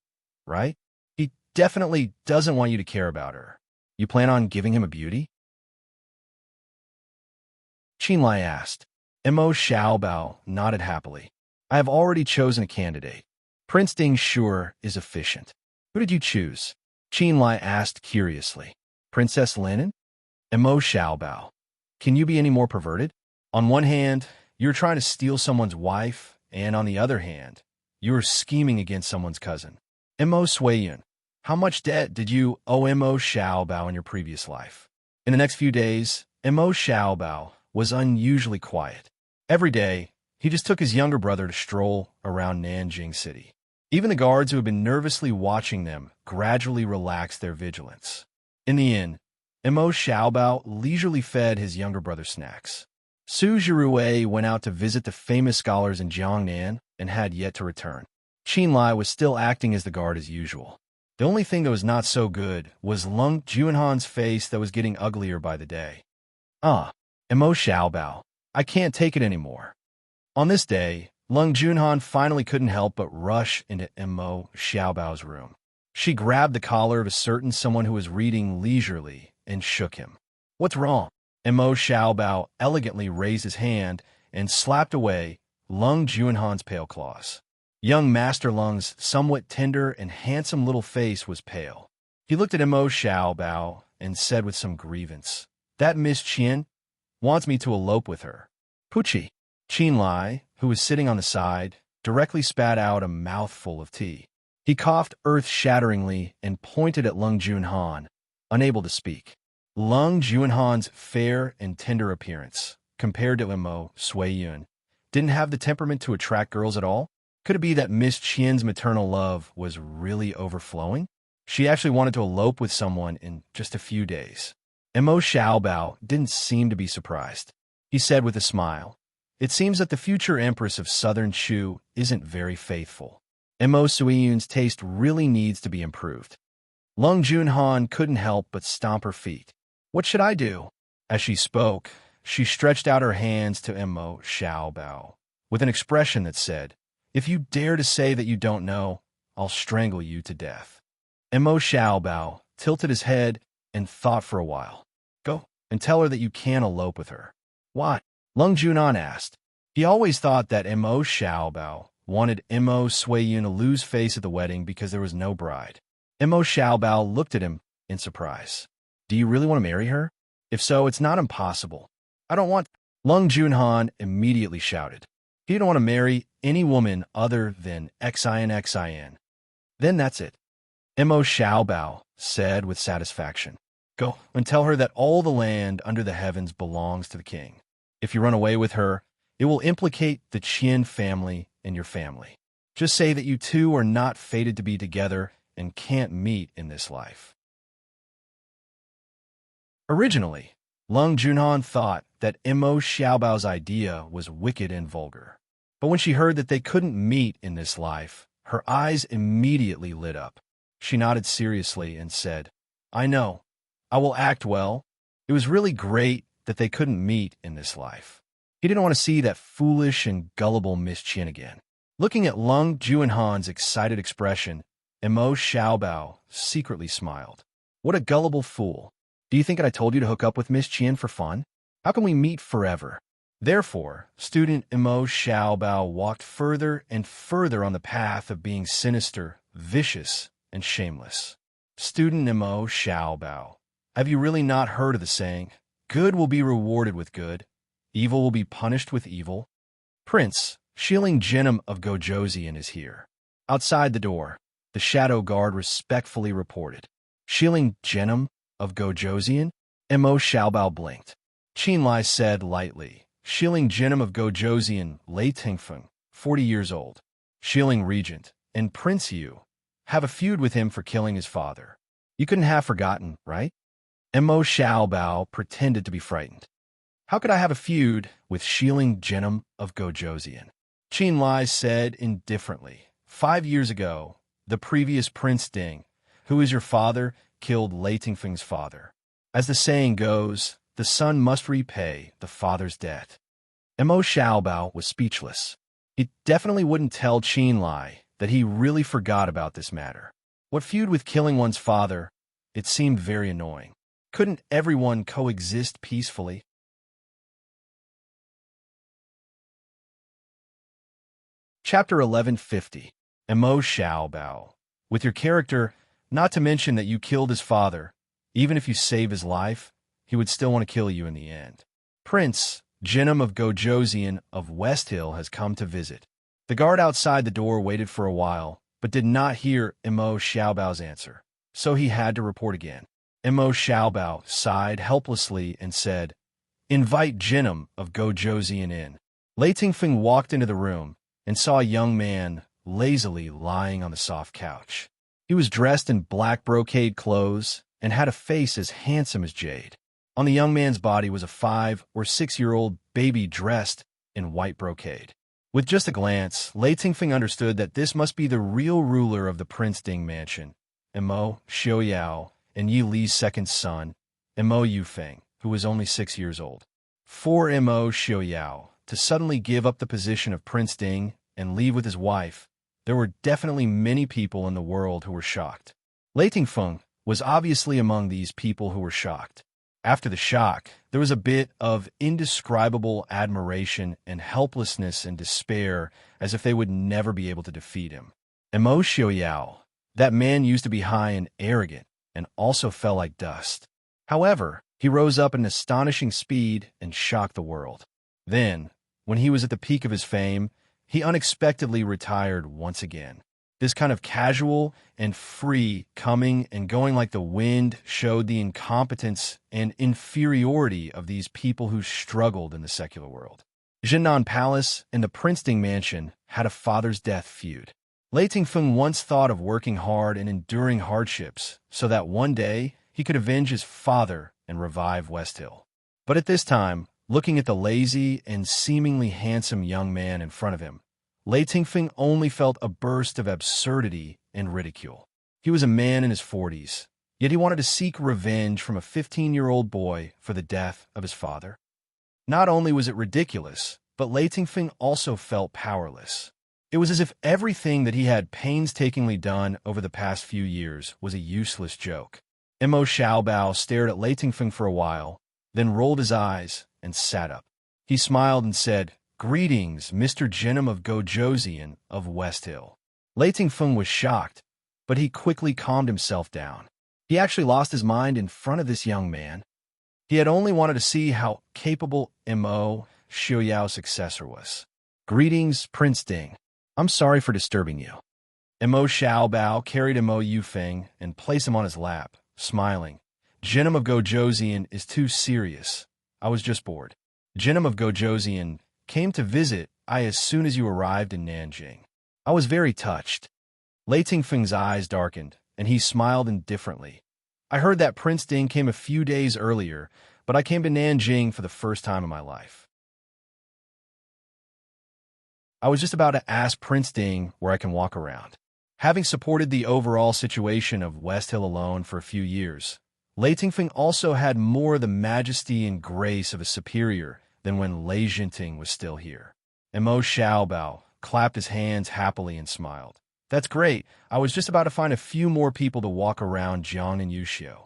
right? He definitely doesn't want you to care about her. You plan on giving him a beauty? Qin Lai asked. Mo Xiaobao nodded happily. I have already chosen a candidate. Prince Ding sure is efficient. Who did you choose? Qin Lai asked curiously. Princess Lin? Mo Xiaobao. Can you be any more perverted? On one hand, you're trying to steal someone's wife, and on the other hand, you are scheming against someone's cousin. Mo Suiyun, how much debt did you owe Mo Xiaobao in your previous life? In the next few days, Mo Xiaobao was unusually quiet. Every day, he just took his younger brother to stroll around Nanjing City. Even the guards who had been nervously watching them gradually relaxed their vigilance. In the end, Mo Xiaobao leisurely fed his younger brother snacks. Su Zhuwei went out to visit the famous scholars in Jiangnan and had yet to return. Qin Lai was still acting as the guard as usual. The only thing that was not so good was Lung Junhan's face that was getting uglier by the day. Mo Xiaobao, I can't take it anymore. On this day, Lung Junhan finally couldn't help but rush into Mo Xiaobao's room. She grabbed the collar of a certain someone who was reading leisurely and shook him. What's wrong? Mo Xiaobao elegantly raised his hand and slapped away, Lung Juanhan's pale claws. Young Master Lung's somewhat tender and handsome little face was pale. He looked at Mo Xiaobao and said with some grievance, "That Miss Qian wants me to elope with her." Puchi. Qin Lai, who was sitting on the side, directly spat out a mouthful of tea. He coughed earth-shatteringly and pointed at Lung Junhan, unable to speak. Lung Junhan's fair and tender appearance, compared to Mo Suiyun, didn't have the temperament to attract girls at all? Could it be that Miss Qian's maternal love was really overflowing? She actually wanted to elope with someone in just a few days. Mo Xiaobao didn't seem to be surprised. He said with a smile, "It seems that the future empress of Southern Shu isn't very faithful. Mo Suiyun's taste really needs to be improved." Lung Junhan couldn't help but stomp her feet. "What should I do?" As she spoke, she stretched out her hands to Mo Xiaobao with an expression that said, "If you dare to say that you don't know, I'll strangle you to death." Mo Xiaobao tilted his head and thought for a while. "Go and tell her that you can't elope with her." "Why?" Lung Junan asked. He always thought that Mo Xiaobao wanted Mo Suiyun to lose face at the wedding because there was no bride. Mo Xiaobao looked at him in surprise. "Do you really want to marry her? If so, it's not impossible." "I don't want—" Lung Junhan immediately shouted. He didn't want to marry any woman other than Xin. "Then that's it," Mo Xiaobao said with satisfaction. "Go and tell her that all the land under the heavens belongs to the king. If you run away with her, it will implicate the Qian family and your family. Just say that you two are not fated to be together and can't meet in this life." Originally, Lung Junhan thought that Mo Xiaobao's idea was wicked and vulgar. But when she heard that they couldn't meet in this life, her eyes immediately lit up. She nodded seriously and said, "I know. I will act well." It was really great that they couldn't meet in this life. He didn't want to see that foolish and gullible Miss Qian again. Looking at Lung Junhan's excited expression, Mo Xiaobao secretly smiled. "What a gullible fool. Do you think that I told you to hook up with Miss Qian for fun? How can we meet forever?" Therefore, student Mo Xiaobao walked further and further on the path of being sinister, vicious, and shameless. Student Mo Xiaobao, have you really not heard of the saying, "Good will be rewarded with good, evil will be punished with evil"? Prince Shilling Jinim of Gojoseon is here. Outside the door, the shadow guard respectfully reported. "Shilling Jinim of Gojoseon?" Mo Xiaobao blinked. Qin Lai said lightly, "Shilling Jinim of Gojoseon, Lei Tingfeng, 40 years old. Shilling Regent, and Prince Yu have a feud with him for killing his father. You couldn't have forgotten, right?" Mo Xiaobao pretended to be frightened. "How could I have a feud with Shilling Jinim of Gojoseon?" Qin Lai said indifferently, 5 years ago, the previous Prince Ding, who is your father, killed Lei Tingfeng's father. As the saying goes, the son must repay the father's debt." Mo Xiaobao was speechless. He definitely wouldn't tell Qin Lai that he really forgot about this matter. What feud with killing one's father? It seemed very annoying. Couldn't everyone coexist peacefully? Chapter 1150. Mo Xiaobao. With your character, not to mention that you killed his father, even if you save his life, he would still want to kill you in the end. Prince Jinim of Gojoseon of West Hill has come to visit. The guard outside the door waited for a while, but did not hear Mo Xiaobao's answer, so he had to report again. Mo Xiaobao sighed helplessly and said, "Invite Jinim of Gojoseon in." Lei Tingfeng walked into the room and saw a young man lazily lying on the soft couch. He was dressed in black brocade clothes and had a face as handsome as jade. On the young man's body was a 5 or 6-year-old baby dressed in white brocade. With just a glance, Lei Tingfeng understood that this must be the real ruler of the Prince Ding mansion, Mo Xiaoyao, and Yi Li's second son, Mo Yufeng, who was only 6 years old. For Mo Xiaoyao to suddenly give up the position of Prince Ding and leave with his wife, there were definitely many people in the world who were shocked. Lei Tingfeng was obviously among these people who were shocked. After the shock, there was a bit of indescribable admiration and helplessness and despair, as if they would never be able to defeat him. Emo Xiaoyao, that man used to be high and arrogant, and also fell like dust. However, he rose up in astonishing speed and shocked the world. Then, when he was at the peak of his fame, he unexpectedly retired once again. This kind of casual and free coming and going like the wind showed the incompetence and inferiority of these people who struggled in the secular world. Jinnan Palace and the Princeton Mansion had a father's death feud. Lei Tingfeng once thought of working hard and enduring hardships so that one day he could avenge his father and revive West Hill. But at this time, looking at the lazy and seemingly handsome young man in front of him, Lei Tingfeng only felt a burst of absurdity and ridicule. He was a man in his 40s, yet he wanted to seek revenge from a 15-year-old boy for the death of his father. Not only was it ridiculous, but Lei Tingfeng also felt powerless. It was as if everything that he had painstakingly done over the past few years was a useless joke. Mo Xiaobao stared at Lei Tingfeng for a while, then rolled his eyes and sat up. He smiled and said, "Greetings, Mr. Jinnum of Gojoseon of West Hill." Lei Tingfeng was shocked, but he quickly calmed himself down. He actually lost his mind in front of this young man. He had only wanted to see how capable Mo Xiaoyao's successor was. "Greetings, Prince Ding. I'm sorry for disturbing you." Mo Xiaobao carried Mo Yufeng and placed him on his lap, smiling. "Jinnum of Gojoseon is too serious. I was just bored." Jinnum of Gojoseon came to visit I as soon as you arrived in Nanjing. I was very touched. Lei Tingfeng's eyes darkened, and he smiled indifferently. "I heard that Prince Ding came a few days earlier, but I came to Nanjing for the first time in my life. I was just about to ask Prince Ding where I can walk around." Having supported the overall situation of West Hill alone for a few years, Lei Tingfeng also had more of the majesty and grace of a superior than when Lei Jinting was still here. And Mo Xiaobao clapped his hands happily and smiled. "That's great. I was just about to find a few more people to walk around Jiang and Yuxiu."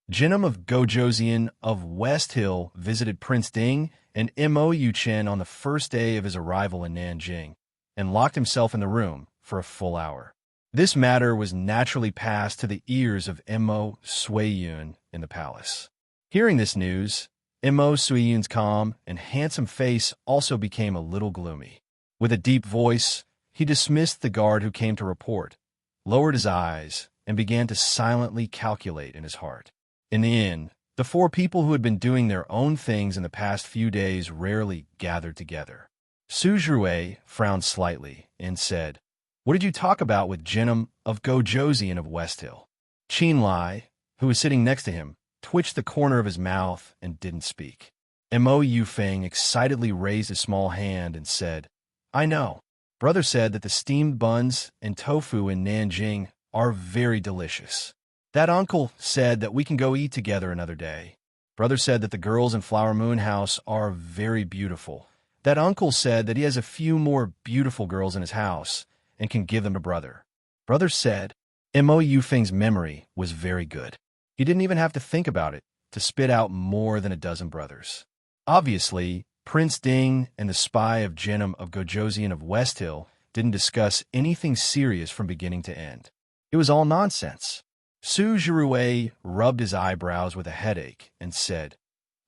Jinnum of Gojoseon of West Hill visited Prince Ding and Mo Yuchen on the first day of his arrival in Nanjing, and locked himself in the room for a full hour. This matter was naturally passed to the ears of Mo Suiyun in the palace. Hearing this news, Mo Suiyun's calm and handsome face also became a little gloomy. With a deep voice, he dismissed the guard who came to report, lowered his eyes, and began to silently calculate in his heart. In the end, the four people who had been doing their own things in the past few days rarely gathered together. Su Zhuwei frowned slightly and said, "What did you talk about with Jinnum of Gojoseon of West Hill?" Qin Lai, who was sitting next to him, twitched the corner of his mouth and didn't speak. Mo Yufeng excitedly raised a small hand and said, "I know. Brother said that the steamed buns and tofu in Nanjing are very delicious. That uncle said that we can go eat together another day. Brother said that the girls in Flower Moon House are very beautiful. That uncle said that he has a few more beautiful girls in his house and can give them to brother. Brother said." Mo Yufeng's memory was very good. He didn't even have to think about it to spit out more than a dozen brothers. Obviously, Prince Ding and the spy of Jinnum of Gojoseon of West Hill didn't discuss anything serious from beginning to end. It was all nonsense. Su Zhuwei rubbed his eyebrows with a headache and said,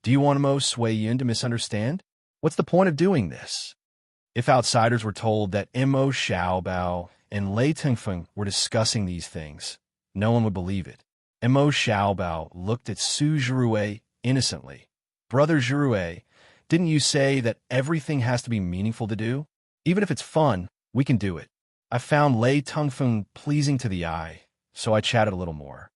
"Do you want Mo Suiyun to misunderstand? What's the point of doing this?" If outsiders were told that Mo Xiaobao and Lei Tingfeng were discussing these things, no one would believe it. Mo Xiaobao looked at Su Zhuwei innocently. "Brother Zhuwei, didn't you say that everything has to be meaningful to do? Even if it's fun, we can do it. I found Lei Tingfeng pleasing to the eye, so I chatted a little more."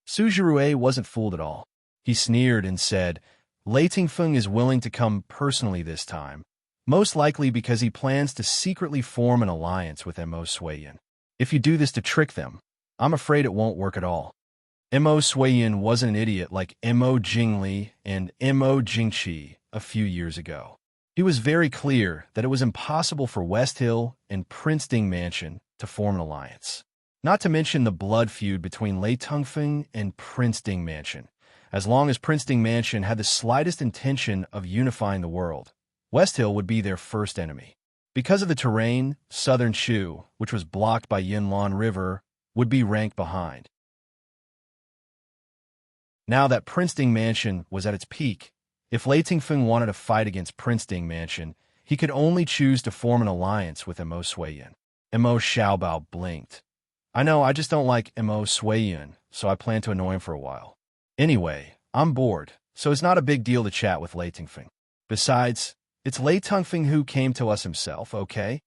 Su Zhuwei wasn't fooled at all. He sneered and said, "Lei Tingfeng is willing to come personally this time, most likely because he plans to secretly form an alliance with Mo Suiyun. If you do this to trick them, I'm afraid it won't work at all." Mo Suiyun wasn't an idiot like Mo Jingli and Mo Jingqi a few years ago. He was very clear that it was impossible for West Hill and Prince Ding Mansion to form an alliance. Not to mention the blood feud between Lei Tingfeng and Prince Ding Mansion. As long as Princeton Mansion had the slightest intention of unifying the world, West Hill would be their first enemy. Because of the terrain, Southern Shu, which was blocked by Yinlan River, would be ranked behind. Now that Princeton Mansion was at its peak, if Lei Tingfeng wanted to fight against Princeton Mansion, he could only choose to form an alliance with Mo Suiyun. Mo Xiaobao blinked. I know, I just don't like Mo Suiyun, so I plan to annoy him for a while. Anyway, I'm bored, so it's not a big deal to chat with Lei Tingfeng. Besides, it's Lei Tingfeng who came to us himself, okay?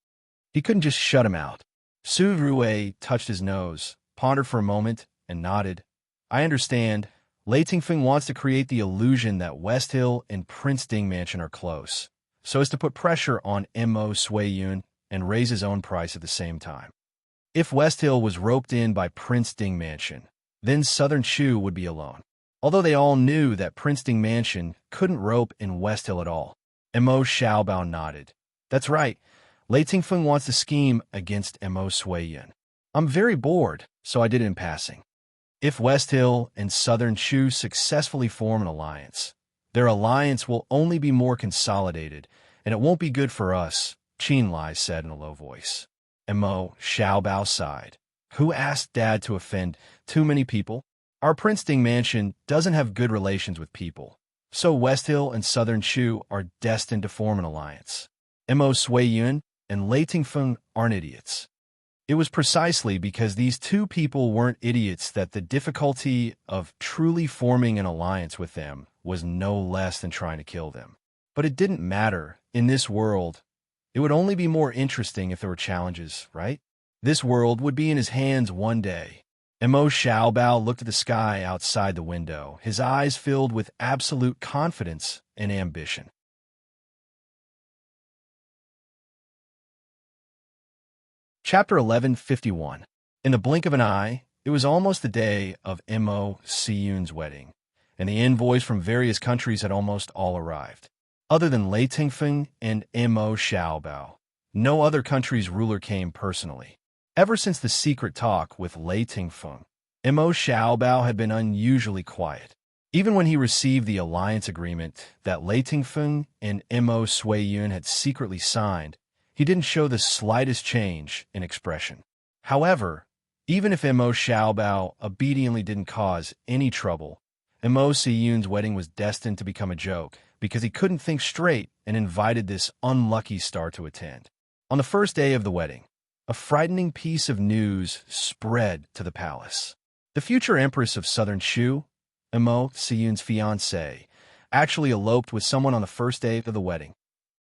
He couldn't just shut him out. Su Rui touched his nose, pondered for a moment, and nodded. I understand. Lei Tingfeng wants to create the illusion that West Hill and Princeton Mansion are close, so as to put pressure on Mo Suiyun and raise his own price at the same time. If West Hill was roped in by Princeton Mansion, then Southern Shu would be alone. Although they all knew that Princeton Mansion couldn't rope in West Hill at all. Mo Xiaobao nodded. That's right. Lei Tingfeng wants to scheme against Mo Suiyun. I'm very bored, so I did it in passing. If West Hill and Southern Shu successfully form an alliance, their alliance will only be more consolidated, and it won't be good for us, Qin Lai said in a low voice. Mo Xiaobao sighed. Who asked Dad to offend too many people? Our Princeton Mansion doesn't have good relations with people, so West Hill and Southern Shu are destined to form an alliance. Mo Suiyun and Lei Tingfeng aren't idiots. It was precisely because these two people weren't idiots that the difficulty of truly forming an alliance with them was no less than trying to kill them. But it didn't matter. In this world, it would only be more interesting if there were challenges, right? This world would be in his hands one day. Mo Xiaobao looked at the sky outside the window, his eyes filled with absolute confidence and ambition. Chapter 1151. In the blink of an eye, it was almost the day of Mo Suiyun's wedding, and the envoys from various countries had almost all arrived. Other than Lei Tingfeng and Mo Xiaobao, no other country's ruler came personally. Ever since the secret talk with Lei Tingfeng, Mo Xiaobao had been unusually quiet. Even when he received the alliance agreement that Lei Tingfeng and Mo Suiyun had secretly signed, he didn't show the slightest change in expression. However, even if Mo Xiaobao obediently didn't cause any trouble, Mo Suiyun's wedding was destined to become a joke because he couldn't think straight and invited this unlucky star to attend. On the first day of the wedding, a frightening piece of news spread to the palace. The future empress of Southern Shu, Mo Suiyun's fiancée, actually eloped with someone on the first day of the wedding.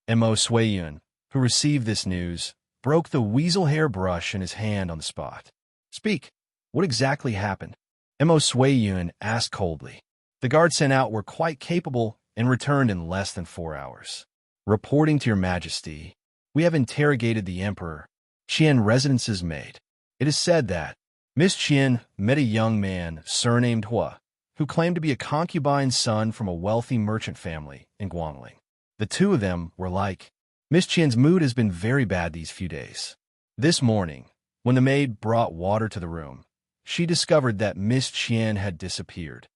Mo Suiyun, who received this news, broke the weasel hair brush in his hand on the spot. Speak. What exactly happened? Mo Suiyun asked coldly. The guards sent out were quite capable and returned in less than 4 hours. Reporting to your majesty, we have interrogated the emperor, Qian Residence's maid. It is said that Miss Qian met a young man surnamed Hua, who claimed to be a concubine's son from a wealthy merchant family in Guangling. The two of them were like. Miss Qian's mood has been very bad these few days. This morning, when the maid brought water to the room, she discovered that Miss Qian had disappeared.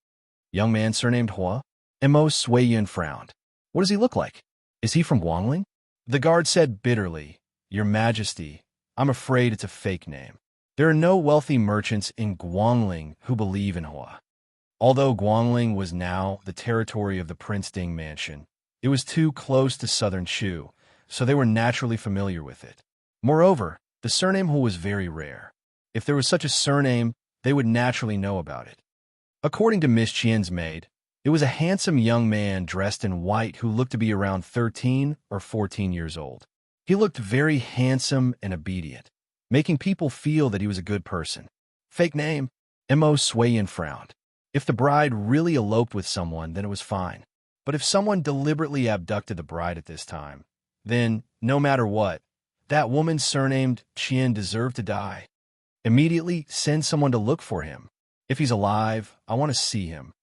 Young man surnamed Hua? Mo Suiyun frowned. What does he look like? Is he from Guangling? The guard said bitterly, Your Majesty, I'm afraid it's a fake name. There are no wealthy merchants in Guangling who believe in Hua. Although Guangling was now the territory of the Princeton Mansion, it was too close to Southern Shu, so they were naturally familiar with it. Moreover, the surname Hua was very rare. If there was such a surname, they would naturally know about it. According to Miss Qian's maid, it was a handsome young man dressed in white who looked to be around 13 or 14 years old. He looked very handsome and obedient, making people feel that he was a good person. Fake name? Mo Suiyun frowned. If the bride really eloped with someone, then it was fine. But if someone deliberately abducted the bride at this time, then, no matter what, that woman surnamed Qian deserved to die. Immediately send someone to look for him. If he's alive, I want to see him.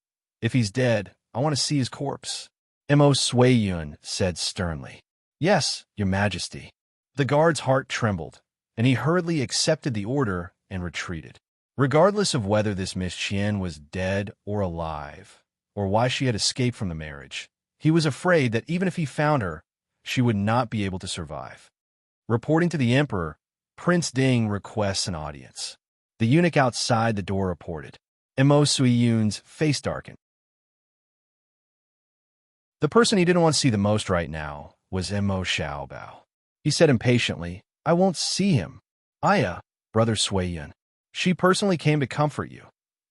If he's dead, I want to see his corpse. Mo Suiyun said sternly. Yes, Your Majesty. The guard's heart trembled, and he hurriedly accepted the order and retreated. Regardless of whether this Miss Qian was dead or alive, or why she had escaped from the marriage. He was afraid that even if he found her, she would not be able to survive. Reporting to the emperor, Prince Ding requests an audience. The eunuch outside the door reported. Mo Sui-yun's face darkened. The person he didn't want to see the most right now was Mo Xiaobao. He said impatiently, I won't see him. Aya, Brother Sui-yun. She personally came to comfort you.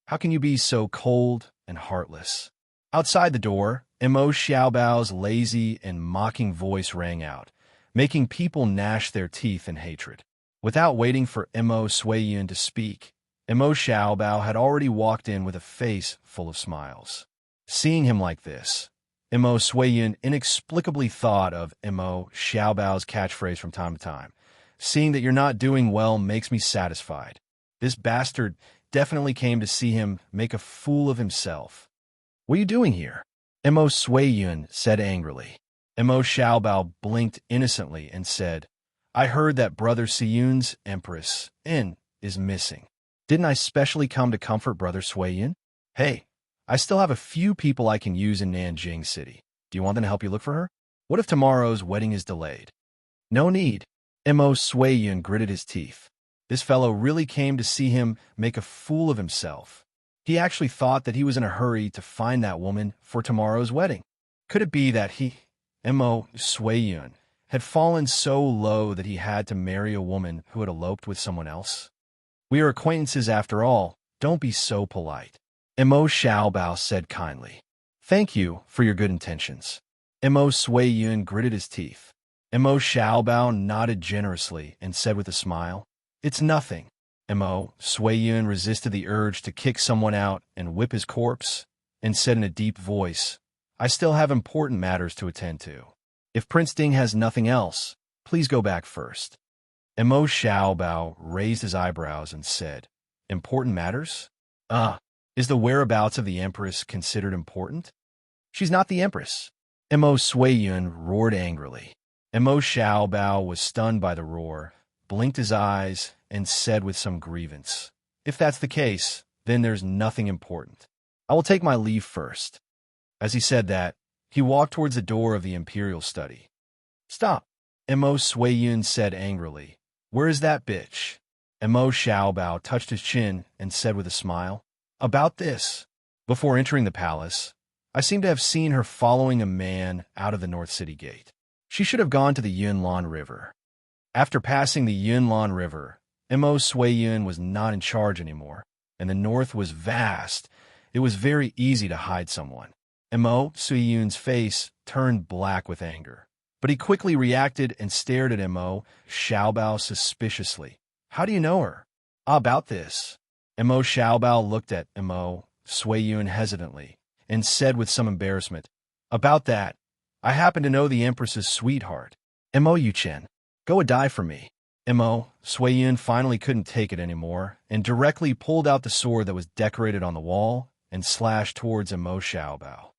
How can you be so cold and heartless? Outside the door, Mo Xiaobao's lazy and mocking voice rang out, making people gnash their teeth in hatred. Without waiting for Mo Sui-yun to speak, Mo Xiaobao had already walked in with a face full of smiles. Seeing him like this, Mo Sui-yun inexplicably thought of Mo Xiaobao's catchphrase from time to time. Seeing that you're not doing well makes me satisfied. This bastard definitely came to see him make a fool of himself. What are you doing here? Mo Sui-yun said angrily. Mo Xiaobao blinked innocently and said, I heard that Brother Siyun's Empress, In, is missing. Didn't I specially come to comfort Brother Sui-yun? Hey, I still have a few people I can use in Nanjing City. Do you want them to help you look for her? What if tomorrow's wedding is delayed? No need. Mo Sui-yun gritted his teeth. This fellow really came to see him make a fool of himself. He actually thought that he was in a hurry to find that woman for tomorrow's wedding. Could it be that Mo Sui-yun, had fallen so low that he had to marry a woman who had eloped with someone else? We are acquaintances after all. Don't be so polite. Mo Xiaobao said kindly. Thank you for your good intentions. Mo Sui-yun gritted his teeth. Mo Xiaobao nodded generously and said with a smile, It's nothing. Mo Sui-yun resisted the urge to kick someone out and whip his corpse, and said in a deep voice, I still have important matters to attend to. If Prince Ding has nothing else, please go back first. Mo Xiaobao raised his eyebrows and said, Important matters? Is the whereabouts of the Empress considered important? She's not the Empress. Mo Sui-yun roared angrily. Mo Xiaobao was stunned by the roar, blinked his eyes, and said with some grievance, If that's the case, then there's nothing important. I will take my leave first. As he said that, he walked towards the door of the imperial study. Stop, Mo Sui-yun said angrily. Where is that bitch? Mo Xiaobao touched his chin and said with a smile, About this. Before entering the palace, I seem to have seen her following a man out of the North City Gate. She should have gone to the Yunlan River. After passing the Yunlan River, Mo Sui-yun was not in charge anymore, and the north was vast. It was very easy to hide someone. Mo Sui-yun's face turned black with anger, but he quickly reacted and stared at Mo Xiaobao suspiciously. How do you know her? About this. Mo Xiaobao looked at Mo Sui-yun hesitantly and said with some embarrassment, About that, I happen to know the Empress's sweetheart. Mo Yuchen, go a die for me. Mo Sui-yun finally couldn't take it anymore and directly pulled out the sword that was decorated on the wall and slashed towards Mo Xiaobao.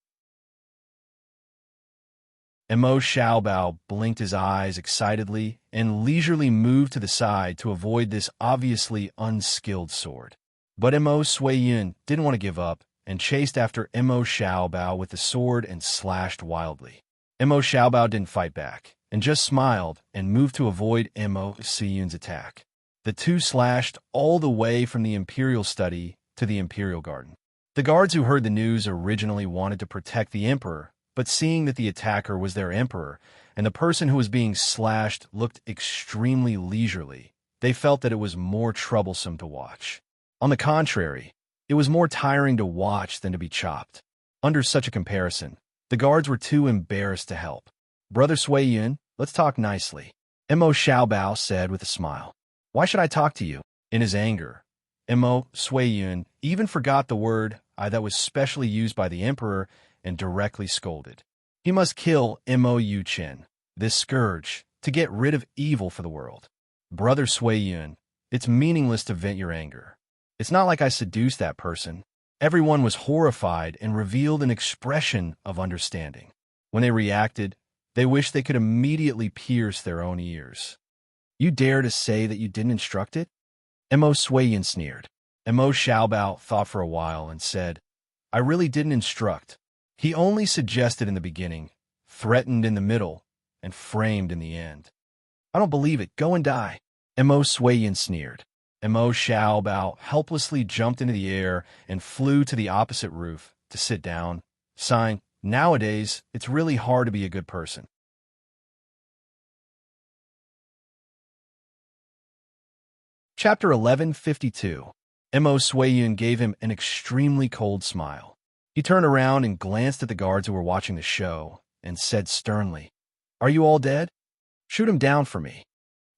Mo Xiaobao blinked his eyes excitedly and leisurely moved to the side to avoid this obviously unskilled sword. But Mo Sui-yun didn't want to give up and chased after Mo Xiaobao with the sword and slashed wildly. Mo Xiaobao didn't fight back and just smiled and moved to avoid Mo Sui-yun's attack. The two slashed all the way from the imperial study to the imperial garden. The guards who heard the news originally wanted to protect the emperor, but seeing that the attacker was their emperor and the person who was being slashed looked extremely leisurely, they felt that it was more troublesome to watch. On the contrary, it was more tiring to watch than to be chopped. Under such a comparison, the guards were too embarrassed to help. Brother Sui-yun, let's talk nicely. Mo Xiaobao said with a smile. Why should I talk to you? In his anger, Mo Sui-yun even forgot the word that was specially used by the emperor and directly scolded. He must kill Mo Yuchen, this scourge, to get rid of evil for the world. Brother Sui-yun, it's meaningless to vent your anger. It's not like I seduced that person. Everyone was horrified and revealed an expression of understanding. When they reacted, they wished they could immediately pierce their own ears. You dare to say that you didn't instruct it? Mo Sui-yun sneered. Mo Xiaobao thought for a while and said, I really didn't instruct. He only suggested in the beginning, threatened in the middle, and framed in the end. I don't believe it. Go and die. Mo Suiyin sneered. Mo Xiaobao helplessly jumped into the air and flew to the opposite roof to sit down, sighing, nowadays, it's really hard to be a good person. Chapter 1152. Mo Suiyin gave him an extremely cold smile. He turned around and glanced at the guards who were watching the show and said sternly, "Are you all dead? Shoot him down for me."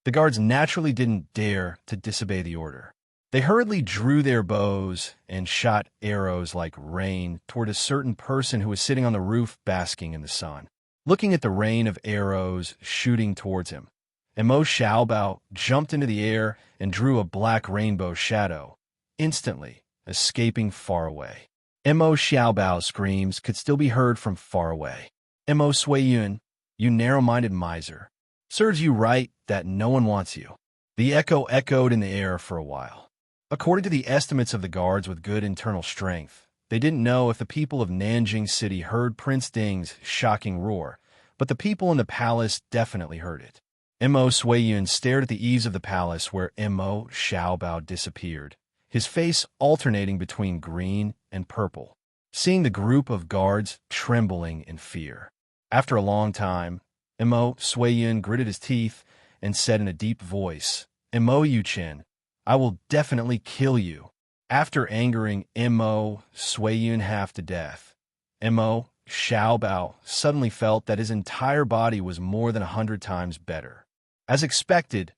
The guards naturally didn't dare to disobey the order. They hurriedly drew their bows and shot arrows like rain toward a certain person who was sitting on the roof basking in the sun. Looking at the rain of arrows shooting towards him, Mo Xiaobao jumped into the air and drew a black rainbow shadow, instantly escaping far away. Mo Xiaobao's screams could still be heard from far away. Mo Suiyun, you narrow-minded miser. Serves you right that no one wants you. The echo echoed in the air for a while. According to the estimates of the guards with good internal strength, they didn't know if the people of Nanjing City heard Prince Ding's shocking roar, but the people in the palace definitely heard it. Mo Suiyun stared at the eaves of the palace where Mo Xiaobao disappeared, his face alternating between green and purple, seeing the group of guards trembling in fear. After a long time, Mo Suiyun gritted his teeth and said in a deep voice, "Mo Yuchen, I will definitely kill you." After angering Mo Suiyun half to death, Mo Xiaobao suddenly felt that his entire body was more than 100 times better. As expected,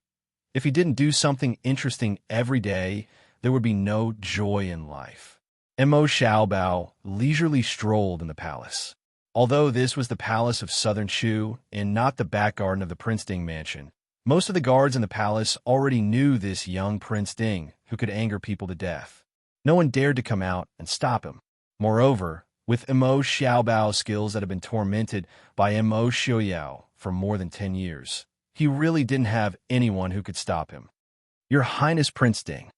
if he didn't do something interesting every day, there would be no joy in life. Mo Xiaobao leisurely strolled in the palace. Although this was the palace of Southern Shu and not the back garden of the Prince Ding mansion, most of the guards in the palace already knew this young Prince Ding who could anger people to death. No one dared to come out and stop him. Moreover, with Mo Xiaobao's skills that had been tormented by Mo Xiaoyao for more than 10 years, he really didn't have anyone who could stop him. Your Highness Prince Ding.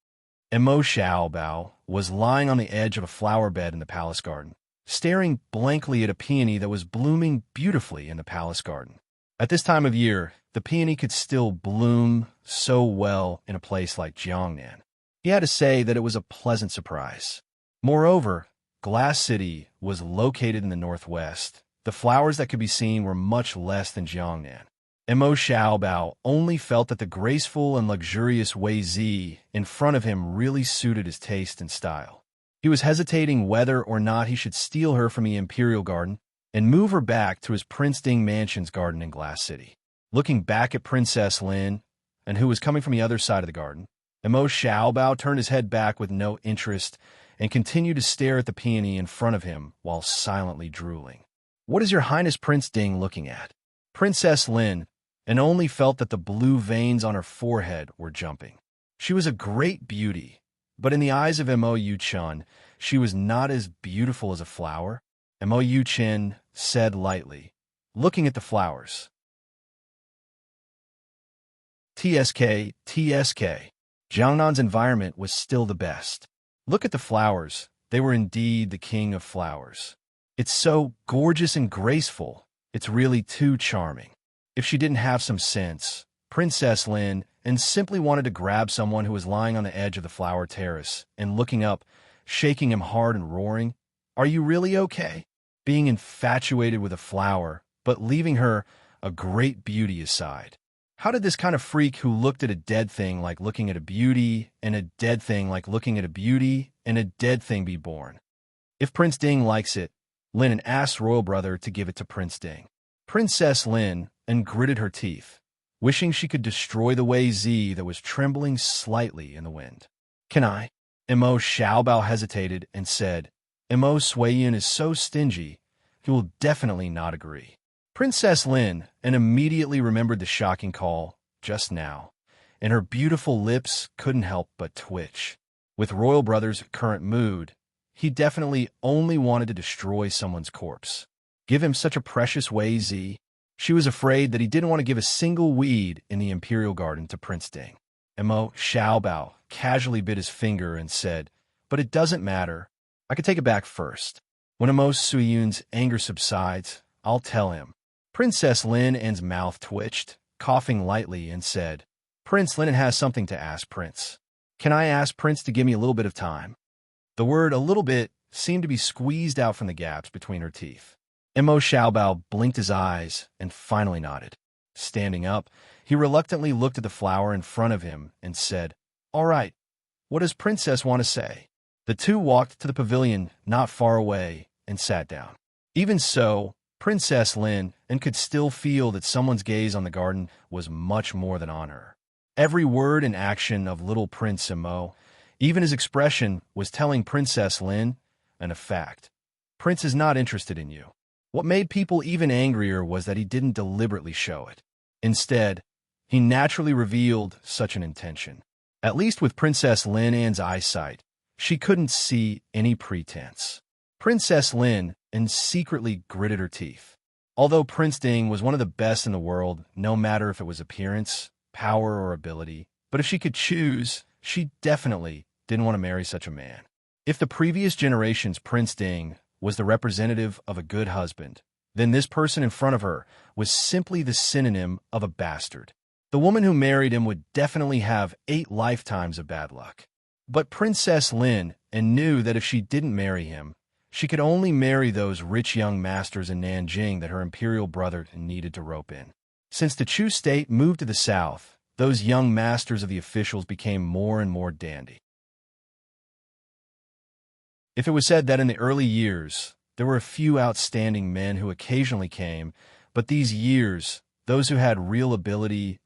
Mo Xiaobao was lying on the edge of a flower bed in the palace garden, staring blankly at a peony that was blooming beautifully in the palace garden. At this time of year, the peony could still bloom so well in a place like Jiangnan. He had to say that it was a pleasant surprise. Moreover, Glass City was located in the northwest. The flowers that could be seen were much less than Jiangnan. Mo Xiaobao only felt that the graceful and luxurious Wei Zi in front of him really suited his taste and style. He was hesitating whether or not he should steal her from the Imperial Garden and move her back to his Prince Ding Mansion's garden in Glass City. Looking back at Princess Lin, and who was coming from the other side of the garden, Mo Xiaobao turned his head back with no interest and continued to stare at the peony in front of him while silently drooling. "What is your Highness Prince Ding looking at?" Princess Lin, and only felt that the blue veins on her forehead were jumping. She was a great beauty, but in the eyes of Mo Yuchen, she was not as beautiful as a flower. Mo Yuchen said lightly, looking at the flowers. TSK, TSK. Jiangnan's environment was still the best. Look at the flowers. They were indeed the king of flowers. It's so gorgeous and graceful. It's really too charming. If she didn't have some sense, Princess Lin, and simply wanted to grab someone who was lying on the edge of the flower terrace and looking up, shaking him hard and roaring, "Are you really okay?" Being infatuated with a flower, but leaving her, a great beauty, aside. How did this kind of freak who looked at a dead thing like looking at a beauty, and a dead thing like looking at a beauty, and a dead thing be born? If Prince Ding likes it, Lin asked Royal Brother to give it to Prince Ding. Princess Lin and gritted her teeth, wishing she could destroy the Wei Zi that was trembling slightly in the wind. "Can I?" Mo Xiaobao hesitated and said, "Mo Suiyun is so stingy, he will definitely not agree." Princess Lin and immediately remembered the shocking call just now, and her beautiful lips couldn't help but twitch. With Royal Brother's current mood, he definitely only wanted to destroy someone's corpse. Give him such a precious Wei Zi. She was afraid that he didn't want to give a single weed in the Imperial Garden to Prince Ding. Mo Xiaobao casually bit his finger and said, "But it doesn't matter. I could take it back first. When Immerse Suyun's anger subsides, I'll tell him. Princess Lin An's mouth twitched, coughing lightly, and said, Prince Lin has something to ask, Prince. Can I ask Prince to give me a little bit of time? The word "a little bit" seemed to be squeezed out from the gaps between her teeth. Immerse Xiaobao blinked his eyes and finally nodded. Standing up, he reluctantly looked at the flower in front of him and said, All right, what does Princess want to say? The two walked to the pavilion not far away and sat down. Even so, Princess Lin could still feel that someone's gaze on the garden was much more than on her. Every word and action of little Prince Immerse, even his expression, was telling Princess Lin a fact. Prince is not interested in you. What made people even angrier was that he didn't deliberately show it. Instead, he naturally revealed such an intention. At least with Princess Lin An's eyesight, she couldn't see any pretense. Princess Lin secretly gritted her teeth. Although Prince Ding was one of the best in the world, no matter if it was appearance, power, or ability, but if she could choose, she definitely didn't want to marry such a man. If the previous generation's Prince Ding was the representative of a good husband, then this person in front of her was simply the synonym of a bastard. The woman who married him would definitely have 8 lifetimes of bad luck. But Princess Lin knew that if she didn't marry him, she could only marry those rich young masters in Nanjing that her imperial brother needed to rope in. Since the Chu state moved to the south, those young masters of the officials became more and more dandy. If it was said that in the early years, there were a few outstanding men who occasionally came, but these years, those who had real ability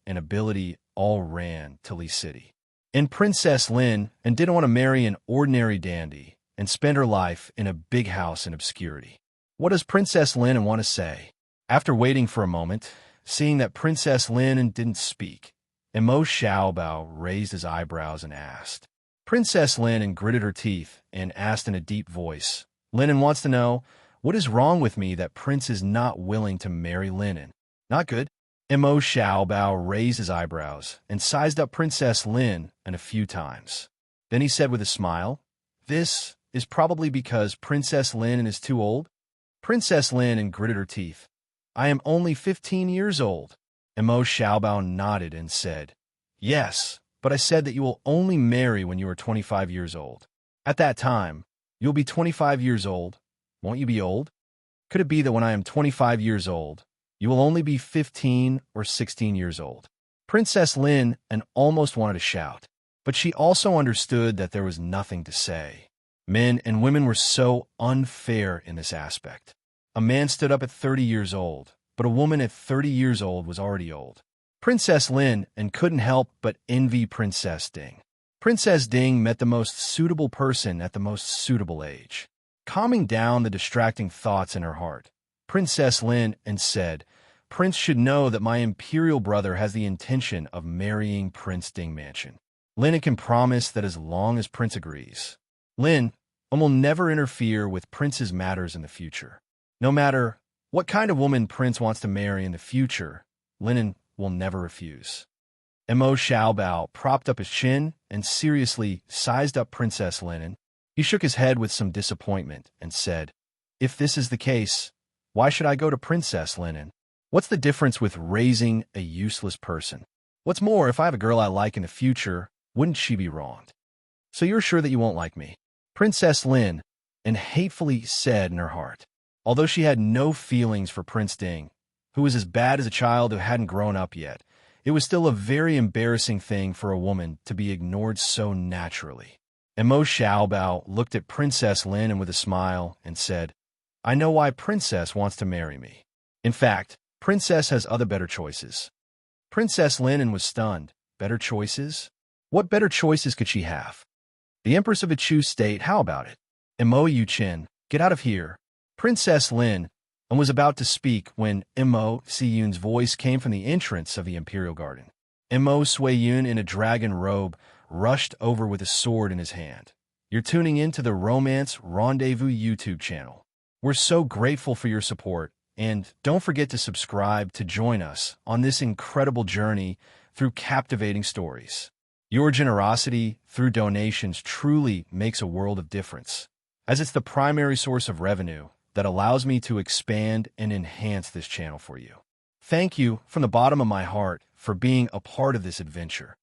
all ran to Li City. And Princess Lin didn't want to marry an ordinary dandy and spend her life in a big house in obscurity. What does Princess Lin want to say? After waiting for a moment, seeing that Princess Lin didn't speak, Immerse Xiaobao raised his eyebrows and asked. Princess Lin gritted her teeth and asked in a deep voice, Lin wants to know, what is wrong with me that Prince is not willing to marry Lin? Not good. Immerse Xiaobao raised his eyebrows and sized up Princess Lin a few times. Then he said with a smile, This is probably because Princess Lin is too old. Princess Lin gritted her teeth. I am only 15 years old. Immerse Xiaobao nodded and said, Yes, but I said that you will only marry when you are 25 years old. At that time, you'll be 25 years old. Won't you be old? Could it be that when I am 25 years old, you will only be 15 or 16 years old? Princess Lin almost wanted to shout, but she also understood that there was nothing to say. Men and women were so unfair in this aspect. A man stood up at 30 years old, but a woman at 30 years old was already old. Princess Lin couldn't help but envy Princess Ding. Princess Ding met the most suitable person at the most suitable age. Calming down the distracting thoughts in her heart, Princess Lin said, Prince should know that my imperial brother has the intention of marrying Prince Ding Mansion. Lin can promise that as long as Prince agrees, Lin will never interfere with Prince's matters in the future. No matter what kind of woman Prince wants to marry in the future, Lin will never refuse. Immerse Xiaobao propped up his chin and seriously sized up Princess Lin. He shook his head with some disappointment and said, If this is the case, why should I go to Princess Lin? What's the difference with raising a useless person? What's more, if I have a girl I like in the future, wouldn't she be wronged? So you're sure that you won't like me? Princess Lin hatefully said in her heart. Although she had no feelings for Prince Ding, who was as bad as a child who hadn't grown up yet, it was still a very embarrassing thing for a woman to be ignored so naturally. Immerse Xiaobao looked at Princess Lin with a smile and said, I know why Princess wants to marry me. In fact, Princess has other better choices. Princess Lin was stunned. Better choices? What better choices could she have? The Empress of a Chu state, how about it? Immerse Yuqin, get out of here. Princess Lin was about to speak when Immerse Suyun's voice came from the entrance of the Imperial Garden. Immerse Suyun in a dragon robe rushed over with a sword in his hand. You're tuning in to the Romance Rendezvous YouTube channel. We're so grateful for your support, and don't forget to subscribe to join us on this incredible journey through captivating stories. Your generosity through donations truly makes a world of difference. as it's the primary source of revenue that allows me to expand and enhance this channel for you. Thank you from the bottom of my heart for being a part of this adventure.